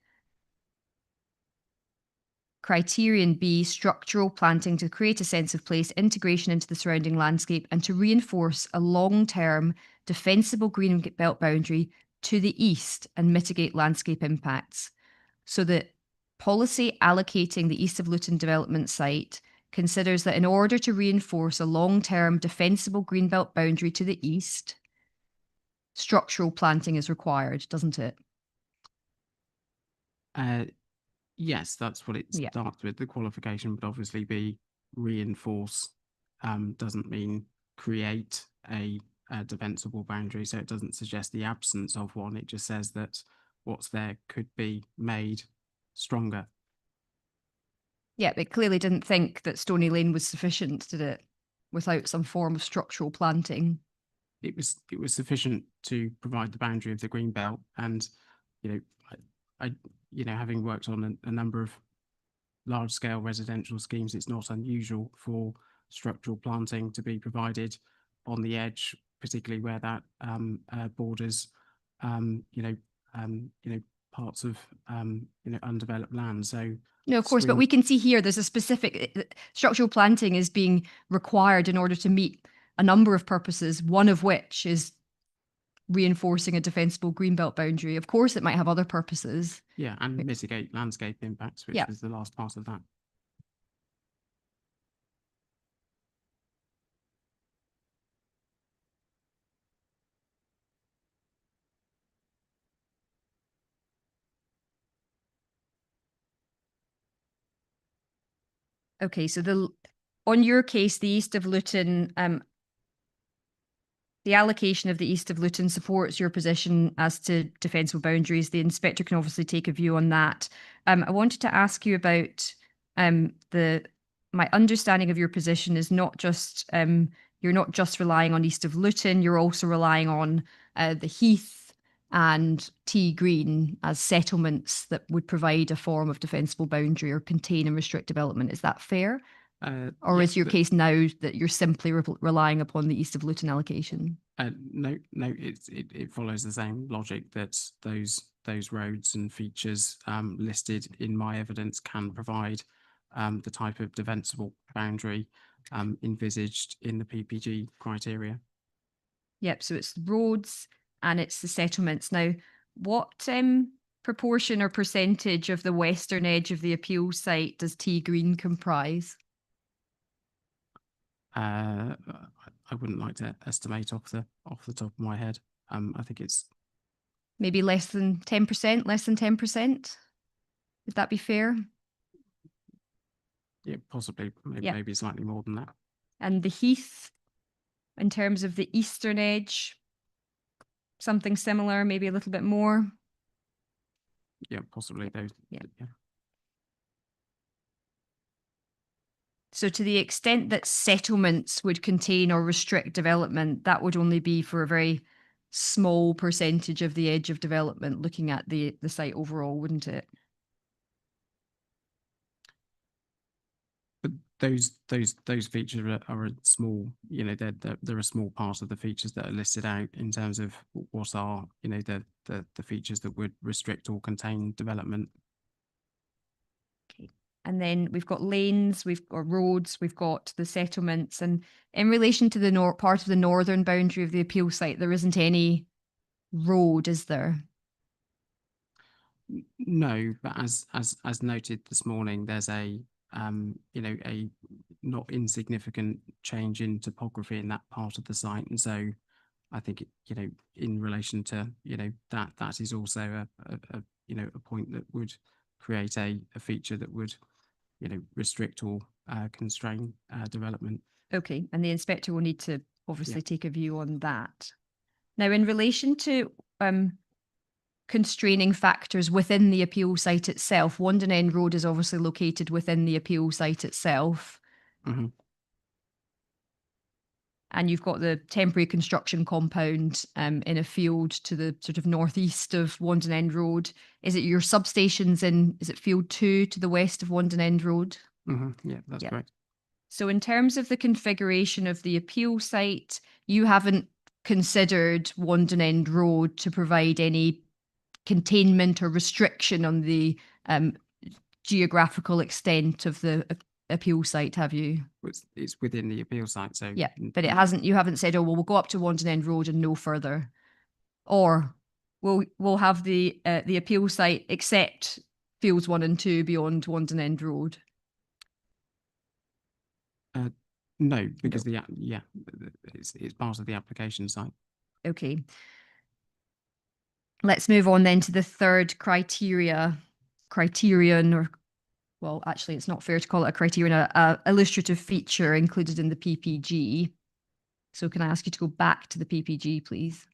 Criterion B, structural planting to create a sense of place, integration into the surrounding landscape, and to reinforce a long-term defensible green belt boundary to the east and mitigate landscape impacts. So that policy allocating the East of Luton development site considers that in order to reinforce a long-term defensible greenbelt boundary to the east, structural planting is required, doesn't it? Yes, that's what it starts with. The qualification would obviously be reinforce, doesn't mean create a defensible boundary. So it doesn't suggest the absence of one. It just says that what's there could be made stronger. Yeah, it clearly didn't think that Stony Lane was sufficient, did it? Without some form of structural planting. It was sufficient to provide the boundary of the green belt, and I having worked on a number of large scale residential schemes, it's not unusual for structural planting to be provided on the edge, particularly where that borders parts of undeveloped land. So no, of course, but we can see here there's a specific structural planting is being required in order to meet a number of purposes, one of which is reinforcing a defensible greenbelt boundary. Of course, it might have other purposes. Yeah, and mitigate landscape impacts, which is the last part of that. Okay, so on your case, the East of Luton, the allocation of the East of Luton supports your position as to defensible boundaries. The inspector can obviously take a view on that. I wanted to ask you about my understanding of your position is not just you're not just relying on East of Luton, you're also relying on the Heath and T green as settlements that would provide a form of defensible boundary or contain and restrict development. Is that fair? Or Yeah, is your case now that you're simply relying upon the East of Luton allocation? No, it follows the same logic that those roads and features listed in my evidence can provide the type of defensible boundary envisaged in the PPG criteria. Yep, so it's roads and it's the settlements. Now, what proportion or percentage of the western edge of the appeal site does T green comprise? I wouldn't like to estimate off the top of my head. I think it's Maybe less than 10%, less than 10%? Would that be fair? yeah, possibly Yeah. maybe slightly more than that. And the heath, in terms of the eastern edge, something similar, maybe a little bit more. Yeah, possibly those. Yeah. Yeah. So to the extent that settlements would contain or restrict development, that would only be for a very small percentage of the edge of development, looking at the site overall, wouldn't it? But those features are a small, you know, they're a small part of the features that are listed out in terms of what are, you know, the features that would restrict or contain development. Okay. And then we've got lanes, we've got roads, we've got the settlements. And in relation to the part of the northern boundary of the appeal site, there isn't any road, is there? No, but as noted this morning, there's a you know, a not insignificant change in topography in that part of the site, and so I think you know, in relation to, you know, that is also a you know, a point that would create a feature that would, you know, restrict or constrain development. Okay, and the inspector will need to obviously take a view on that. Now, in relation to constraining factors within the appeal site itself, Wandon End Road is obviously located within the appeal site itself. Mm-hmm. And you've got the temporary construction compound in a field to the sort of northeast of Wandon End Road. Is it your substations is it field 2 to the west of Wandon End Road? Mm-hmm. Yeah, that's correct. So in terms of the configuration of the appeal site, you haven't considered Wandon End Road to provide any containment or restriction on the geographical extent of the appeal site, have you? It's within the appeal site, so Yeah, but you haven't said, oh well, we'll go up to Wandon End Road and no further, or we'll have the appeal site except fields 1 and 2 beyond Wandon End Road. No, because it's part of the application site. Okay. Let's move on then to the third criterion, or, well, actually, it's not fair to call it a criterion, a illustrative feature included in the PPG. So can I ask you to go back to the PPG, please?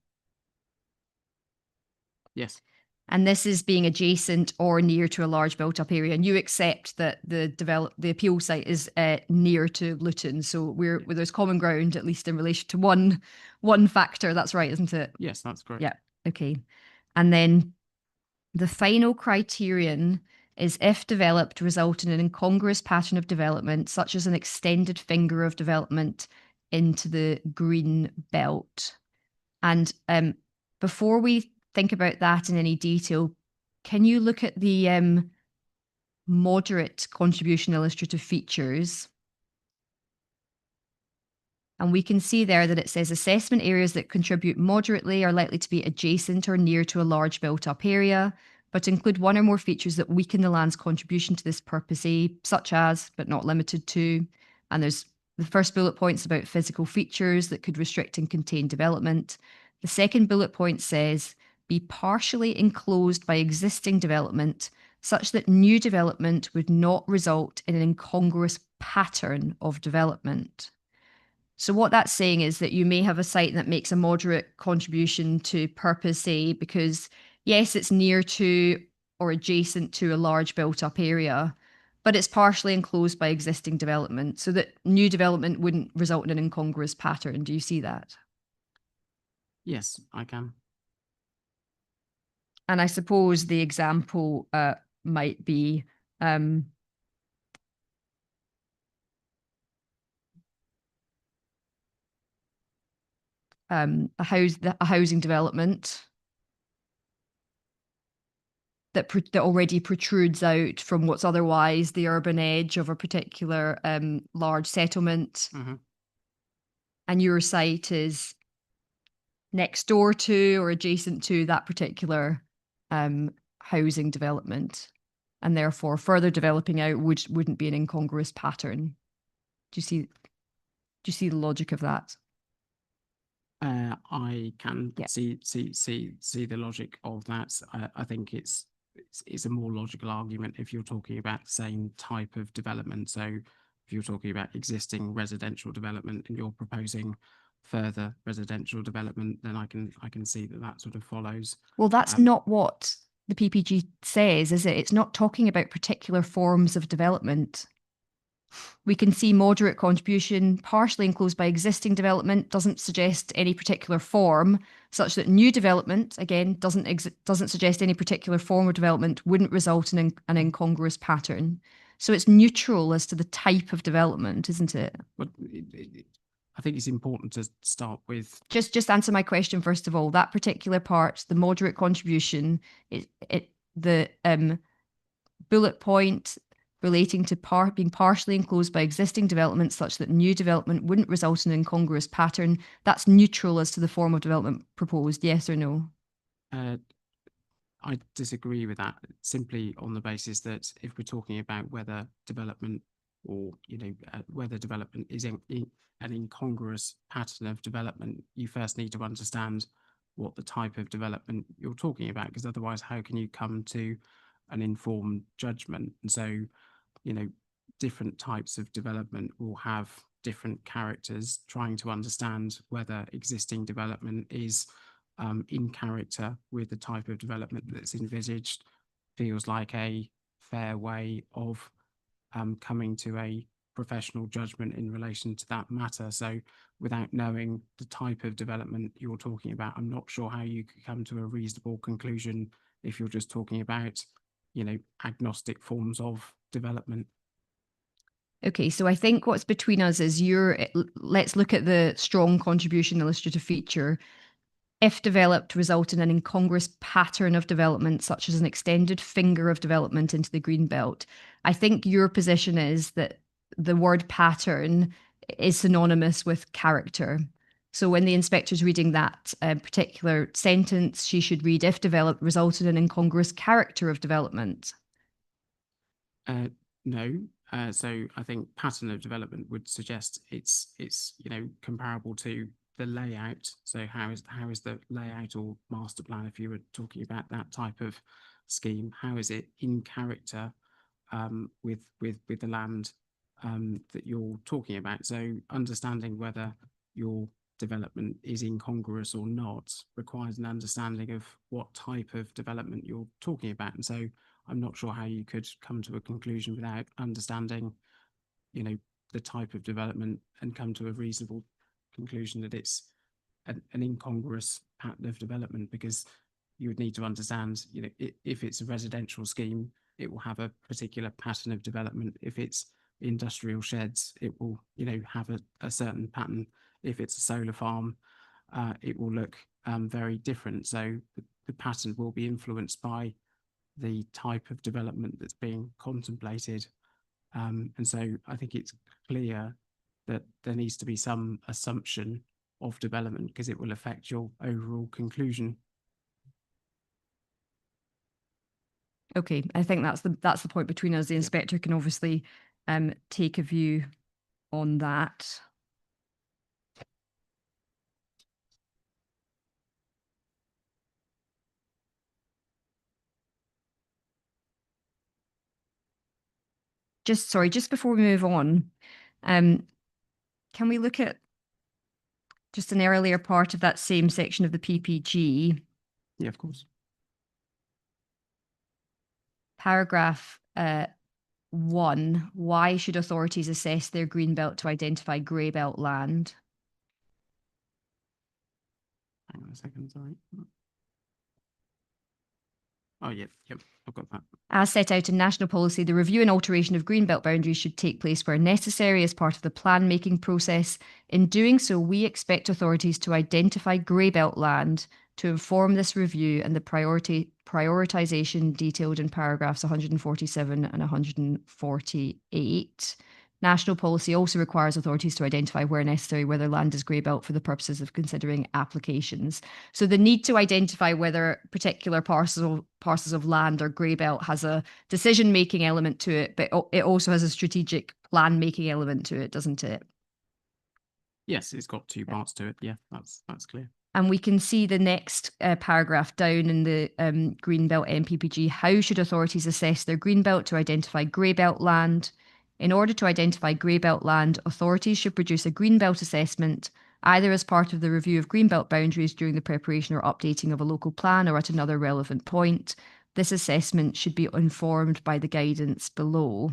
Yes. And this is being adjacent or near to a large built-up area. And you accept that the appeal site is near to Luton. So where there's common ground, at least in relation to one factor. That's right, isn't it? Yes, that's correct. Yeah. Okay. And then the final criterion is if developed, result in an incongruous pattern of development, such as an extended finger of development into the green belt. And before we think about that in any detail, can you look at the moderate contribution illustrative features? And we can see there that it says assessment areas that contribute moderately are likely to be adjacent or near to a large built-up area, but include one or more features that weaken the land's contribution to this purpose, such as, but not limited to, and there's the first bullet point's about physical features that could restrict and contain development. The second bullet point says, be partially enclosed by existing development, such that new development would not result in an incongruous pattern of development. So what that's saying is that you may have a site that makes a moderate contribution to purpose A because, yes, it's near to or adjacent to a large built-up area, but it's partially enclosed by existing development so that new development wouldn't result in an incongruous pattern. Do you see that? Yes, I can. And I suppose the example might be a housing development that already protrudes out from what's otherwise the urban edge of a particular large settlement. Mm-hmm. And your site is next door to or adjacent to that particular housing development, and therefore further developing out wouldn't be an incongruous pattern. Do you see the logic of that? I can Yeah. see the logic of that. I think it's a more logical argument if you're talking about the same type of development. So if you're talking about existing residential development and you're proposing further residential development, then I can see that sort of follows. Well, that's not what the PPG says, is it? It's not talking about particular forms of development. We can see moderate contribution partially enclosed by existing development doesn't suggest any particular form, such that new development, again, doesn't suggest any particular form of development, wouldn't result in an incongruous pattern. So it's neutral as to the type of development, isn't it? But I think it's important to start with. Just answer my question first of all. That particular part, the moderate contribution, the bullet point relating to being partially enclosed by existing development such that new development wouldn't result in an incongruous pattern, that's neutral as to the form of development proposed, yes or no? I disagree with that, simply on the basis that if we're talking about whether development or, whether development is an incongruous pattern of development, you first need to understand what the type of development you're talking about, because otherwise how can you come to an informed judgment? And so, different types of development will have different characters. Trying to understand whether existing development is in character with the type of development that's envisaged feels like a fair way of coming to a professional judgment in relation to that matter. So without knowing the type of development you're talking about, I'm not sure how you could come to a reasonable conclusion if you're just talking about, agnostic forms of development. Okay, so I think what's between us is let's look at the strong contribution illustrative feature. If developed, result in an incongruous pattern of development, such as an extended finger of development into the green belt. I think your position is that the word pattern is synonymous with character. So when the inspector's reading that particular sentence, she should read, if developed, result in an incongruous character of development. No. So I think pattern of development would suggest it's comparable to the layout. So how is the layout or master plan, if you were talking about that type of scheme, how is it in character with the land that you're talking about? So understanding whether your development is incongruous or not requires an understanding of what type of development you're talking about. And so I'm not sure how you could come to a conclusion without understanding, the type of development and come to a reasonable conclusion that it's an incongruous pattern of development, because you would need to understand, if it's a residential scheme, it will have a particular pattern of development. If it's industrial sheds, it will, have a certain pattern. If it's a solar farm, it will look very different. So the pattern will be influenced by the type of development that's being contemplated. And so I think it's clear that there needs to be some assumption of development, because it will affect your overall conclusion. Okay, I think that's the point between us. The inspector can obviously take a view on that. Just before we move on, can we look at just an earlier part of that same section of the PPG? Yeah, of course. Paragraph 1, why should authorities assess their green belt to identify grey belt land? Hang on a second, sorry. Oh, yeah, yep, I've got that. As set out in national policy, the review and alteration of greenbelt boundaries should take place where necessary as part of the plan making process. In doing so, we expect authorities to identify greybelt land to inform this review and the prioritisation detailed in paragraphs 147 and 148. National policy also requires authorities to identify where necessary whether land is greybelt for the purposes of considering applications. So the need to identify whether particular parcels of land are greybelt has a decision-making element to it, but it also has a strategic plan-making element to it, doesn't it? Yes, it's got two parts to it. Yeah, that's clear. And we can see the next paragraph down in the Greenbelt NPPG. How should authorities assess their greenbelt to identify greybelt land? In order to identify greybelt land, authorities should produce a greenbelt assessment, either as part of the review of greenbelt boundaries during the preparation or updating of a local plan or at another relevant point. This assessment should be informed by the guidance below.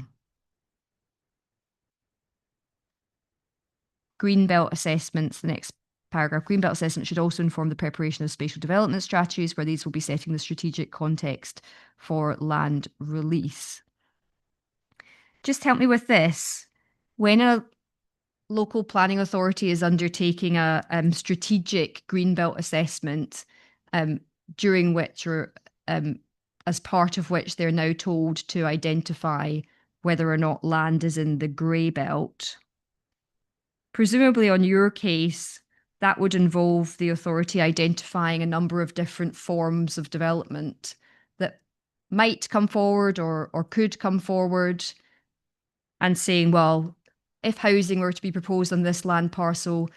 Greenbelt assessments, the next paragraph. Greenbelt assessment should also inform the preparation of spatial development strategies, where these will be setting the strategic context for land release. Just help me with this. When a local planning authority is undertaking a strategic greenbelt assessment, during which or as part of which they're now told to identify whether or not land is in the grey belt, presumably on your case, that would involve the authority identifying a number of different forms of development that might come forward or could come forward, and saying, well, if housing were to be proposed on this land parcel,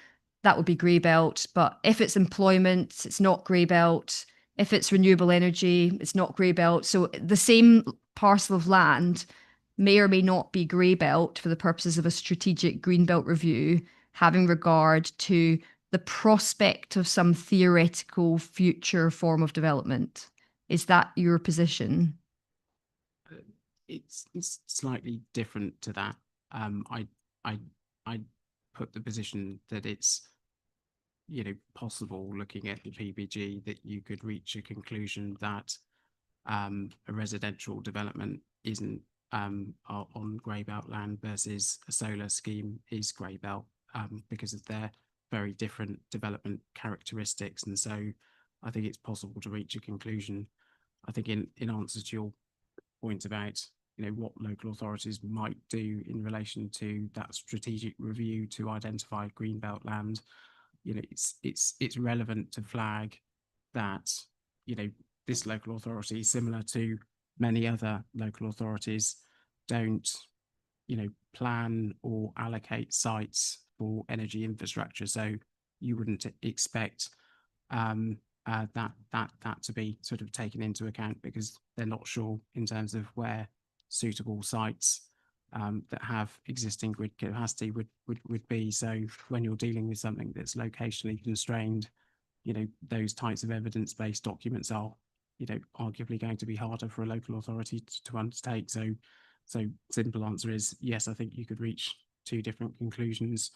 that would be grey belt. But if it's employment, it's not grey belt. If it's renewable energy, it's not grey belt. So the same parcel of land may or may not be grey belt for the purposes of a strategic green belt review, having regard to the prospect of some theoretical future form of development. Is that your position? It's slightly different to that. I put the position that it's, you know, possible looking at the PPG that you could reach a conclusion that a residential development isn't on grey belt land versus a solar scheme is grey belt, because of their very different development characteristics. And so I think it's possible to reach a conclusion. I think in answer to your point about, you know, what local authorities might do in relation to that strategic review to identify greenbelt land, you know, it's relevant to flag that, you know, this local authority, similar to many other local authorities, don't, you know, plan or allocate sites for energy infrastructure. So you wouldn't expect that to be sort of taken into account, because they're not sure in terms of where suitable sites that have existing grid capacity would be. So when you're dealing with something that's locationally constrained, you know, those types of evidence-based documents are, you know, arguably going to be harder for a local authority to undertake. So simple answer is yes, I think you could reach two different conclusions,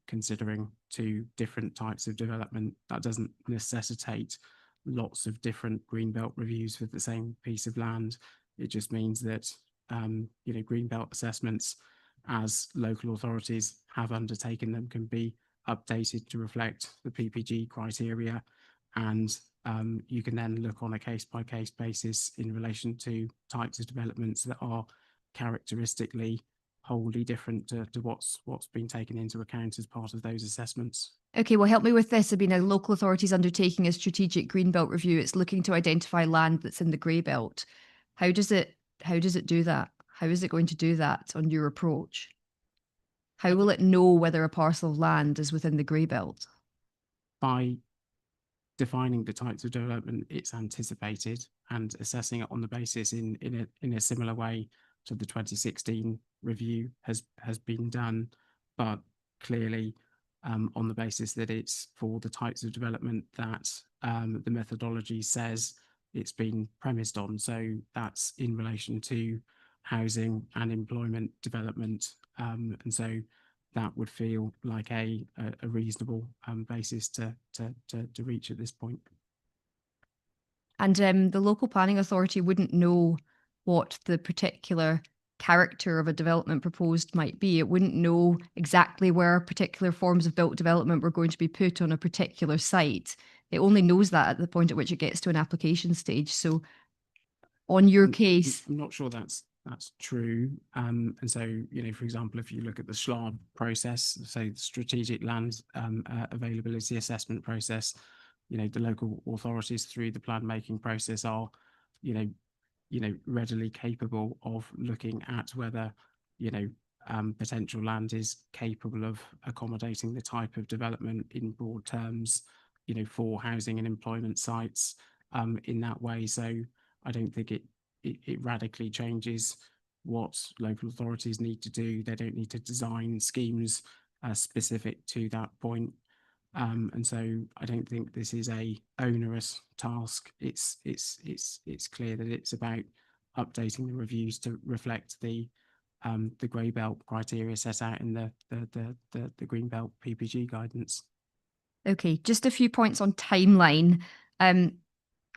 considering two different types of development. That doesn't necessitate lots of different greenbelt reviews for the same piece of land. It just means that, you know, greenbelt assessments, as local authorities have undertaken them, can be updated to reflect the PPG criteria, and you can then look on a case-by-case basis in relation to types of developments that are characteristically wholly different to what's been taken into account as part of those assessments. Okay, well, help me with this. Sabina, local authorities undertaking a strategic green belt review. It's looking to identify land that's in the grey belt. How does it do that? How is it going to do that on your approach? How will it know whether a parcel of land is within the grey belt? By defining the types of development it's anticipated and assessing it on the basis in a similar way to the 2016 review has been done, but clearly on the basis that it's for the types of development that the methodology says it's been premised on. So that's in relation to housing and employment development, and so that would feel like a reasonable basis to reach at this point. And the local planning authority wouldn't know what the particular character of a development proposed might be. It wouldn't know exactly where particular forms of built development were going to be put on a particular site. It only knows that at the point at which it gets to an application stage. So on your case, I'm not sure that's true. And so, you know, for example, if you look at the SLAB process, so the strategic land availability assessment process, you know, the local authorities through the plan making process are, you know, readily capable of looking at whether, you know, potential land is capable of accommodating the type of development in broad terms, you know, for housing and employment sites in that way. So I don't think it radically changes what local authorities need to do. They don't need to design schemes specific to that point. And so I don't think this is a onerous task. It's clear that it's about updating the reviews to reflect the grey belt criteria set out in the green belt PPG guidance. okay, just a few points on timeline.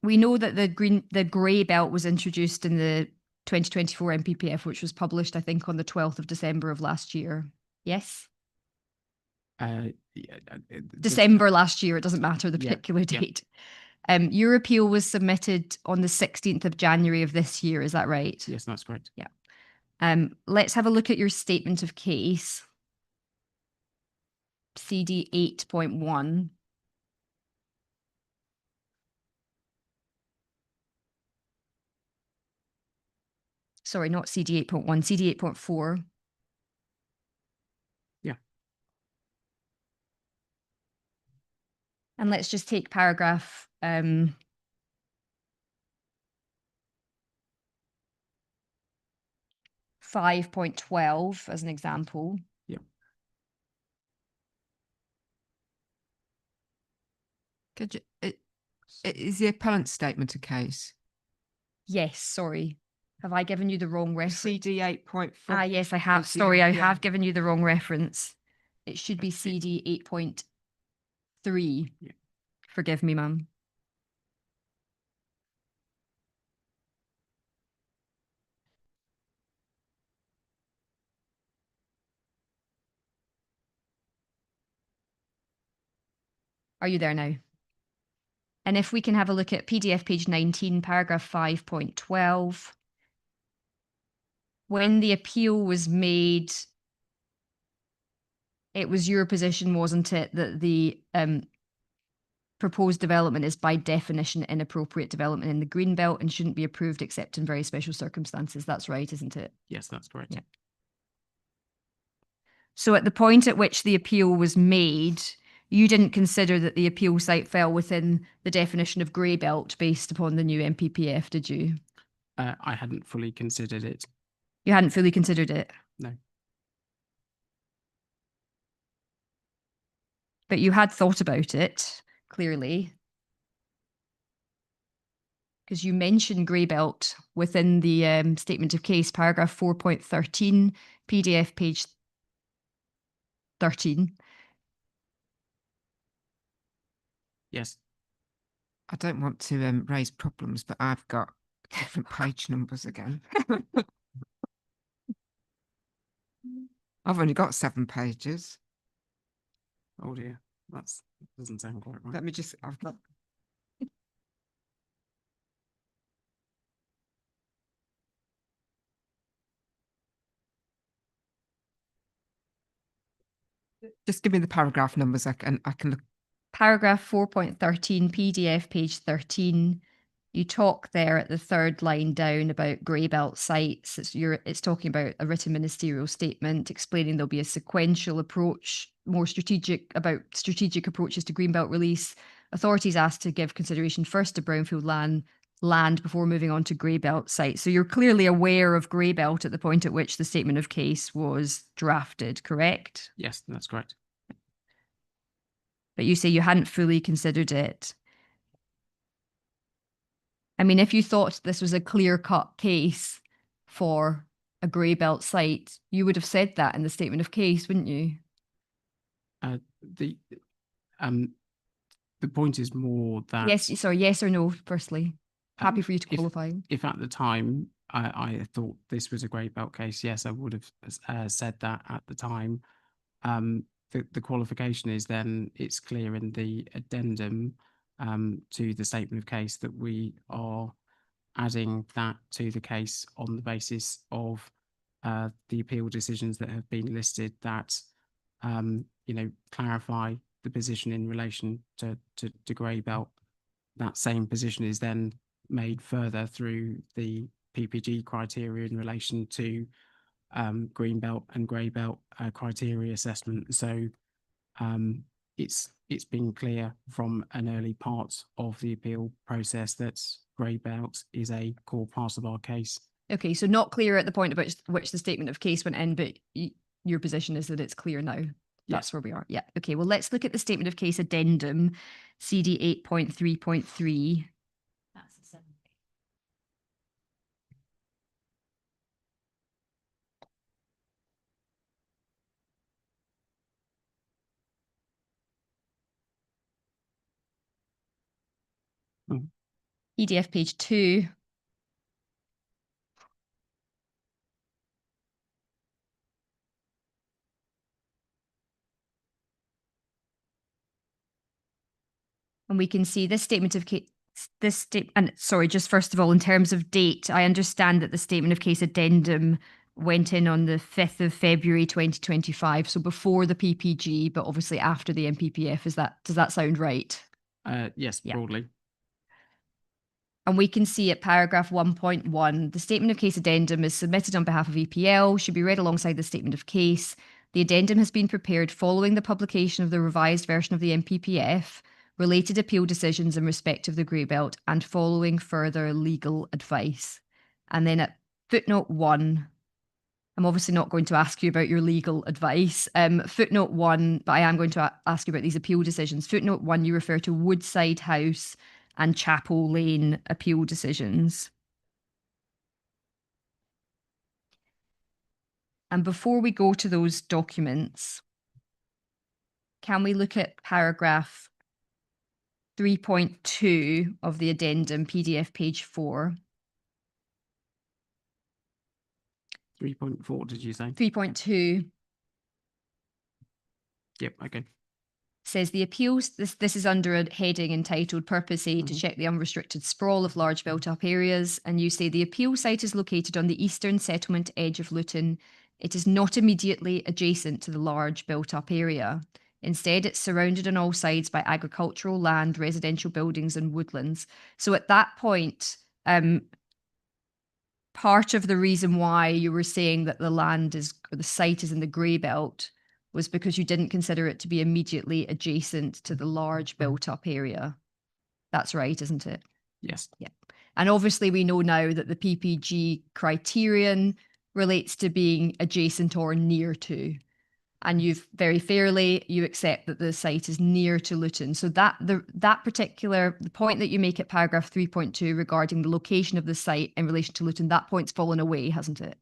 We know that the grey belt was introduced in the 2024 MPPF, which was published, I think, on the 12th of December of last year. Yes? December last year, it doesn't matter the particular date. Your appeal was submitted on the 16th of January of this year, is that right? Yes, that's correct. Yeah. Let's have a look at your statement of case. CD 8.1. Sorry, not CD 8.1, CD 8.4. Yeah. And let's just take paragraph 5.12 as an example. Yeah. Could you, is the appellant statement a case? Yes, sorry. Have I given you the wrong reference? CD 8.4. Ah, yes, I have. CD, Sorry, I yeah. have given you the wrong reference. It should be CD 8.3. Yeah. Forgive me, ma'am. Are you there now? And if we can have a look at PDF page 19, paragraph 5.12. When the appeal was made, it was your position, wasn't it, that the proposed development is by definition inappropriate development in the green belt and shouldn't be approved except in very special circumstances. That's right, isn't it? Yes, that's correct. Yeah. So at the point at which the appeal was made, you didn't consider that the appeal site fell within the definition of grey belt based upon the new MPPF, did you? I hadn't fully considered it. You hadn't fully considered it? No. But you had thought about it, clearly. Because you mentioned grey belt within the statement of case, paragraph 4.13, PDF page 13. Yes. I don't want to raise problems, but I've got different page numbers again. I've only got 7 pages. Oh dear, that doesn't sound quite right. Let me just, I've got. Just give me the paragraph numbers. I can look. Paragraph 4.13, PDF page 13. You talk there at the third line down about grey belt sites. It's talking about a written ministerial statement explaining there'll be a sequential approach, more strategic approaches to green belt release. Authorities asked to give consideration first to brownfield land before moving on to grey belt sites. So you're clearly aware of grey belt at the point at which the statement of case was drafted, correct? Yes, that's correct. But you say you hadn't fully considered it. I mean, if you thought this was a clear-cut case for a grey belt site, you would have said that in the statement of case, wouldn't you? The point is more that Yes, sorry, yes or no, firstly. Happy for you to if- qualify. If at the time I thought this was a grey belt case, yes, I would have said that at the time. The qualification is then it's clear in the addendum to the statement of case that we are adding that to the case on the basis of the appeal decisions that have been listed that clarify the position in relation to grey belt. That same position is then made further through the PPG criteria in relation to green belt and grey belt criteria assessment. So it's been clear from an early part of the appeal process that grey belt is a core part of our case. Okay, so not clear at the point about which the statement of case went in, but your position is that it's clear now. That's where we are. Yeah. Okay. Well, let's look at the statement of case addendum, CD 8.3.3. That's the 7th. EDF page 2. And we can see this statement of case, and sorry, just first of all, in terms of date, I understand that the statement of case addendum went in on the 5th of February 2025, so before the PPG, but obviously after the MPPF. Does that sound right? Yes, Yeah. broadly. And we can see at paragraph 1.1, the statement of case addendum is submitted on behalf of EPL, should be read alongside the statement of case. The addendum has been prepared following the publication of the revised version of the MPPF, related appeal decisions in respect of the grey belt, and following further legal advice. And then at footnote 1, I'm obviously not going to ask you about your legal advice. Footnote 1, but I am going to ask you about these appeal decisions. Footnote 1, you refer to Woodside House and Chapel Lane appeal decisions. And before we go to those documents, can we look at paragraph 3.2 of the addendum, PDF page 4? 3.4, did you say? 3.2 Yep, okay. says the appeals, this is under a heading entitled Purpose A to check the unrestricted sprawl of large built-up areas, and you say the appeal site is located on the eastern settlement edge of Luton. It is not immediately adjacent to the large built-up area. Instead, it's surrounded on all sides by agricultural land, residential buildings and woodlands. So at that point, part of the reason why you were saying that the land is, or the site is in the grey belt, was because you didn't consider it to be immediately adjacent to the large built-up area. That's right, isn't it? Yes. Yeah. And obviously we know now that the PPG criterion relates to being adjacent or near to. And you've very fairly, you accept that the site is near to Luton. So the point that you make at paragraph 3.2 regarding the location of the site in relation to Luton, that point's fallen away, hasn't it?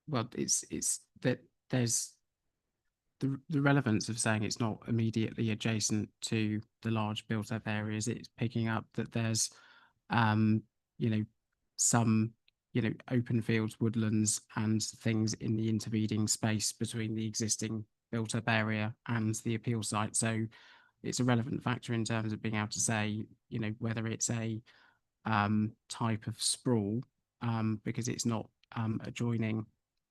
Well, it's that there's the relevance of saying it's not immediately adjacent to the large built-up areas. It's picking up that there's some open fields, woodlands and things in the intervening space between the existing built-up area and the appeal site. So it's a relevant factor in terms of being able to say whether it's a type of sprawl because it's not adjoining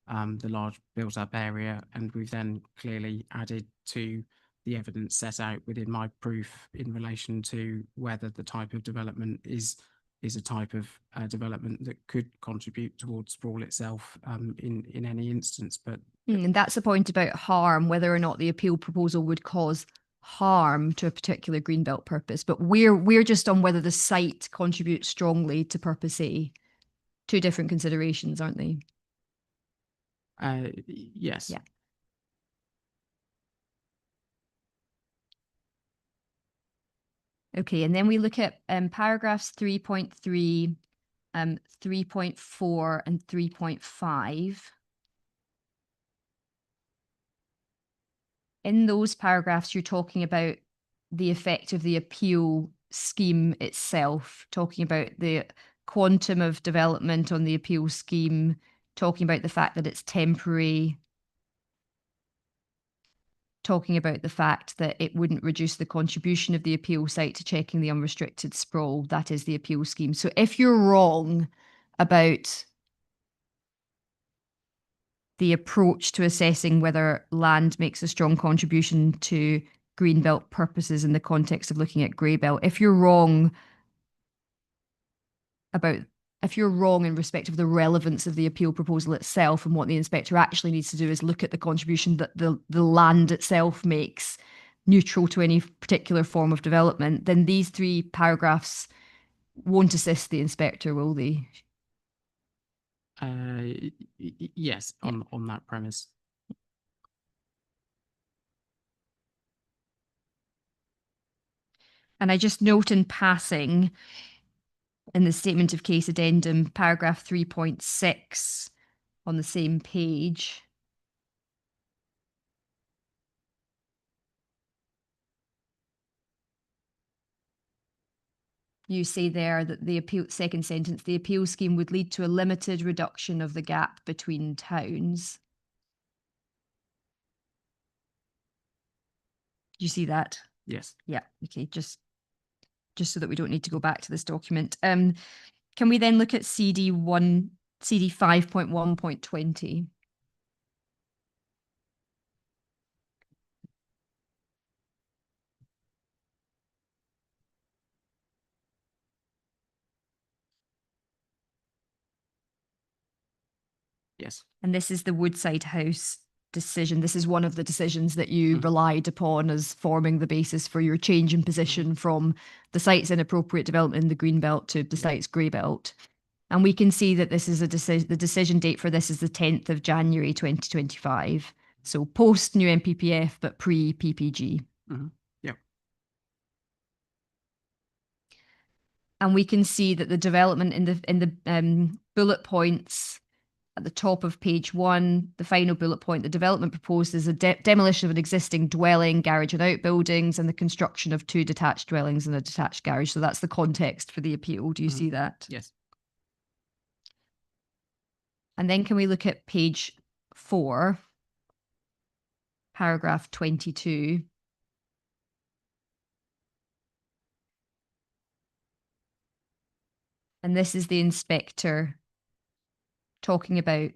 the large built-up area, and we've then clearly added to the evidence set out within my proof in relation to whether the type of development is a type of development that could contribute towards sprawl itself in any instance. But and that's the point about harm, whether or not the appeal proposal would cause harm to a particular greenbelt purpose. But we're just on whether the site contributes strongly to purpose A. Two different considerations, aren't they? Yes. Yeah. Okay, and then we look at paragraphs 3.3, 3.4 and 3.5. In those paragraphs, you're talking about the effect of the appeal scheme itself, talking about the quantum of development on the appeal scheme, talking about the fact that it's temporary, talking about the fact that it wouldn't reduce the contribution of the appeal site to checking the unrestricted sprawl, that is the appeal scheme. So if you're wrong about the approach to assessing whether land makes a strong contribution to greenbelt purposes in the context of looking at greybelt, if you're wrong in respect of the relevance of the appeal proposal itself, and what the inspector actually needs to do is look at the contribution that the land itself makes, neutral to any particular form of development, then these 3 paragraphs won't assist the inspector, will they? Yes, on that premise. And I just note in passing, in the statement of case addendum, paragraph 3.6 on the same page, you say there that the appeal, second sentence, the appeal scheme would lead to a limited reduction of the gap between towns. Do you see that? Yes. Yeah. Okay. Just so that we don't need to go back to this document. Can we then look at CD 5.1.20? Yes. And this is the Woodside House decision. This is one of the decisions that you relied upon as forming the basis for your change in position from the site's inappropriate development in the green belt to the site's grey belt. And we can see that this is a decision. The decision date for this is the 10th of January 2025. So post new MPPF, but pre PPG. Yep. And we can see that the development in the bullet points at the top of page 1, the final bullet point, the development proposed is a demolition of an existing dwelling, garage and outbuildings, and the construction of 2 detached dwellings and a detached garage. So that's the context for the appeal. Do you see that? Yes. And then can we look at page 4, paragraph 22. And this is the inspector talking about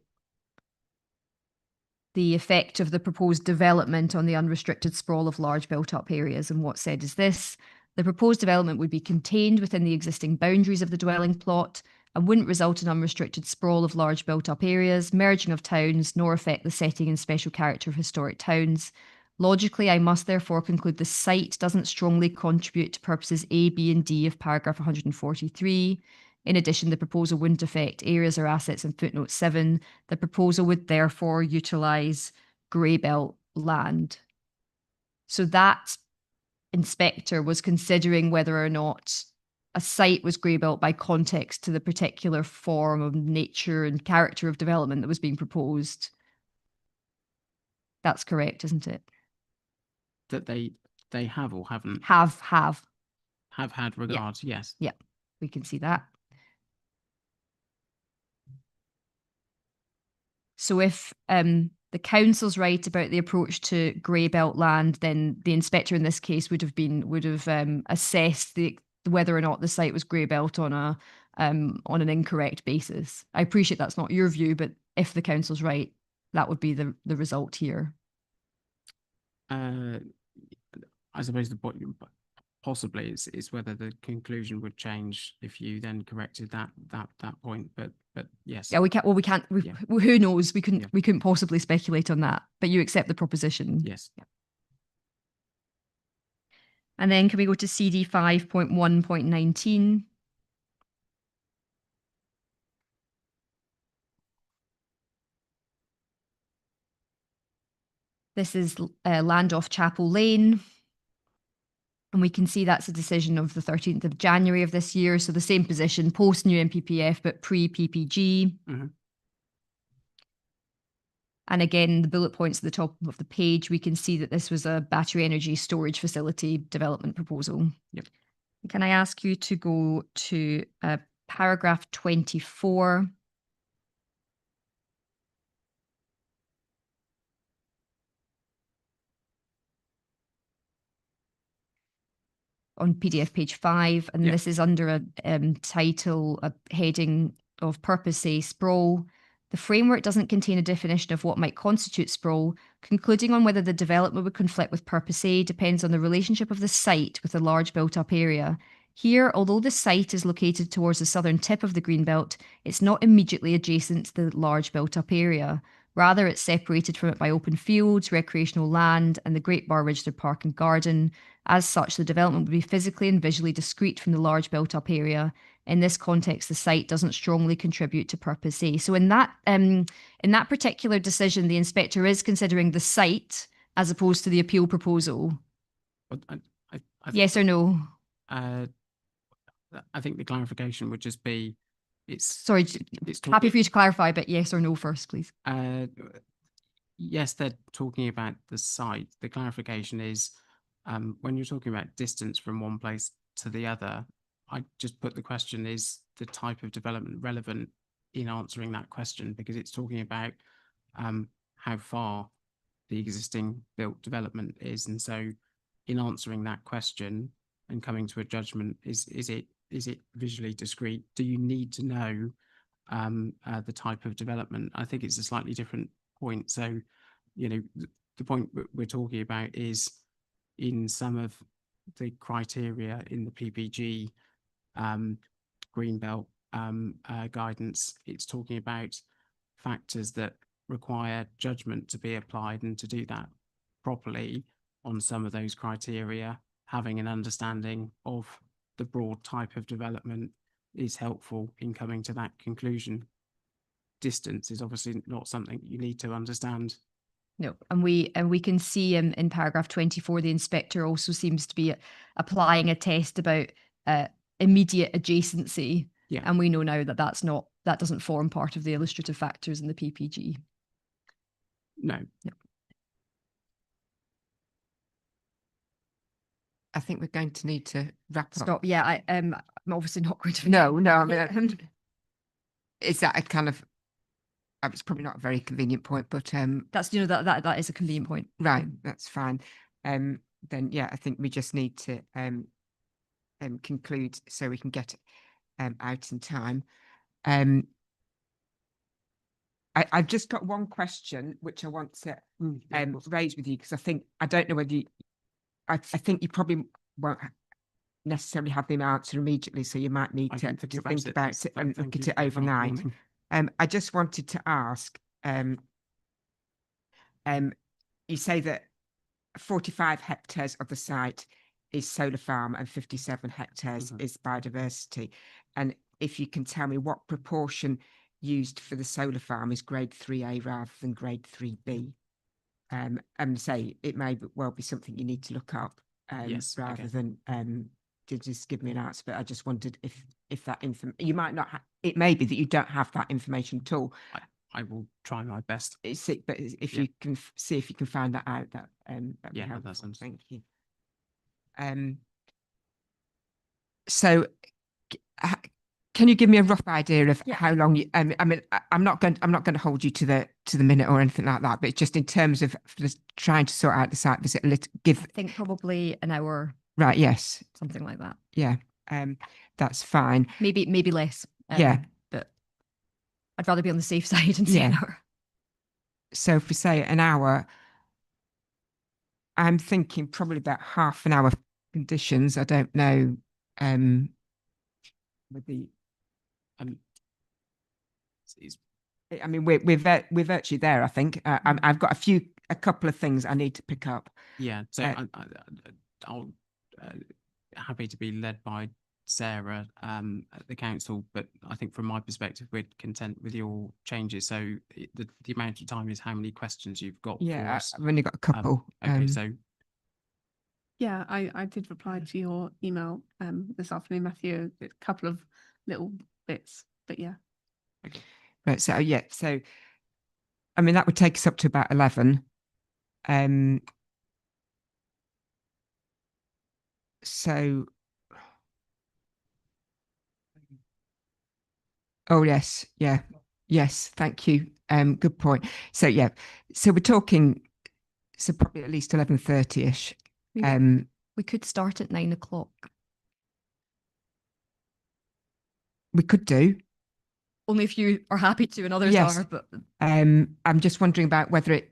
the effect of the proposed development on the unrestricted sprawl of large built-up areas. And what's said is this: the proposed development would be contained within the existing boundaries of the dwelling plot and wouldn't result in unrestricted sprawl of large built-up areas, merging of towns, nor affect the setting and special character of historic towns. Logically, I must therefore conclude the site doesn't strongly contribute to purposes A, B, and D of paragraph 143. In addition, the proposal wouldn't affect areas or assets in footnote 7. The proposal would therefore utilise grey belt land. So that inspector was considering whether or not a site was grey belt by context to the particular form of nature and character of development that was being proposed. That's correct, isn't it? That they have or haven't Have had regards. Yes. Yeah, we can see that. So if the council's right about the approach to grey belt land, then the inspector in this case would have assessed whether or not the site was grey belt on an incorrect basis. I appreciate that's not your view, but if the council's right, that would be the result here. I suppose the point possibly is whether the conclusion would change if you then corrected that point. But yes. Yeah, we can't. Well, we can't. Who knows? We couldn't possibly speculate on that. But you accept the proposition. Yes. Yeah. And then can we go to CD 5.1.19? This is land off Chapel Lane. And we can see that's a decision of the 13th of January of this year. So the same position, post new MPPF, but pre-PPG. And again, the bullet points at the top of the page, we can see that this was a battery energy storage facility development proposal. Yep. Can I ask you to go to paragraph 24? On PDF page 5, and Yeah. this is under a title, a heading of purpose A, sprawl. The framework doesn't contain a definition of what might constitute sprawl. Concluding on whether the development would conflict with purpose A depends on the relationship of the site with the large built-up area. Here, although the site is located towards the southern tip of the greenbelt, it's not immediately adjacent to the large built-up area. Rather, it's separated from it by open fields, recreational land, and the Great Bar Register Park and Garden. As such, the development would be physically and visually discrete from the large built-up area. In this context, the site doesn't strongly contribute to purpose A. So in that particular decision, the inspector is considering the site as opposed to the appeal proposal. But I think, Yes or no? I think the clarification would just be, it's Sorry, it's happy for you to clarify, but yes or no first, please. Yes, they're talking about the site. The clarification is, when you're talking about distance from one place to the other, I just put the question, is the type of development relevant in answering that question? Because it's talking about how far the existing built development is. And so in answering that question and coming to a judgment, is it visually discrete? Do you need to know the type of development? I think it's a slightly different point. So, you know, the point we're talking about is in some of the criteria in the PPG Greenbelt guidance, it's talking about factors that require judgment to be applied, and to do that properly on some of those criteria, having an understanding of the broad type of development is helpful in coming to that conclusion. Distance is obviously not something you need to understand. No, and we can see in paragraph 24, the inspector also seems to be applying a test about immediate adjacency. Yeah. And we know now that that doesn't form part of the illustrative factors in the PPG. No. I think we're going to need to wrap up. Stop. Yeah, I'm obviously not going to. No, I mean, is that a kind of? It's probably not a very convenient point, but that's that is a convenient point. right, that's fine. Then yeah, I think we just need to conclude so we can get out in time. I've just got one question which I want to raise with you, because I don't know whether you, I think you probably won't necessarily have the answer immediately, so you might need to think about it and look at it overnight. I just wanted to ask, you say that 45 hectares of the site is solar farm and 57 hectares is biodiversity. And if you can tell me what proportion used for the solar farm is grade 3A rather than grade 3B. And say it may well be something you need to look up rather than to just give me an answer. But I just wondered if that you might not it may be that you don't have that information at all. I will try my best. But if you can see if you can find that out, that that'd be helpful. That sounds. Thank you. So can you give me a rough idea of how long you? I mean, I'm not going to hold you to the minute or anything like that, but just in terms of just trying to sort out the site visit, I think probably an hour. Right. Yes. Something like that. Yeah. That's fine. Maybe less. Yeah. But I'd rather be on the safe side and say an hour. So if we say an hour, I'm thinking probably about half an hour conditions. I don't know. With the I mean, we're virtually there. I think I've got a couple of things I need to pick up. Yeah, so I'll happy to be led by Sarah at the council, but I think from my perspective, we're content with your changes. So the amount of time is how many questions you've got. Yeah, for us. I've only got a couple. Okay, so. Yeah, I did reply to your email this afternoon, Matthew. A couple of little bits, but yeah. Okay. Right. So yeah. So I mean, that would take us up to about 11. So, oh yes, yeah, yes, thank you. Good point. So yeah, so we're talking, so probably at least 11:30ish. We could start at 9 o'clock. We could do. Only if you are happy to and others Yes. are, but I'm just wondering about whether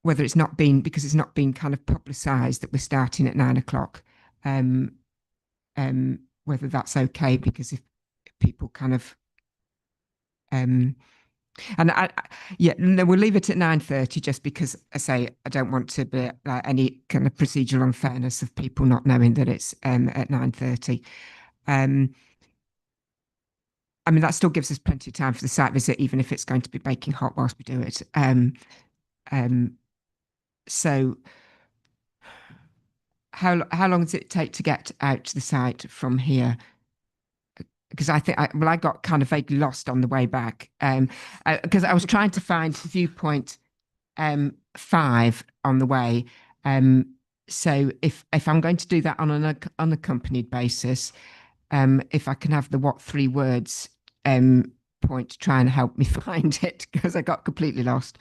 whether it's not been, because it's not been kind of publicised that we're starting at 9 o'clock. Whether that's okay, because if people kind of and yeah, no, we'll leave it at 9:30 just because I say I don't want to be any kind of procedural unfairness of people not knowing that it's at 9:30. I mean, that still gives us plenty of time for the site visit, even if it's going to be baking hot whilst we do it. So how long does it take to get out to the site from here? Because I think I got kind of vaguely lost on the way back. Because I was trying to find viewpoint 5 on the way. So if I'm going to do that on an unaccompanied basis, if I can have the what 3 words point to try and help me find it, because I got completely lost.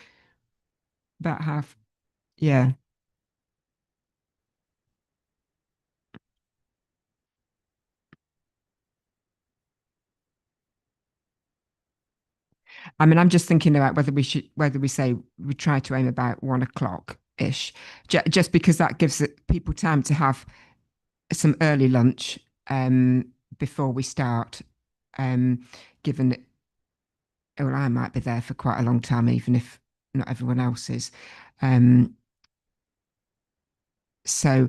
About half, yeah. I mean, I'm just thinking about whether we say we try to aim about 1 o'clock ish, just because that gives people time to have some early lunch before we start. Given that, well, I might be there for quite a long time, even if not everyone else is. So,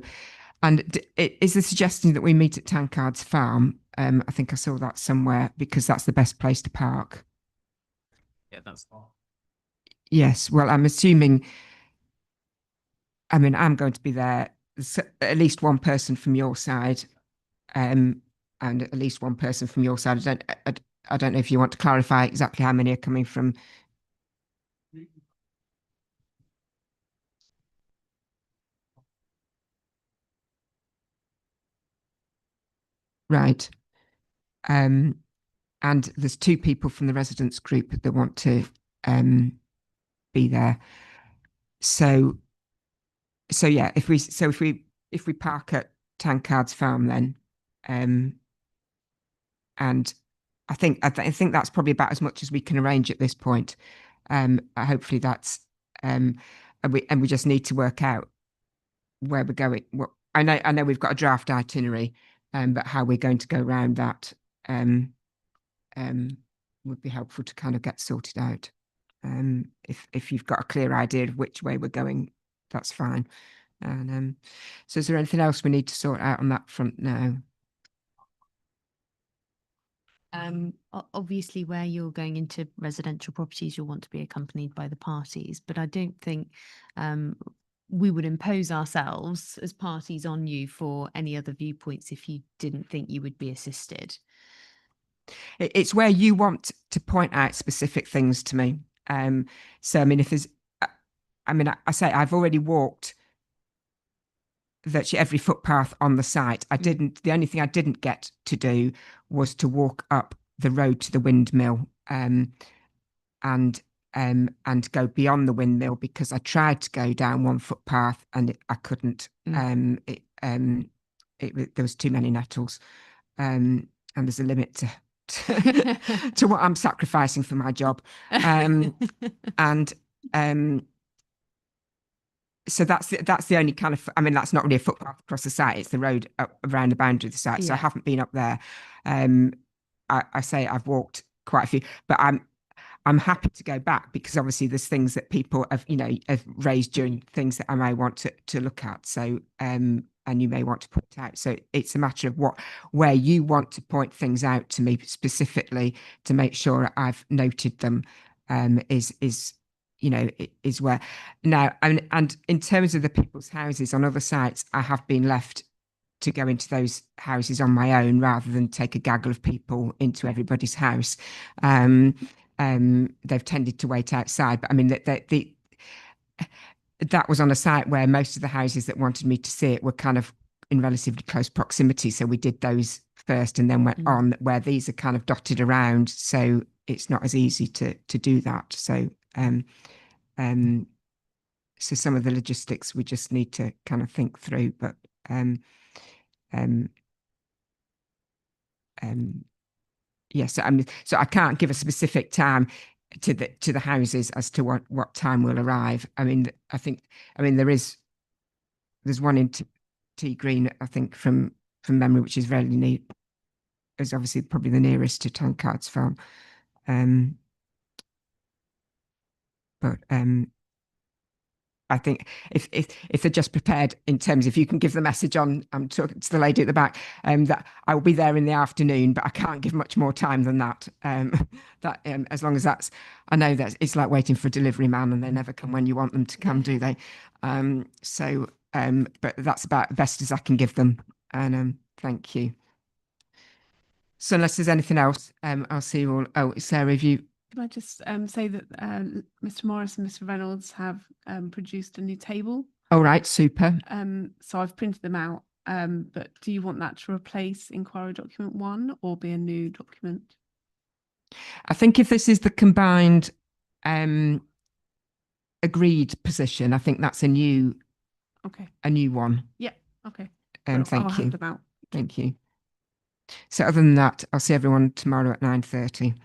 and is the suggestion that we meet at Tankard's farm? I think I saw that somewhere, because that's the best place to park. Yeah, that's all. Yes, well, I'm assuming, I mean, I'm going to be there, so at least one person from your side, and at least one person from your side. I don't know if you want to clarify exactly how many are coming from. Right. And there's 2 people from the residents group that want to be there. So yeah, if we park at Tankard's farm then, and I think that's probably about as much as we can arrange at this point. Hopefully that's and we just need to work out where we're going. What I know we've got a draft itinerary, but how we're going to go around that would be helpful to kind of get sorted out. If you've got a clear idea of which way we're going, that's fine. And so is there anything else we need to sort out on that front now? Obviously, where you're going into residential properties, you'll want to be accompanied by the parties, but I don't think we would impose ourselves as parties on you for any other viewpoints if you didn't think you would be assisted. It's where you want to point out specific things to me. So I mean, if there's, I mean, I say I've already walked virtually every footpath on the site. The only thing I didn't get to do was to walk up the road to the windmill, and go beyond the windmill, because I tried to go down one footpath and I couldn't. There was too many nettles, and there's a limit to what I'm sacrificing for my job, and so that's the only kind of, I mean, that's not really a footpath across the site, it's the road around the boundary of the site. So I haven't been up there. I say I've walked quite a few, but I'm happy to go back, because obviously there's things that people have raised during things that I may want to look at. So and you may want to point out. So it's a matter of where you want to point things out to me specifically to make sure I've noted them, is where now. And in terms of the people's houses on other sites, I have been left to go into those houses on my own rather than take a gaggle of people into everybody's house. they've tended to wait outside. But I mean, that was on a site where most of the houses that wanted me to see it were kind of in relatively close proximity. So we did those first and then went on where these are kind of dotted around. So it's not as easy to do that. So so some of the logistics we just need to kind of think through, but yes, so I can't give a specific time to the houses as to what time will arrive. I mean, there's one in T Green, I think from memory, which is really neat. It's obviously probably the nearest to Toncards Farm. But I think if they're just prepared in terms, if you can give the message on, I'm talking to the lady at the back, that I will be there in the afternoon, but I can't give much more time than that. As long as that's, I know that it's like waiting for a delivery man and they never come when you want them to come, do they? But that's about best as I can give them. And thank you. So unless there's anything else, I'll see you all. Oh, Sarah, have you? Can I just say that Mr. Morris and Mr. Reynolds have produced a new table. All right, super. So I've printed them out. But do you want that to replace inquiry document 1 or be a new document? I think if this is the combined agreed position, I think that's a new one. Yeah. Okay. Thank I'll you. hand them out. Thank you. So other than that, I'll see everyone tomorrow at 9:30.